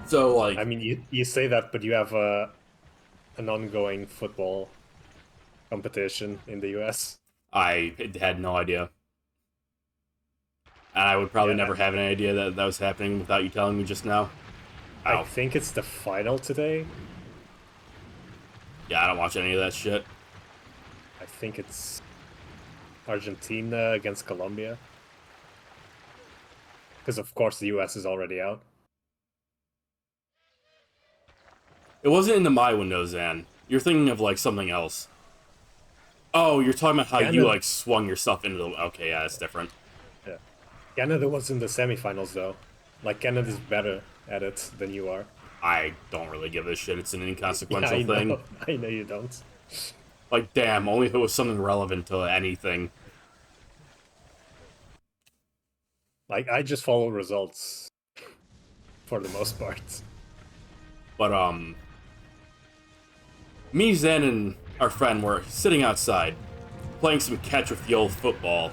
So, like... I mean, you say that, but you have an ongoing football competition in the US. I had no idea. And I would probably never have any idea that that was happening without you telling me just now. I think it's the final today. Yeah, I don't watch any of that shit. I think it's Argentina against Colombia. Because of course the US is already out. It wasn't into my window, Zan. You're thinking of, like, something else. Oh, you're talking about how Canada. you, like, swung yourself into the... Okay, yeah, that's different. Yeah. Canada was in the semifinals, though. Like, Canada's better at it than you are. I don't really give a shit. It's an inconsequential Yeah, thing. I know you don't. Like, damn, only if it was something relevant to anything. Like, I just follow results. For the most part. But, me, Zen, and our friend were sitting outside, playing some catch with the old football.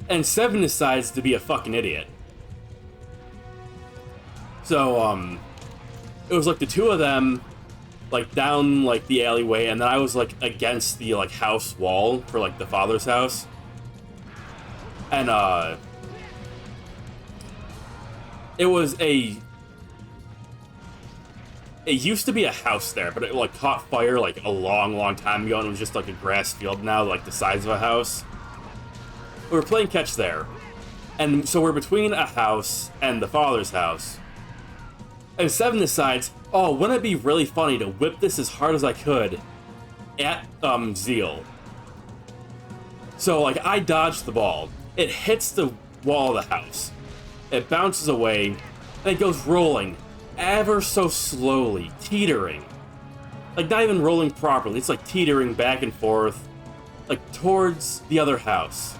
And Seven decides to be a fucking idiot. So, it was like the two of them, like down like the alleyway, and then I was like against the like house wall for like the father's house, and it was it used to be a house there, but it like caught fire like a long time ago, and it was just like a grass field now, like the size of a house. We were playing catch there, and so we're between a house and the father's house. And Seven decides, oh, wouldn't it be really funny to whip this as hard as I could at Zeal? So like I dodged the ball. It hits the wall of the house. It bounces away, and it goes rolling ever so slowly, teetering. Like not even rolling properly. It's like teetering back and forth, like towards the other house.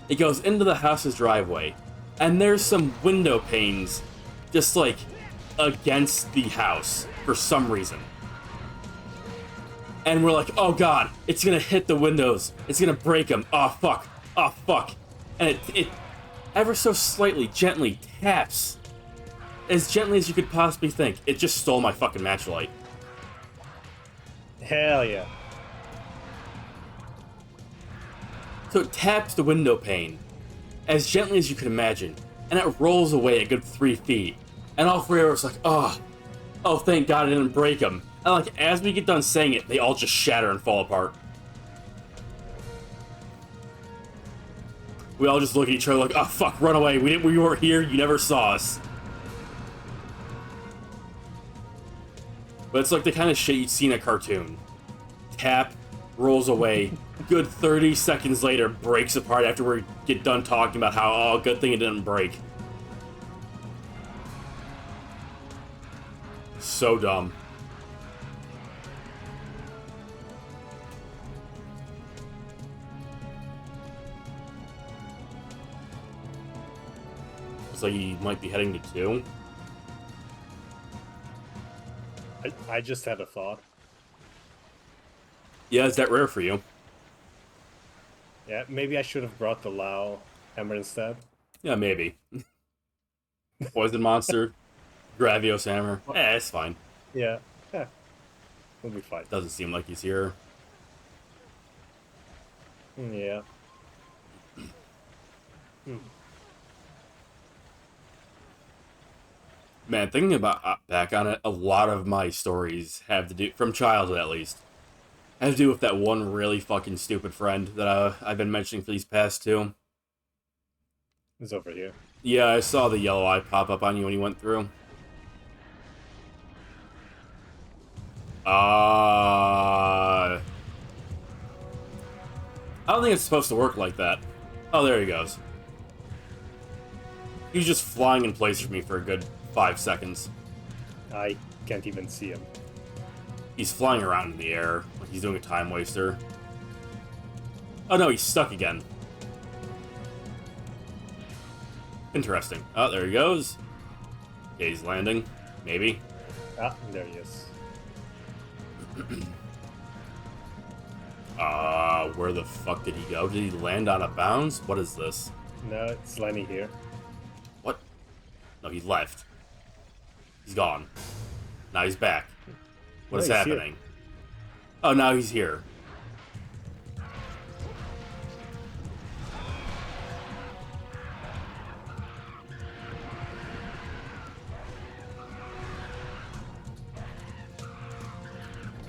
It goes into the house's driveway, and there's some window panes just like against the house for some reason. And we're like, oh god, it's gonna hit the windows. It's gonna break them. Oh fuck. Oh fuck. And it ever so slightly, gently taps. As gently as you could possibly think. It just stole my fucking match light. Hell yeah. So it taps the window pane as gently as you could imagine, and it rolls away a good 3 feet. And all three of us like, oh, thank God I didn't break them. And like as we get done saying it, they all just shatter and fall apart. We all just look at each other like, oh fuck, run away. We weren't here. You never saw us. But it's like the kind of shit you'd see in a cartoon. Tap, rolls away. Good 30 seconds later, breaks apart after we get done talking about how, oh, good thing it didn't break. So dumb. It's like he might be heading to 2. I just had a thought. Yeah, is that rare for you? Yeah, maybe I should have brought the Lao hammer instead. Yeah, maybe. Poison monster, Gravios hammer. It's fine. Yeah, we'll be fine. Doesn't seem like he's here. Yeah. Man, thinking about back on it, a lot of my stories have to do, from childhood at least, have to do with that one really fucking stupid friend that I've been mentioning for these past 2. It's over here. Yeah, I saw the yellow eye pop up on you when you went through. I don't think it's supposed to work like that. Oh, there he goes. He was just flying in place for me for a good 5 seconds. I can't even see him. He's flying around in the air, like he's doing a time waster. Oh no, he's stuck again. Interesting. Oh, there he goes. Okay, he's landing. Maybe. Ah, there he is. Where the fuck did he go? Did he land on a bounce? What is this? No, it's Lenny here. What? No, he left. He's gone. Now he's back. What is he's happening? here. Oh, now he's here.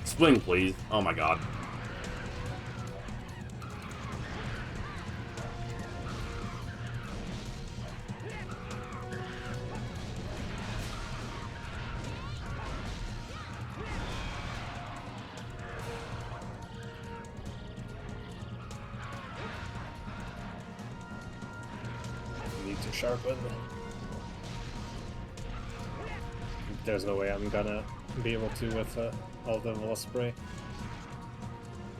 Swing, please. Oh my god. Need to sharpen. There's no way I'm gonna be able to with all the Velospray.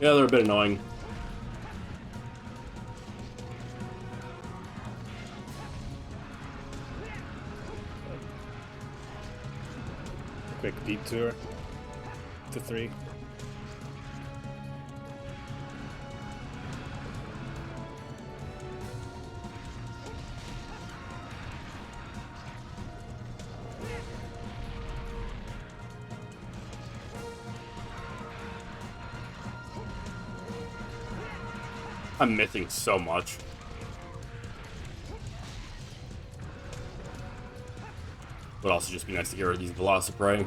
Yeah, they're a bit annoying. Quick detour to 3. I'm missing so much. Would also just be nice to get rid of these Velociprey.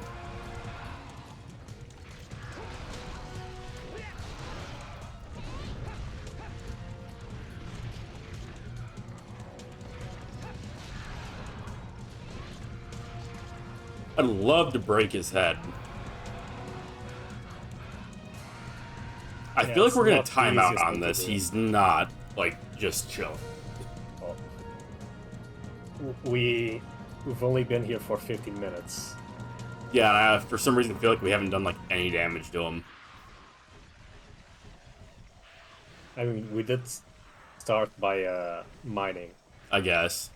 I'd love to break his head. I feel like we're gonna time out on this. He's not, like, just chill. Well, we've only been here for 15 minutes. Yeah, and I, for some reason, feel like we haven't done, like, any damage to him. I mean, we did start by mining. I guess.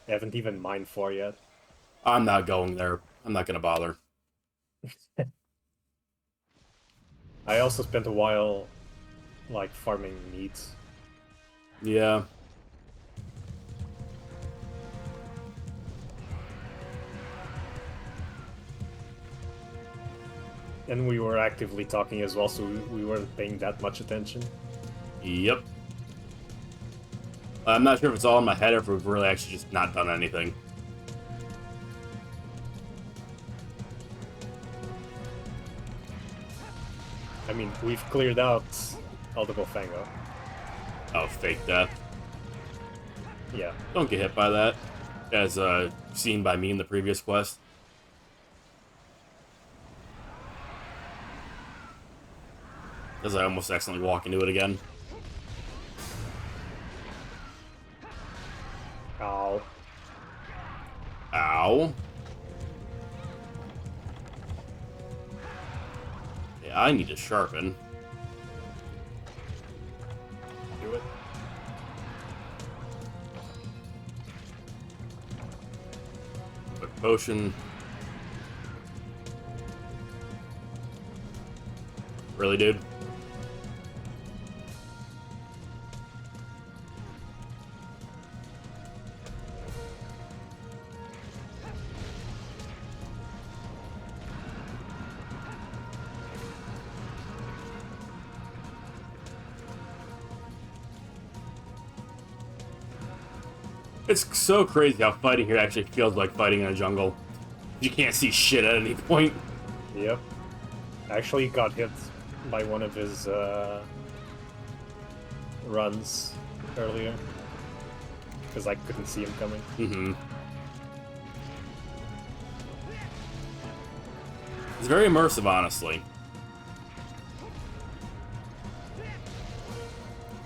I haven't even mined 4 yet. I'm not going there. I'm not gonna bother. I also spent a while, like, farming meat. Yeah. And we were actively talking as well, so we weren't paying that much attention. Yep. I'm not sure if it's all in my head or if we've really actually just not done anything. I mean, we've cleared out Ultimo Fango. Oh, fake death. Yeah. Don't get hit by that. As seen by me in the previous quest. As I almost accidentally walk into it again. Ow. Ow. Yeah, I need to sharpen. Do it. Quick potion. Really, dude? It's so crazy how fighting here actually feels like fighting in a jungle. You can't see shit at any point. Yep. I actually got hit by one of his runs earlier. Because I couldn't see him coming. Mm-hmm. It's very immersive, honestly.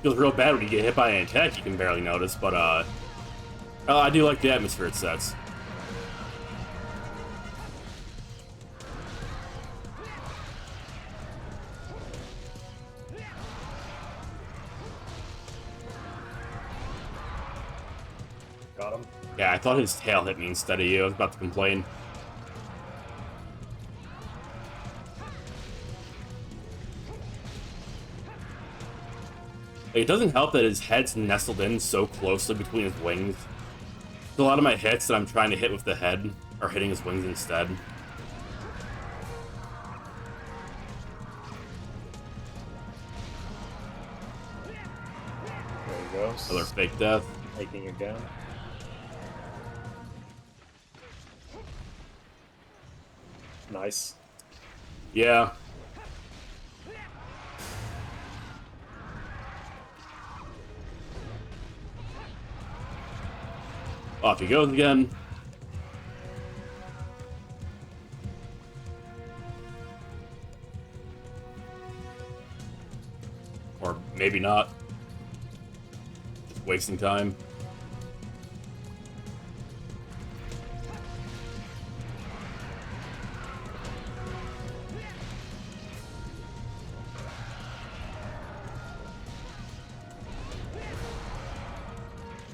Feels real bad when you get hit by an attack you can barely notice, but I do like the atmosphere it sets. Got him. Yeah, I thought his tail hit me instead of you. I was about to complain. Like, it doesn't help that his head's nestled in so closely between his wings. A lot of my hits that I'm trying to hit with the head are hitting his wings instead. There he goes. Another fake death. Taking it down. Nice. Yeah. Off he goes again. Or maybe not. Just wasting time.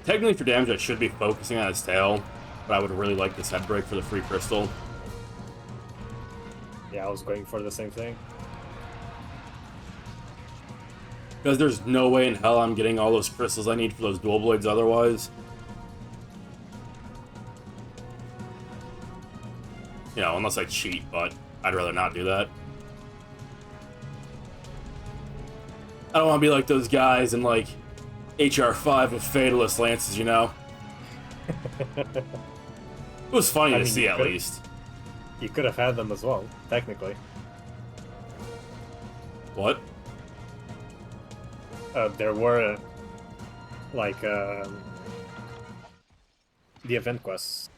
Technically, for damage, I should be focusing on his tail, but I would really like this head break for the free crystal. Yeah, I was going for the same thing. Because there's no way in hell I'm getting all those crystals I need for those dual blades otherwise. You know, unless I cheat, but I'd rather not do that. I don't want to be like those guys in like HR5 with Fatalist Lances, you know? It was funny to see at least. You could have had them as well, technically. What? There were like the event quests.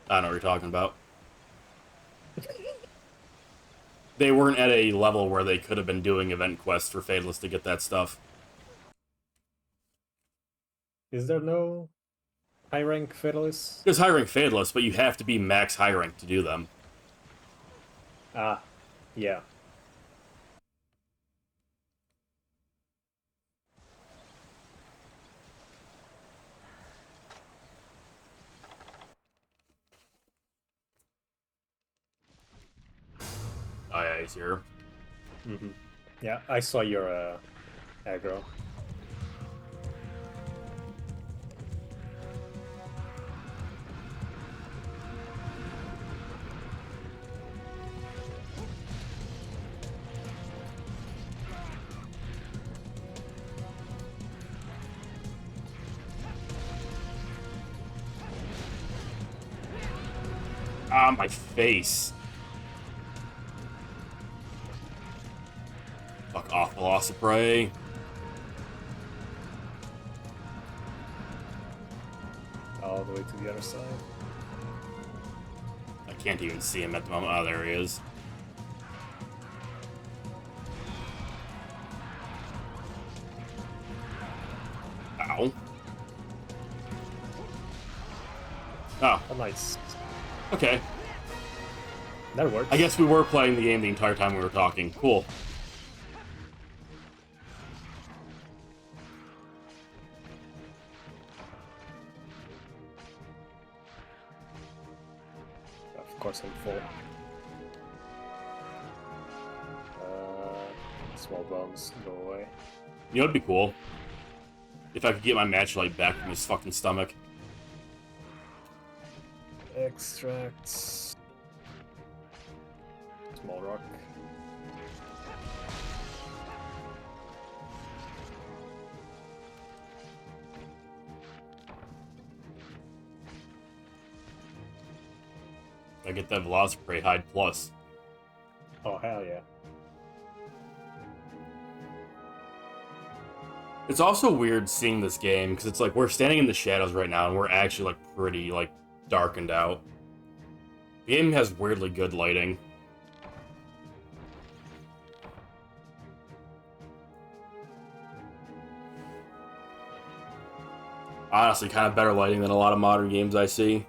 I don't know what you're talking about. They weren't at a level where they could have been doing event quests for Fatalist to get that stuff. Is there no high rank Fatalists? There's high rank Fatalists, but you have to be max high rank to do them. Ah, yeah. Oh yeah, he's here. Mm-hmm. Yeah, I saw your aggro. Ah, my face. Fuck off, Velociprey. All the way to the other side. I can't even see him at the moment. Oh, there he is. Ow. Oh. Oh, nice. Okay. That works. I guess we were playing the game the entire time we were talking. Cool. Of course I'm full. Small bombs, go away. You know what'd be cool? If I could get my match light back from his fucking stomach. Extracts. Small rock. I get that Velociprey Hide Plus. Oh, hell yeah. It's also weird seeing this game, because it's like we're standing in the shadows right now, and we're actually like pretty like darkened out. The game has weirdly good lighting. Honestly, kind of better lighting than a lot of modern games I see.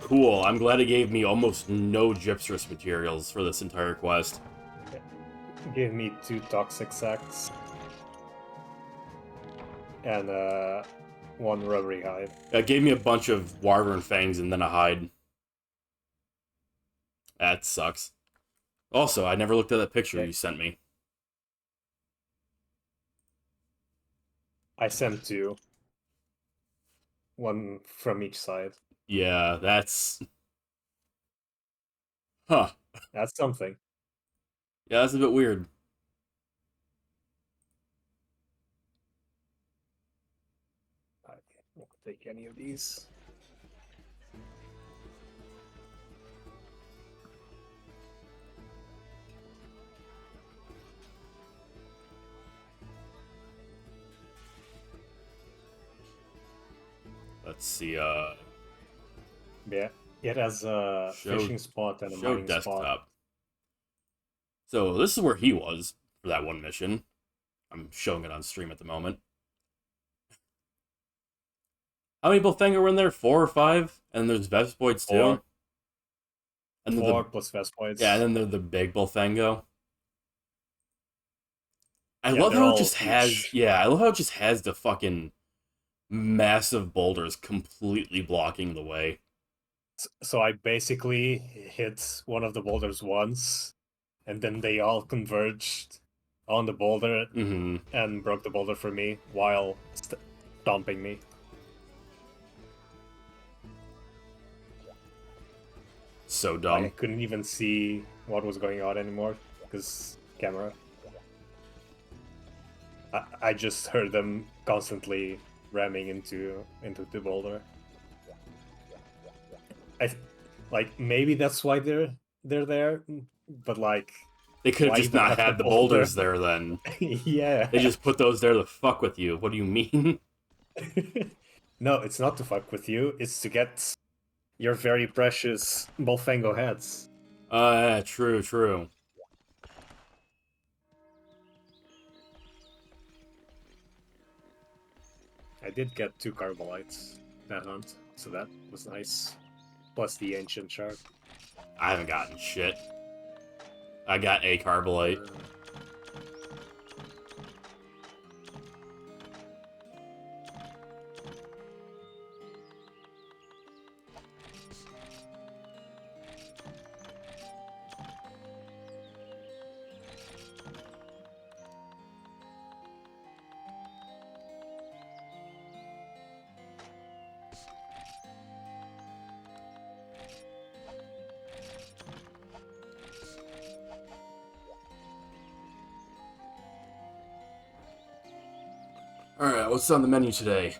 Cool, I'm glad it gave me almost no Gypsrus materials for this entire quest. Give me 2 toxic sacks. And 1 rubbery hide. It gave me a bunch of Wyvern Fangs and then a hide. That sucks. Also, I never looked at that picture you sent me. I sent 2. 1 from each side. Yeah, that's... Huh. That's something. Yeah, that's a bit weird. I won't take any of these. Let's see, Yeah, it has a fishing spot and a show mining desktop. spot. So this is where he was for that one mission. I'm showing it on stream at the moment. How many Bullfanga were in there? 4 or 5? And there's Vespoids too? 4. And 4 plus Vespoids. Yeah, and then they're the big Bullfango. I Yeah, love they're how it all just huge. has... Yeah, I love how it just has the fucking massive boulders completely blocking the way. So I basically hit one of the boulders once, and then they all converged on the boulder Mm-hmm. and broke the boulder for me while stomping me. So Like, dumb. I couldn't even see what was going on anymore because camera. I just heard them constantly ramming into the boulder. Like maybe that's why they're there, but like They could have why just even not have had the boulder? boulders there then. Yeah. They just put those there to fuck with you. What do you mean? No, it's not to fuck with you. It's to get your very precious Bolfango heads. True, true. I did get 2 Carbolites that hunt, so that was nice. Plus the ancient shard. I haven't gotten shit. I got a Carbolite. Alright, what's on the menu today?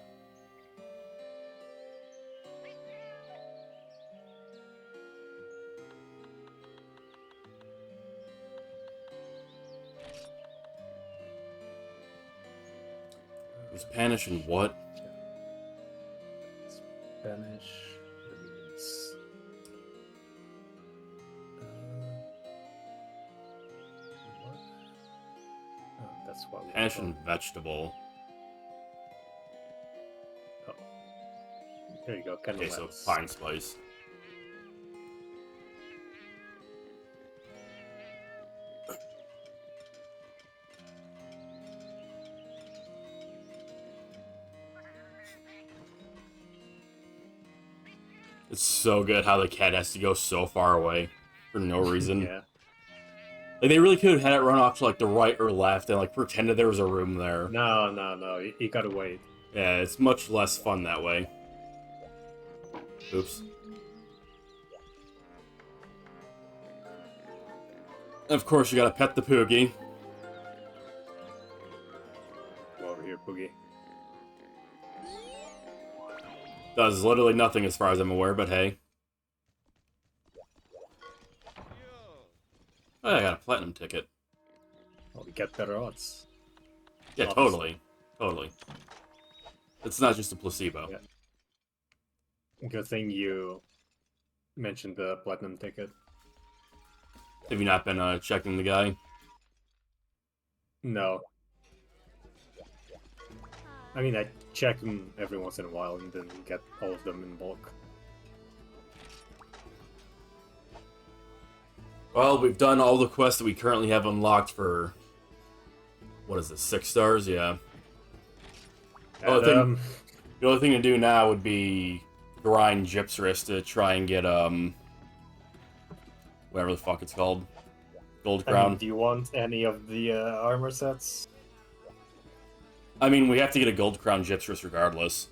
Spanish and what? Spanish. That means. What? Oh, that's what we Spanish call and it. vegetable. Oh. There you go. Okay, so Candlemas. pine spice. It's so good how the cat has to go so far away for no reason. Yeah. Like, they really could have had it run off to, like, the right or left and, like, pretended there was a room there. No. You gotta wait. Yeah, it's much less fun that way. Oops. Of course, you gotta pet the Poogie. Go over here, Boogie. Does literally nothing as far as I'm aware, but hey. Oh, I got a platinum ticket. Well, we get better odds. Yeah, Obviously. totally. Totally. It's not just a placebo. Yeah. Good thing you mentioned the platinum ticket. Have you not been checking the guy? No. I mean, I check them every once in a while and then get all of them in bulk. Well, we've done all the quests that we currently have unlocked for... What is this, 6 stars? Yeah. And, The only thing to do now would be grind Gypsarus to try and get, whatever the fuck it's called. Gold I Crown. mean, do you want any of the armor sets? I mean, we have to get a Gold Crown Gypsarus regardless.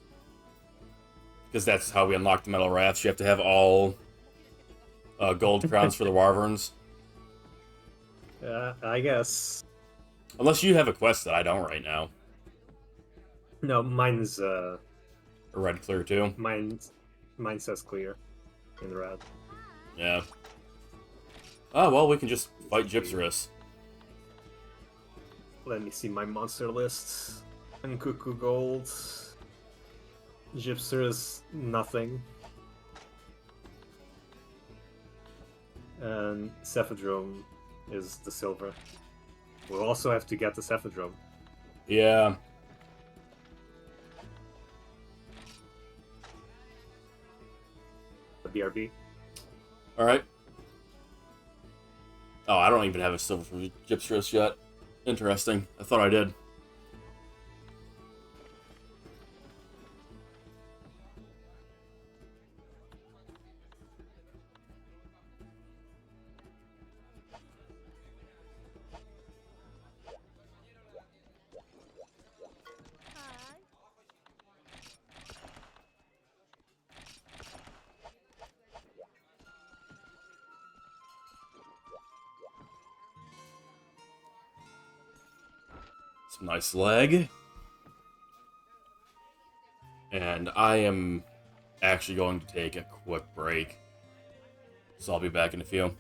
Because that's how we unlock the Metal Rafts. You have to have all Gold Crowns for the Wyverns. I guess. Unless you have a quest that I don't right now. No, mine's Or Red Clear too. mine says clear in red. Yeah. Oh, well, we can just fight Gypsarus. Let me see my monster list. And Cuckoo Gold. Gypsarus, nothing. And Cephadrome is the silver. We'll also have to get the Cephadrome. Yeah. The BRB. Alright. Oh, I don't even have a silver for Gypsarus yet. Interesting. I thought I did. Nice leg. And I am actually going to take a quick break. So I'll be back in a few.